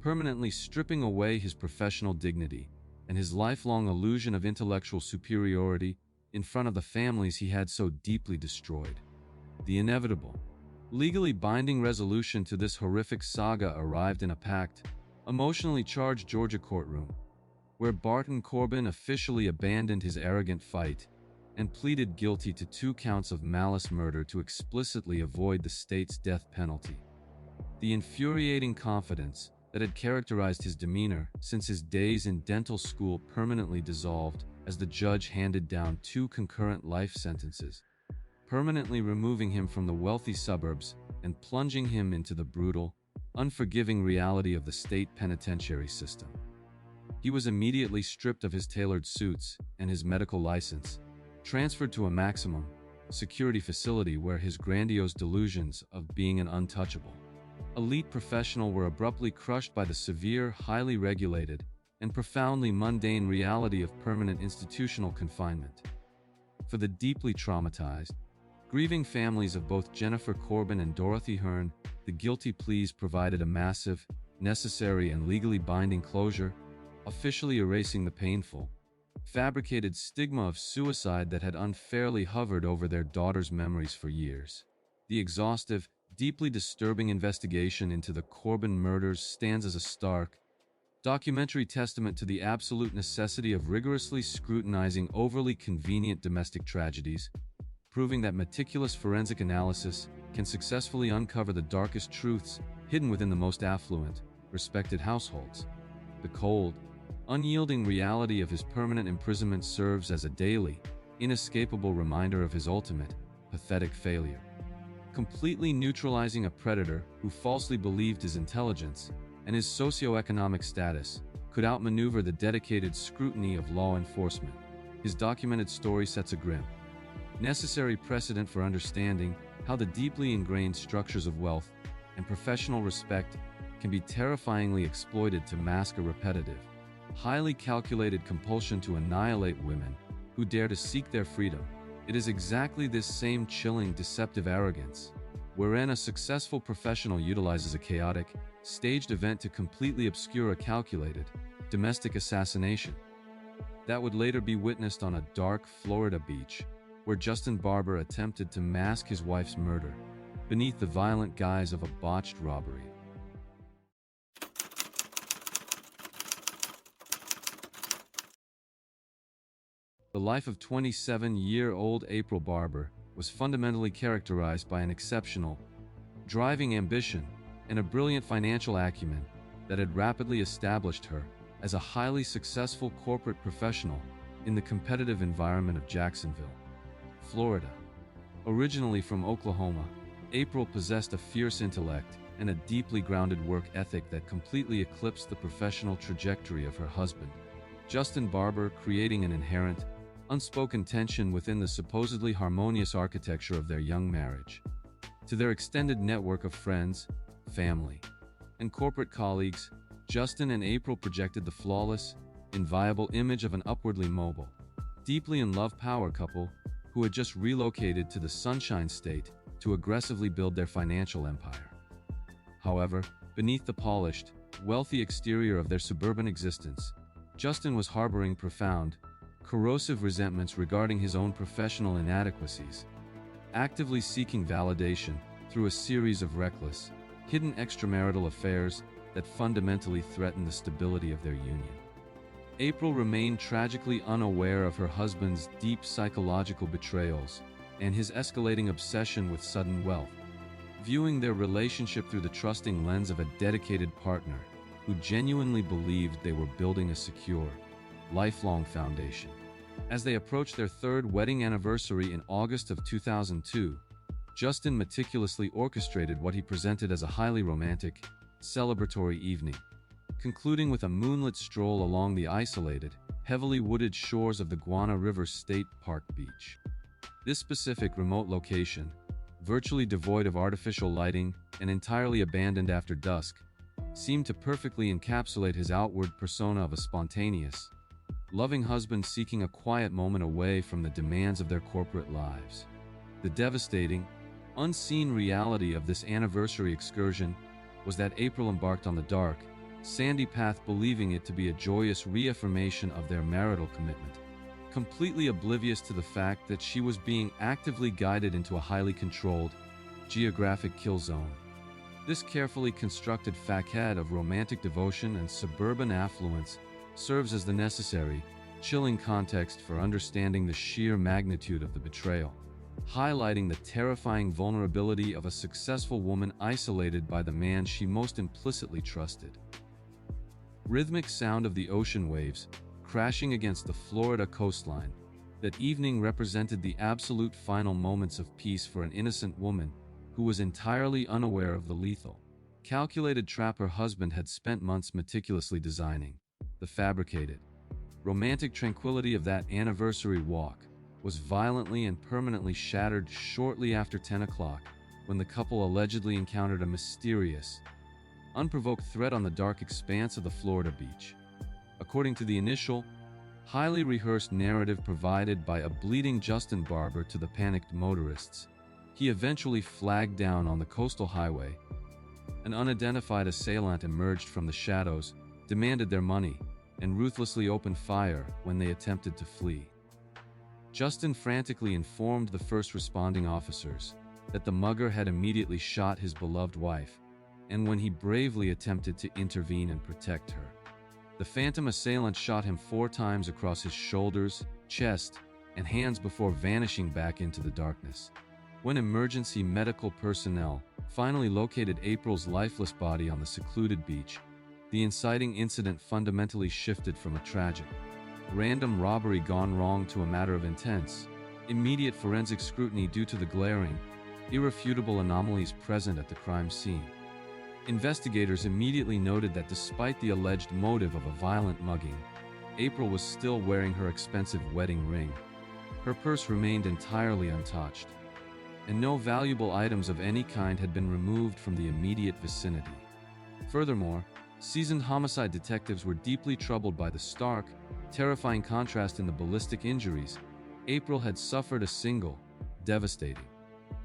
permanently stripping away his professional dignity and his lifelong illusion of intellectual superiority in front of the families he had so deeply destroyed. The inevitable, legally binding resolution to this horrific saga arrived in a packed, emotionally charged Georgia courtroom, where Barton Corbin officially abandoned his arrogant fight and pleaded guilty to 2 counts of malice murder to explicitly avoid the state's death penalty. The infuriating confidence that had characterized his demeanor since his days in dental school permanently dissolved as the judge handed down 2 concurrent life sentences, permanently removing him from the wealthy suburbs and plunging him into the brutal, unforgiving reality of the state penitentiary system. He was immediately stripped of his tailored suits and his medical license, transferred to a maximum security facility where his grandiose delusions of being an untouchable, elite professional were abruptly crushed by the severe, highly regulated, and profoundly mundane reality of permanent institutional confinement. For the deeply traumatized, grieving families of both Jennifer Corbin and Dorothy Hearn, the guilty pleas provided a massive, necessary, and legally binding closure, officially erasing the painful, fabricated stigma of suicide that had unfairly hovered over their daughter's memories for years. The exhaustive, deeply disturbing investigation into the Corbin murders stands as a stark, documentary testament to the absolute necessity of rigorously scrutinizing overly convenient domestic tragedies, proving that meticulous forensic analysis can successfully uncover the darkest truths hidden within the most affluent, respected households. The cold, unyielding reality of his permanent imprisonment serves as a daily, inescapable reminder of his ultimate, pathetic failure. Completely neutralizing a predator who falsely believed his intelligence and his socioeconomic status could outmaneuver the dedicated scrutiny of law enforcement, his documented story sets a grim, necessary precedent for understanding how the deeply ingrained structures of wealth and professional respect can be terrifyingly exploited to mask a repetitive, highly calculated compulsion to annihilate women who dare to seek their freedom. It is exactly this same chilling, deceptive arrogance wherein a successful professional utilizes a chaotic, staged event to completely obscure a calculated, domestic assassination. That would later be witnessed on a dark Florida beach, where Justin Barber attempted to mask his wife's murder beneath the violent guise of a botched robbery. The life of 27-year-old April Barber was fundamentally characterized by an exceptional, driving ambition and a brilliant financial acumen that had rapidly established her as a highly successful corporate professional in the competitive environment of Jacksonville, Florida. Originally from Oklahoma, April possessed a fierce intellect and a deeply grounded work ethic that completely eclipsed the professional trajectory of her husband, Justin Barber, creating an inherent, unspoken tension within the supposedly harmonious architecture of their young marriage. To their extended network of friends, family, and corporate colleagues, Justin and April projected the flawless, inviolable image of an upwardly mobile, deeply in love power couple who had just relocated to the Sunshine State to aggressively build their financial empire. However, beneath the polished, wealthy exterior of their suburban existence, Justin was harboring profound, corrosive resentments regarding his own professional inadequacies, actively seeking validation through a series of reckless, hidden extramarital affairs that fundamentally threatened the stability of their union. April remained tragically unaware of her husband's deep psychological betrayals and his escalating obsession with sudden wealth, viewing their relationship through the trusting lens of a dedicated partner who genuinely believed they were building a secure, lifelong foundation. As they approached their third wedding anniversary in August of 2002, Justin meticulously orchestrated what he presented as a highly romantic, celebratory evening, concluding with a moonlit stroll along the isolated, heavily wooded shores of the Guana River State Park beach. This specific remote location, virtually devoid of artificial lighting and entirely abandoned after dusk, seemed to perfectly encapsulate his outward persona of a spontaneous, loving husband seeking a quiet moment away from the demands of their corporate lives. The devastating, unseen reality of this anniversary excursion was that April embarked on the dark, sandy path believing it to be a joyous reaffirmation of their marital commitment, completely oblivious to the fact that she was being actively guided into a highly controlled, geographic kill zone. This carefully constructed facade of romantic devotion and suburban affluence serves as the necessary, chilling context for understanding the sheer magnitude of the betrayal, highlighting the terrifying vulnerability of a successful woman isolated by the man she most implicitly trusted. Rhythmic sound of the ocean waves crashing against the Florida coastline, that evening represented the absolute final moments of peace for an innocent woman who was entirely unaware of the lethal, calculated trap her husband had spent months meticulously designing. The fabricated, romantic tranquility of that anniversary walk was violently and permanently shattered shortly after 10 o'clock, when the couple allegedly encountered a mysterious, unprovoked threat on the dark expanse of the Florida beach. According to the initial, highly rehearsed narrative provided by a bleeding Justin Barber to the panicked motorists, he eventually flagged down on the coastal highway. An unidentified assailant emerged from the shadows, demanded their money, and ruthlessly opened fire when they attempted to flee. Justin frantically informed the first responding officers that the mugger had immediately shot his beloved wife, and when he bravely attempted to intervene and protect her, the phantom assailant shot him 4 times across his shoulders, chest, and hands before vanishing back into the darkness. When emergency medical personnel finally located April's lifeless body on the secluded beach, the inciting incident fundamentally shifted from a tragic, random robbery gone wrong to a matter of intense, immediate forensic scrutiny due to the glaring, irrefutable anomalies present at the crime scene. Investigators immediately noted that despite the alleged motive of a violent mugging, April was still wearing her expensive wedding ring. Her purse remained entirely untouched, and no valuable items of any kind had been removed from the immediate vicinity. Furthermore, seasoned homicide detectives were deeply troubled by the stark, terrifying contrast in the ballistic injuries April had suffered. A single, devastating,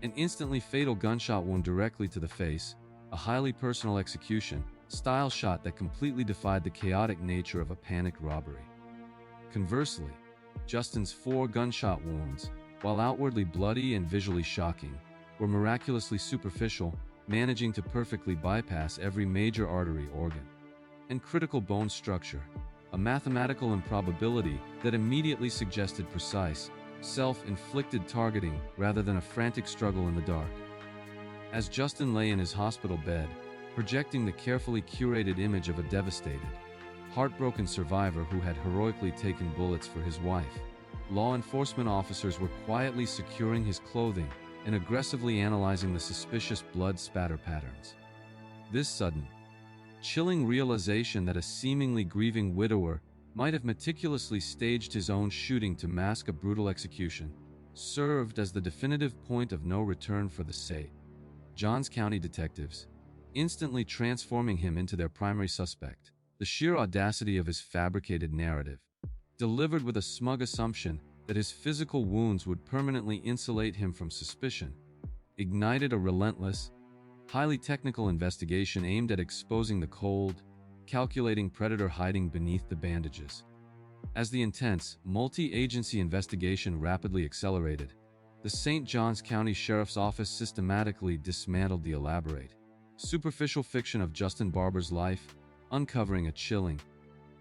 An instantly fatal gunshot wound directly to the face, a highly personal execution, style shot that completely defied the chaotic nature of a panicked robbery. Conversely, Justin's 4 gunshot wounds, while outwardly bloody and visually shocking, were miraculously superficial, managing to perfectly bypass every major artery organ and critical bone structure, a mathematical improbability that immediately suggested precise, self-inflicted targeting rather than a frantic struggle in the dark. As Justin lay in his hospital bed, projecting the carefully curated image of a devastated, heartbroken survivor who had heroically taken bullets for his wife, law enforcement officers were quietly securing his clothing and aggressively analyzing the suspicious blood spatter patterns. This sudden, chilling realization that a seemingly grieving widower might have meticulously staged his own shooting to mask a brutal execution served as the definitive point of no return for the St. Johns County detectives, instantly transforming him into their primary suspect. The sheer audacity of his fabricated narrative, delivered with a smug assumption that his physical wounds would permanently insulate him from suspicion, ignited a relentless, highly technical investigation aimed at exposing the cold, calculating predator hiding beneath the bandages. As the intense, multi-agency investigation rapidly accelerated, the St. Johns County Sheriff's Office systematically dismantled the elaborate, superficial fiction of Justin Barber's life, uncovering a chilling,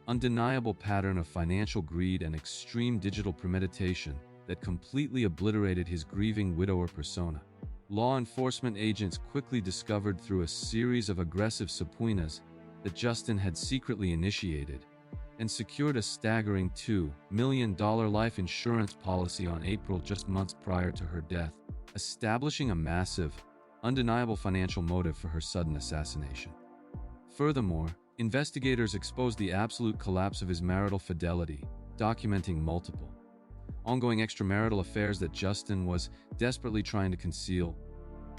undeniable pattern of financial greed and extreme digital premeditation that completely obliterated his grieving widower persona. Law enforcement agents quickly discovered through a series of aggressive subpoenas that Justin had secretly initiated and secured a staggering $2 million life insurance policy on April, just months prior to her death, establishing a massive, undeniable financial motive for her sudden assassination. Furthermore, investigators exposed the absolute collapse of his marital fidelity, documenting multiple, ongoing extramarital affairs that Justin was desperately trying to conceal,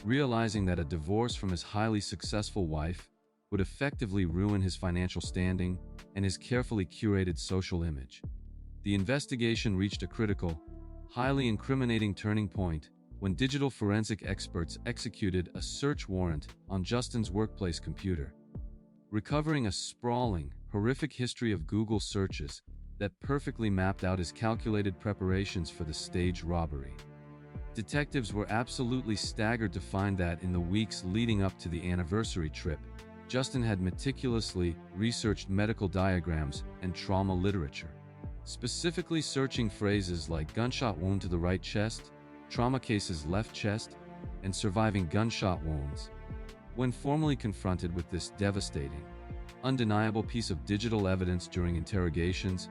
realizing that a divorce from his highly successful wife would effectively ruin his financial standing and his carefully curated social image. The investigation reached a critical, highly incriminating turning point when digital forensic experts executed a search warrant on Justin's workplace computer, recovering a sprawling, horrific history of Google searches that perfectly mapped out his calculated preparations for the staged robbery. Detectives were absolutely staggered to find that in the weeks leading up to the anniversary trip, Justin had meticulously researched medical diagrams and trauma literature, specifically searching phrases like gunshot wound to the right chest, trauma cases left chest, and surviving gunshot wounds. When formally confronted with this devastating, undeniable piece of digital evidence during interrogations,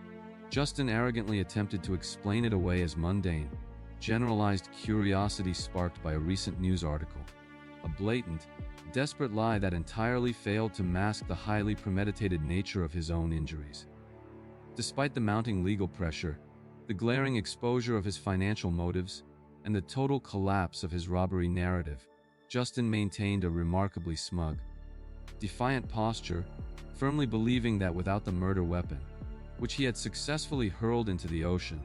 Justin arrogantly attempted to explain it away as mundane, generalized curiosity sparked by a recent news article, a blatant, desperate lie that entirely failed to mask the highly premeditated nature of his own injuries. Despite the mounting legal pressure, the glaring exposure of his financial motives, and the total collapse of his robbery narrative, Justin maintained a remarkably smug, defiant posture, firmly believing that without the murder weapon, which he had successfully hurled into the ocean,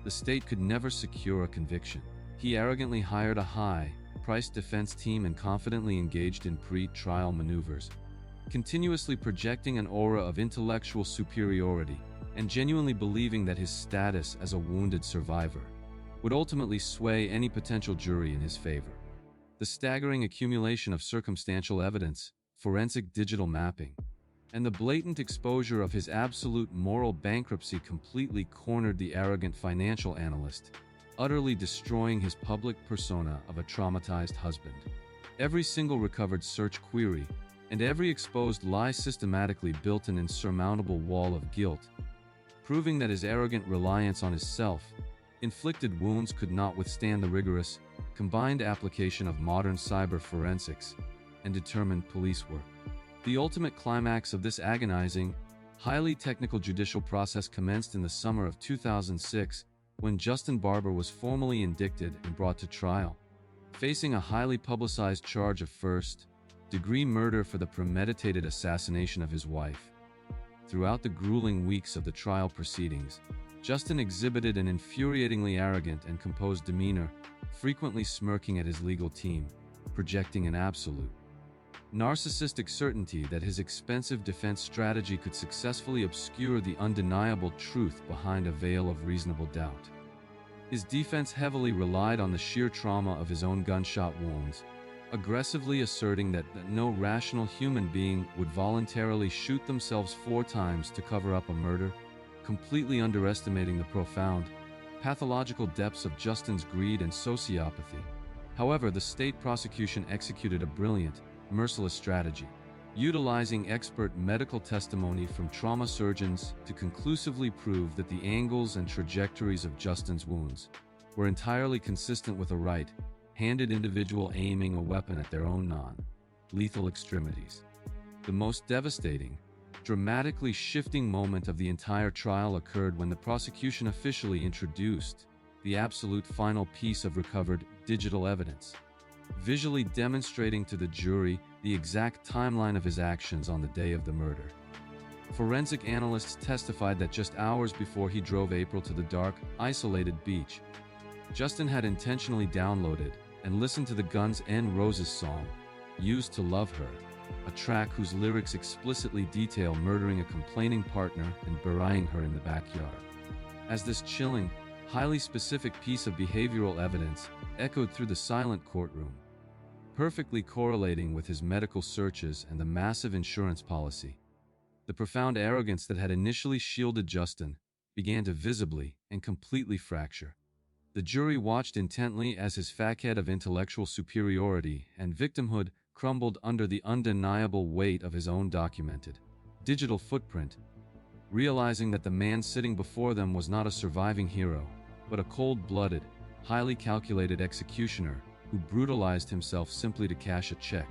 the state could never secure a conviction. He arrogantly hired a high-priced defense team and confidently engaged in pre-trial maneuvers, continuously projecting an aura of intellectual superiority and genuinely believing that his status as a wounded survivor would ultimately sway any potential jury in his favor. The staggering accumulation of circumstantial evidence, forensic digital mapping, and the blatant exposure of his absolute moral bankruptcy completely cornered the arrogant financial analyst, utterly destroying his public persona of a traumatized husband. Every single recovered search query and every exposed lie systematically built an insurmountable wall of guilt, proving that his arrogant reliance on his self-inflicted wounds could not withstand the rigorous, combined application of modern cyber forensics and determined police work. The ultimate climax of this agonizing, highly technical judicial process commenced in the summer of 2006 when Justin Barber was formally indicted and brought to trial, facing a highly publicized charge of first-degree murder for the premeditated assassination of his wife. Throughout the grueling weeks of the trial proceedings, Justin exhibited an infuriatingly arrogant and composed demeanor, frequently smirking at his legal team, projecting an absolute narcissistic certainty that his expensive defense strategy could successfully obscure the undeniable truth behind a veil of reasonable doubt. His defense heavily relied on the sheer trauma of his own gunshot wounds, aggressively asserting that no rational human being would voluntarily shoot themselves 4 times to cover up a murder, completely underestimating the profound, pathological depths of Justin's greed and sociopathy. However, the state prosecution executed a brilliant, merciless strategy, utilizing expert medical testimony from trauma surgeons to conclusively prove that the angles and trajectories of Justin's wounds were entirely consistent with a right-handed individual aiming a weapon at their own non-lethal extremities. The most devastating, dramatically shifting moment of the entire trial occurred when the prosecution officially introduced the absolute final piece of recovered digital evidence, visually demonstrating to the jury the exact timeline of his actions on the day of the murder. Forensic analysts testified that just hours before he drove April to the dark, isolated beach, Justin had intentionally downloaded and listened to the Guns N' Roses song, Used to Love Her, a track whose lyrics explicitly detail murdering a complaining partner and burying her in the backyard. As this chilling, highly specific piece of behavioral evidence echoed through the silent courtroom, perfectly correlating with his medical searches and the massive insurance policy, the profound arrogance that had initially shielded Justin began to visibly and completely fracture. The jury watched intently as his facade of intellectual superiority and victimhood crumbled under the undeniable weight of his own documented digital footprint, realizing that the man sitting before them was not a surviving hero, but a cold-blooded, highly calculated executioner who brutalized himself simply to cash a check.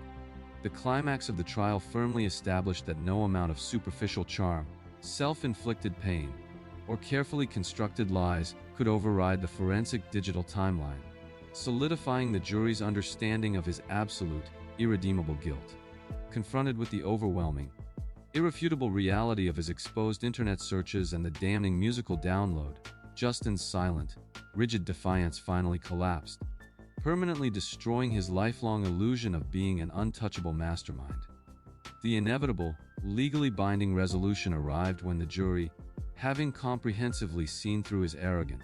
The climax of the trial firmly established that no amount of superficial charm, self-inflicted pain, or carefully constructed lies could override the forensic digital timeline, solidifying the jury's understanding of his absolute, irredeemable guilt. Confronted with the overwhelming, irrefutable reality of his exposed internet searches and the damning musical download, Justin's silent, rigid defiance finally collapsed, permanently destroying his lifelong illusion of being an untouchable mastermind. The inevitable, legally binding resolution arrived when the jury, having comprehensively seen through his arrogant,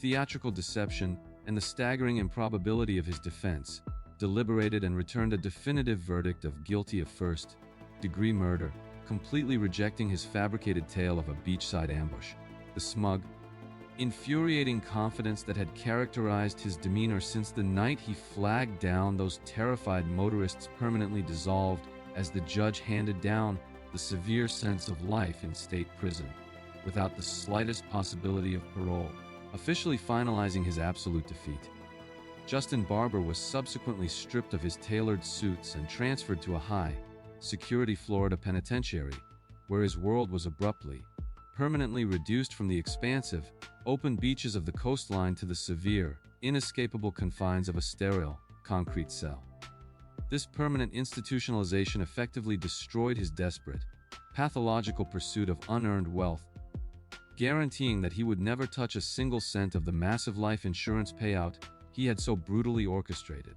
theatrical deception and the staggering improbability of his defense, deliberated and returned a definitive verdict of guilty of first-degree murder, completely rejecting his fabricated tale of a beachside ambush. The smug, infuriating confidence that had characterized his demeanor since the night he flagged down those terrified motorists permanently dissolved as the judge handed down the severe sentence of life in state prison, without the slightest possibility of parole, officially finalizing his absolute defeat. Justin Barber was subsequently stripped of his tailored suits and transferred to a high-security Florida penitentiary, where his world was abruptly, permanently reduced from the expansive, open beaches of the coastline to the severe, inescapable confines of a sterile, concrete cell. This permanent institutionalization effectively destroyed his desperate, pathological pursuit of unearned wealth, guaranteeing that he would never touch a single cent of the massive life insurance payout he had so brutally orchestrated.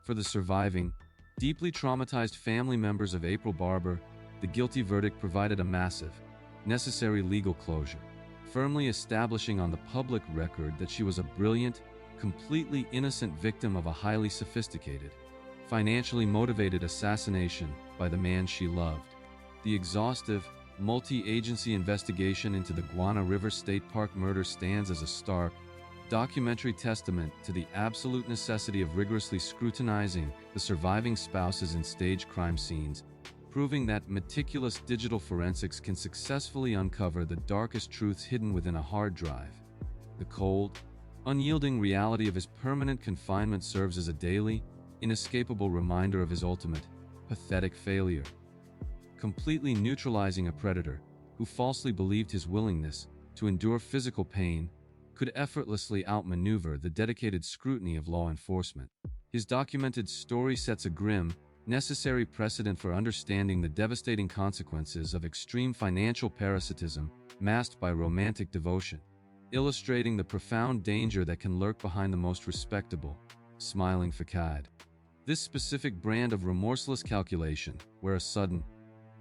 For the surviving, deeply traumatized family members of April Barber, the guilty verdict provided a massive, necessary legal closure, firmly establishing on the public record that she was a brilliant, completely innocent victim of a highly sophisticated, financially motivated assassination by the man she loved. The exhaustive, multi-agency investigation into the Guana River State Park murder stands as a stark, documentary testament to the absolute necessity of rigorously scrutinizing the surviving spouses in staged crime scenes, proving that meticulous digital forensics can successfully uncover the darkest truths hidden within a hard drive. The cold, unyielding reality of his permanent confinement serves as a daily, inescapable reminder of his ultimate, pathetic failure. Completely neutralizing a predator who falsely believed his willingness to endure physical pain could effortlessly outmaneuver the dedicated scrutiny of law enforcement. His documented story sets a grim, necessary precedent for understanding the devastating consequences of extreme financial parasitism masked by romantic devotion. illustrating the profound danger that can lurk behind the most respectable, smiling facade. This specific brand of remorseless calculation, where a sudden,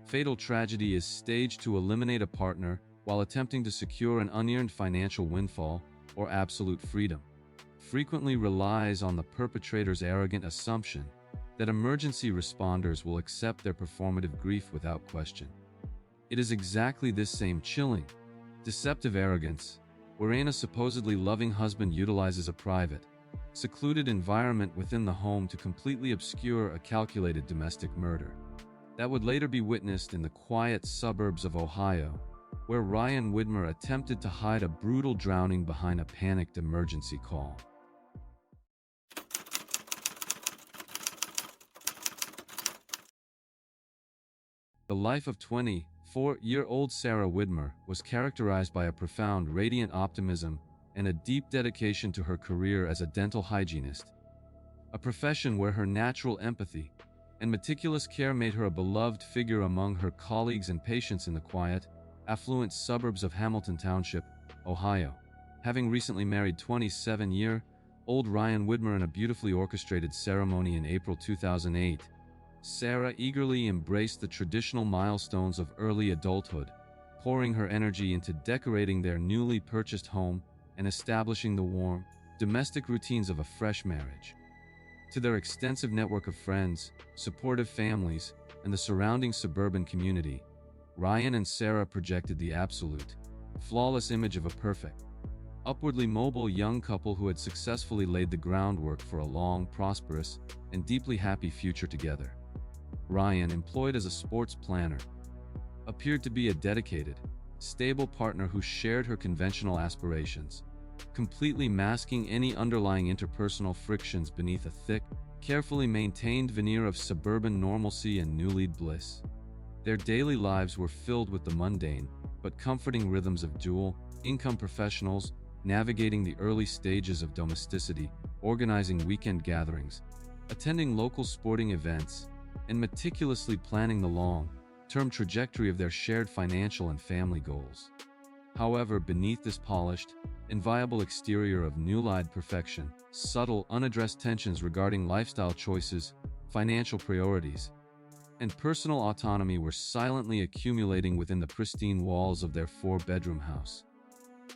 fatal tragedy is staged to eliminate a partner while attempting to secure an unearned financial windfall or absolute freedom, frequently relies on the perpetrator's arrogant assumption that emergency responders will accept their performative grief without question. It is exactly this same chilling, deceptive arrogance wherein a supposedly loving husband utilizes a private, secluded environment within the home to completely obscure a calculated domestic murder that would later be witnessed in the quiet suburbs of Ohio, where Ryan Widmer attempted to hide a brutal drowning behind a panicked emergency call. The life of 24-year-old Sarah Widmer was characterized by a profound, radiant optimism and a deep dedication to her career as a dental hygienist, a profession where her natural empathy and meticulous care made her a beloved figure among her colleagues and patients in the quiet, affluent suburbs of Hamilton Township, Ohio. Having recently married 27-year-old Ryan Widmer in a beautifully orchestrated ceremony in April 2008, Sarah eagerly embraced the traditional milestones of early adulthood, pouring her energy into decorating their newly purchased home and establishing the warm, domestic routines of a fresh marriage. To their extensive network of friends, supportive families, and the surrounding suburban community, Ryan and Sarah projected the absolute, flawless image of a perfect, upwardly mobile young couple who had successfully laid the groundwork for a long, prosperous, and deeply happy future together. Ryan, employed as a sports planner, appeared to be a dedicated, stable partner who shared her conventional aspirations, completely masking any underlying interpersonal frictions beneath a thick, carefully maintained veneer of suburban normalcy and newly bliss. Their daily lives were filled with the mundane, but comforting rhythms of dual-income professionals, navigating the early stages of domesticity, organizing weekend gatherings, attending local sporting events, and meticulously planning the long-term trajectory of their shared financial and family goals. However, beneath this polished, inviolable exterior of new-lied perfection, subtle, unaddressed tensions regarding lifestyle choices, financial priorities, and personal autonomy were silently accumulating within the pristine walls of their four-bedroom house.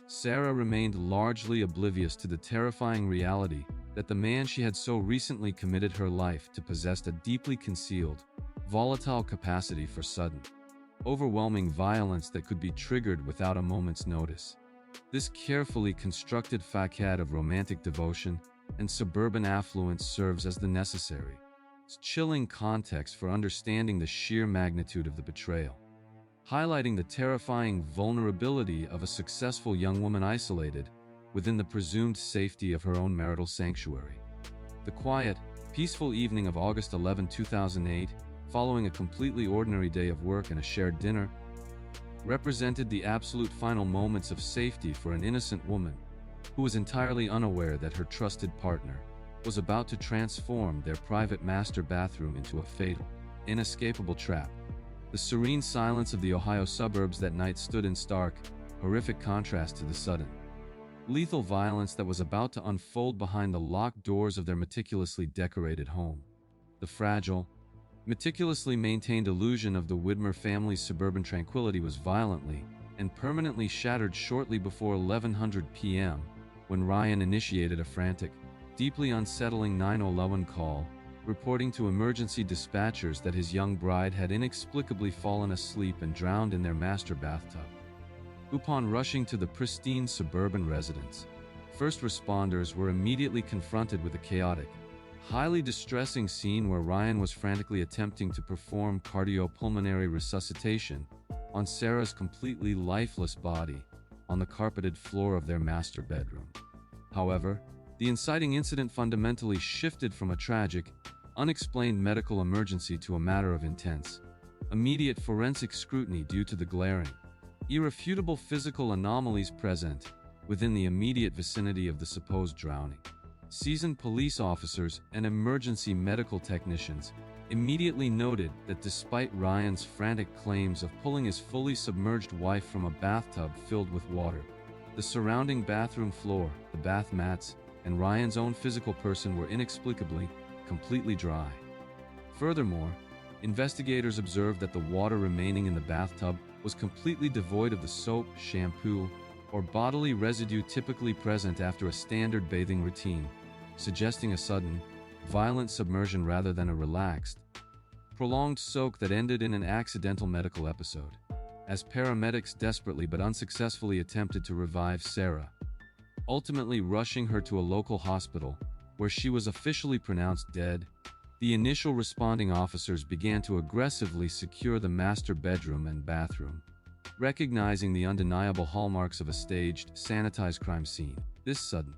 Sarah remained largely oblivious to the terrifying reality that the man she had so recently committed her life to possessed a deeply concealed, volatile capacity for sudden, overwhelming violence that could be triggered without a moment's notice. This carefully constructed facade of romantic devotion and suburban affluence serves as the necessary, chilling context for understanding the sheer magnitude of the betrayal, highlighting the terrifying vulnerability of a successful young woman isolated within the presumed safety of her own marital sanctuary. The quiet, peaceful evening of August 11, 2008, following a completely ordinary day of work and a shared dinner, represented the absolute final moments of safety for an innocent woman who was entirely unaware that her trusted partner was about to transform their private master bathroom into a fatal, inescapable trap. The serene silence of the Ohio suburbs that night stood in stark, horrific contrast to the sudden, lethal violence that was about to unfold behind the locked doors of their meticulously decorated home. The fragile, meticulously maintained illusion of the Widmer family's suburban tranquility was violently and permanently shattered shortly before 11:00 p.m. when Ryan initiated a frantic, deeply unsettling 911 call, reporting to emergency dispatchers that his young bride had inexplicably fallen asleep and drowned in their master bathtub. Upon rushing to the pristine suburban residence, first responders were immediately confronted with a chaotic, highly distressing scene where Ryan was frantically attempting to perform cardiopulmonary resuscitation on Sarah's completely lifeless body on the carpeted floor of their master bedroom. However, the inciting incident fundamentally shifted from a tragic, unexplained medical emergency to a matter of intense, immediate forensic scrutiny due to the glaring, irrefutable physical anomalies present within the immediate vicinity of the supposed drowning. Seasoned police officers and emergency medical technicians immediately noted that despite Ryan's frantic claims of pulling his fully submerged wife from a bathtub filled with water, The surrounding bathroom floor, the bath mats, and Ryan's own physical person were inexplicably completely dry. Furthermore, investigators observed that the water remaining in the bathtub was completely devoid of the soap, shampoo, or bodily residue typically present after a standard bathing routine, suggesting a sudden, violent submersion rather than a relaxed, prolonged soak that ended in an accidental medical episode, as paramedics desperately but unsuccessfully attempted to revive Sarah, ultimately rushing her to a local hospital, where she was officially pronounced dead. The initial responding officers began to aggressively secure the master bedroom and bathroom, recognizing the undeniable hallmarks of a staged, sanitized crime scene. This sudden,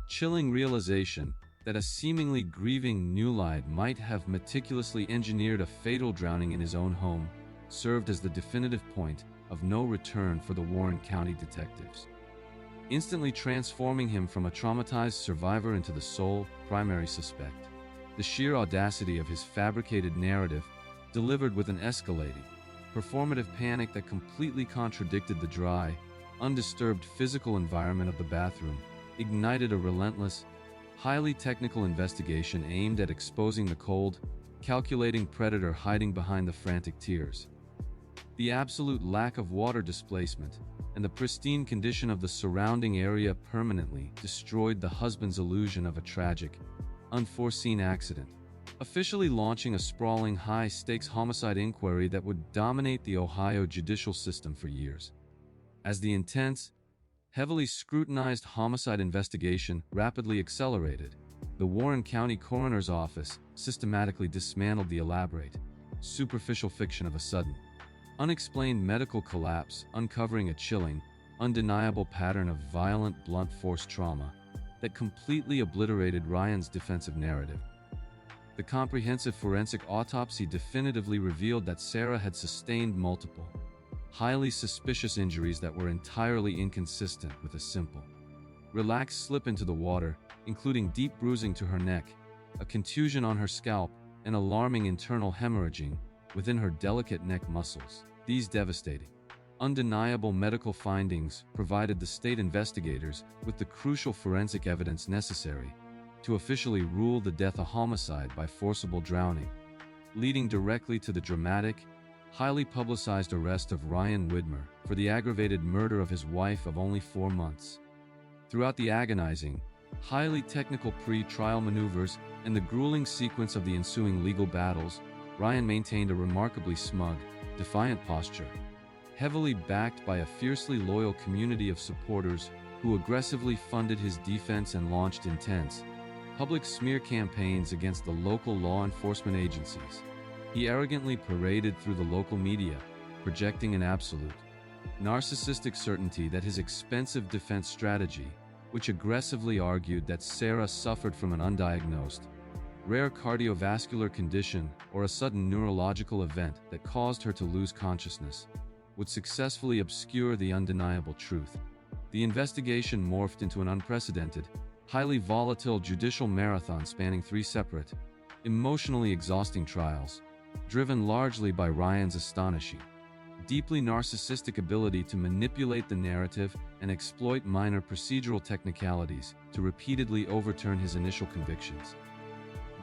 chilling realization that a seemingly grieving Newlide might have meticulously engineered a fatal drowning in his own home served as the definitive point of no return for the Warren County detectives, instantly transforming him from a traumatized survivor into the sole, primary suspect. The sheer audacity of his fabricated narrative, delivered with an escalating, performative panic that completely contradicted the dry, undisturbed physical environment of the bathroom, ignited a relentless, highly technical investigation aimed at exposing the cold, calculating predator hiding behind the frantic tears. The absolute lack of water displacement and the pristine condition of the surrounding area permanently destroyed the husband's illusion of a tragic, unforeseen accident, officially launching a sprawling high-stakes homicide inquiry that would dominate the Ohio judicial system for years. As the intense, heavily scrutinized homicide investigation rapidly accelerated, the Warren County Coroner's Office systematically dismantled the elaborate, superficial fiction of a sudden, unexplained medical collapse, uncovering a chilling, undeniable pattern of violent, blunt force trauma that completely obliterated Ryan's defensive narrative. The comprehensive forensic autopsy definitively revealed that Sarah had sustained multiple, highly suspicious injuries that were entirely inconsistent with a simple, relaxed slip into the water, including deep bruising to her neck, a contusion on her scalp, and alarming internal hemorrhaging within her delicate neck muscles. These devastating, undeniable medical findings provided the state investigators with the crucial forensic evidence necessary to officially rule the death a homicide by forcible drowning, leading directly to the dramatic, highly publicized arrest of Ryan Widmer for the aggravated murder of his wife of only 4 months. Throughout the agonizing, highly technical pre-trial maneuvers and the grueling sequence of the ensuing legal battles, Ryan maintained a remarkably smug, defiant posture, heavily backed by a fiercely loyal community of supporters who aggressively funded his defense and launched intense, public smear campaigns against the local law enforcement agencies. He arrogantly paraded through the local media, projecting an absolute, narcissistic certainty that his expensive defense strategy, which aggressively argued that Sarah suffered from an undiagnosed, rare cardiovascular condition or a sudden neurological event that caused her to lose consciousness, would successfully obscure the undeniable truth. The investigation morphed into an unprecedented, highly volatile judicial marathon spanning 3 separate, emotionally exhausting trials, driven largely by Ryan's astonishing, deeply narcissistic ability to manipulate the narrative and exploit minor procedural technicalities to repeatedly overturn his initial convictions.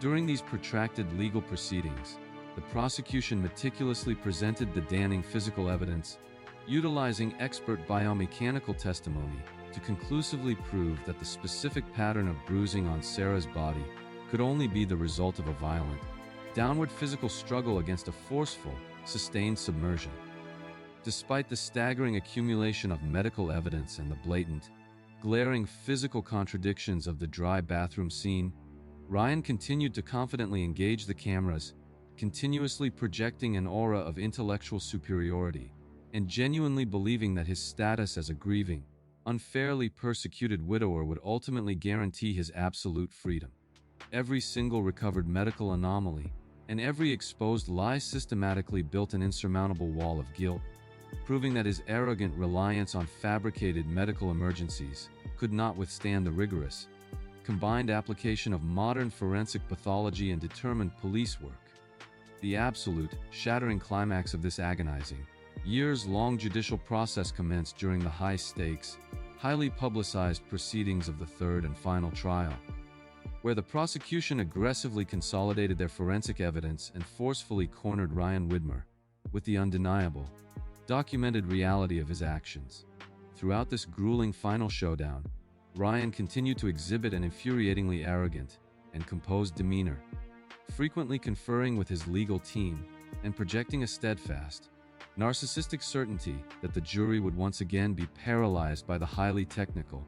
During these protracted legal proceedings, the prosecution meticulously presented the damning physical evidence, utilizing expert biomechanical testimony to conclusively prove that the specific pattern of bruising on Sarah's body could only be the result of a violent, downward physical struggle against a forceful, sustained submersion. Despite the staggering accumulation of medical evidence and the blatant, glaring physical contradictions of the dry bathroom scene, Ryan continued to confidently engage the cameras, continuously projecting an aura of intellectual superiority, and genuinely believing that his status as a grieving, unfairly persecuted widower would ultimately guarantee his absolute freedom. Every single recovered medical anomaly and every exposed lie systematically built an insurmountable wall of guilt, proving that his arrogant reliance on fabricated medical emergencies could not withstand the rigorous, combined application of modern forensic pathology and determined police work. The absolute, shattering climax of this agonizing, years-long judicial process commenced during the high-stakes, highly publicized proceedings of the third and final trial, where the prosecution aggressively consolidated their forensic evidence and forcefully cornered Ryan Widmer with the undeniable, documented reality of his actions. Throughout this grueling final showdown, Ryan continued to exhibit an infuriatingly arrogant and composed demeanor, frequently conferring with his legal team and projecting a steadfast, narcissistic certainty that the jury would once again be paralyzed by the highly technical,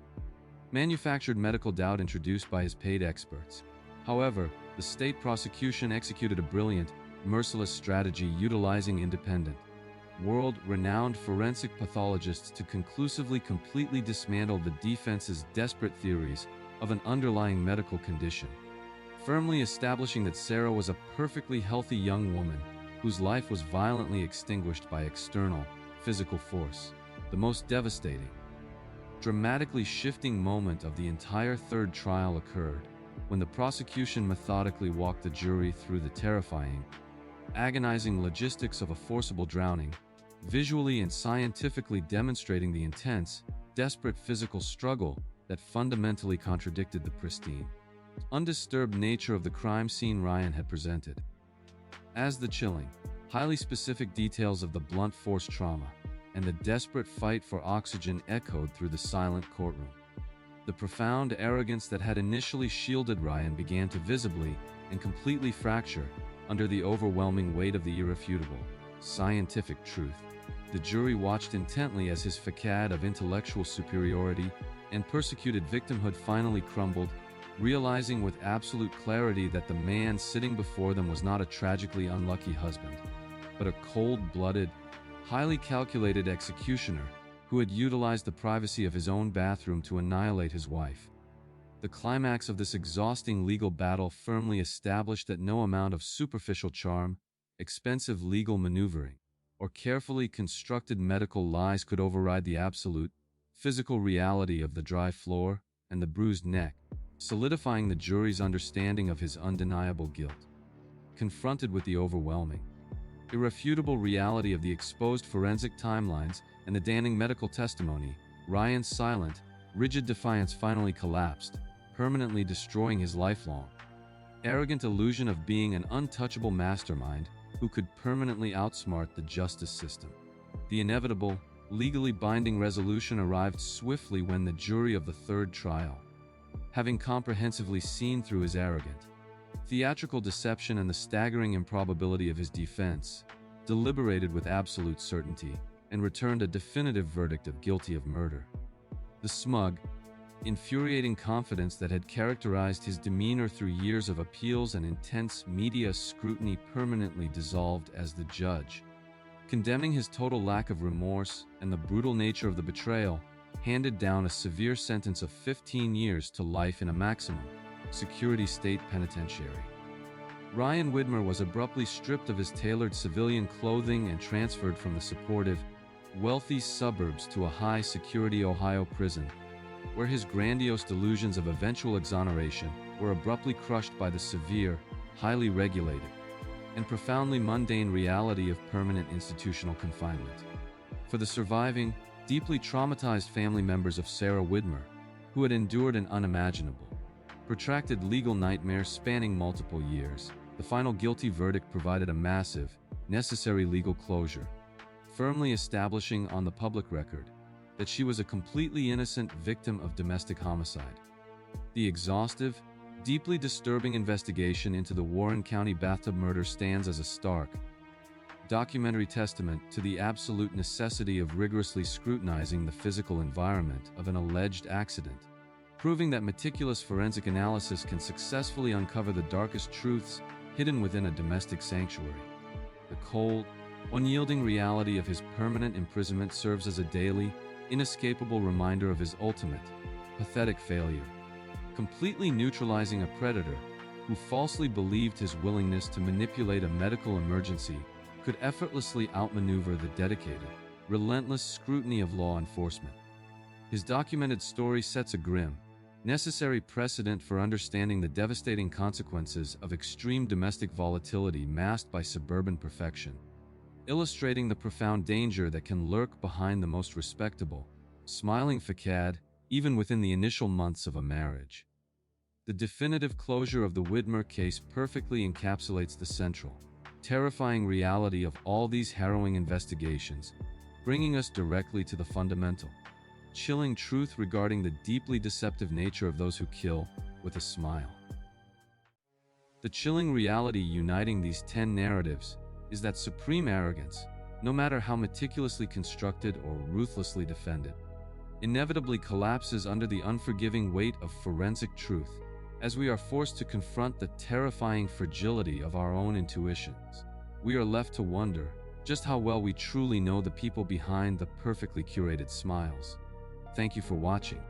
manufactured medical doubt introduced by his paid experts. However, the state prosecution executed a brilliant, merciless strategy utilizing independent, world-renowned forensic pathologists to conclusively completely dismantle the defense's desperate theories of an underlying medical condition, firmly establishing that Sarah was a perfectly healthy young woman whose life was violently extinguished by external, physical force. The most devastating, dramatically shifting moment of the entire third trial occurred when the prosecution methodically walked the jury through the terrifying, agonizing logistics of a forcible drowning, visually and scientifically demonstrating the intense, desperate physical struggle that fundamentally contradicted the pristine, undisturbed nature of the crime scene Ryan had presented. As the chilling, highly specific details of the blunt force trauma and the desperate fight for oxygen echoed through the silent courtroom, the profound arrogance that had initially shielded Ryan began to visibly and completely fracture under the overwhelming weight of the irrefutable, scientific truth. The jury watched intently as his facade of intellectual superiority and persecuted victimhood finally crumbled, realizing with absolute clarity that the man sitting before them was not a tragically unlucky husband, but a cold-blooded, highly calculated executioner who had utilized the privacy of his own bathroom to annihilate his wife. The climax of this exhausting legal battle firmly established that no amount of superficial charm, expensive legal maneuvering, or carefully constructed medical lies could override the absolute, physical reality of the dry floor and the bruised neck, solidifying the jury's understanding of his undeniable guilt. Confronted with the overwhelming, irrefutable reality of the exposed forensic timelines and the damning medical testimony, Ryan's silent, rigid defiance finally collapsed, permanently destroying his lifelong, arrogant illusion of being an untouchable mastermind who could permanently outsmart the justice system. The inevitable, legally binding resolution arrived swiftly when the jury of the third trial, having comprehensively seen through his arrogant, theatrical deception and the staggering improbability of his defense, deliberated with absolute certainty and returned a definitive verdict of guilty of murder. The smug, infuriating confidence that had characterized his demeanor through years of appeals and intense media scrutiny permanently dissolved as the judge, condemning his total lack of remorse and the brutal nature of the betrayal, handed down a severe sentence of 15 years to life in a maximum security state penitentiary. Ryan Widmer was abruptly stripped of his tailored civilian clothing and transferred from the supportive, wealthy suburbs to a high-security Ohio prison, where his grandiose delusions of eventual exoneration were abruptly crushed by the severe, highly regulated, and profoundly mundane reality of permanent institutional confinement. For the surviving, deeply traumatized family members of Sarah Widmer, who had endured an unimaginable, protracted legal nightmare spanning multiple years, the final guilty verdict provided a massive, necessary legal closure, firmly establishing on the public record that she was a completely innocent victim of domestic homicide. The exhaustive, deeply disturbing investigation into the Warren County bathtub murder stands as a stark, documentary testament to the absolute necessity of rigorously scrutinizing the physical environment of an alleged accident, proving that meticulous forensic analysis can successfully uncover the darkest truths hidden within a domestic sanctuary. The cold, unyielding reality of his permanent imprisonment serves as a daily, inescapable reminder of his ultimate, pathetic failure, completely neutralizing a predator who falsely believed his willingness to manipulate a medical emergency could effortlessly outmaneuver the dedicated, relentless scrutiny of law enforcement. His documented story sets a grim, necessary precedent for understanding the devastating consequences of extreme domestic volatility masked by suburban perfection, illustrating the profound danger that can lurk behind the most respectable, Smiling facade, even within the initial months of a marriage. The definitive closure of the Widmer case perfectly encapsulates the central, terrifying reality of all these harrowing investigations, bringing us directly to the fundamental, chilling truth regarding the deeply deceptive nature of those who kill with a smile. The chilling reality uniting these 10 narratives is that supreme arrogance, no matter how meticulously constructed or ruthlessly defended, inevitably collapses under the unforgiving weight of forensic truth, as we are forced to confront the terrifying fragility of our own intuitions. We are left to wonder just how well we truly know the people behind the perfectly curated smiles. Thank you for watching.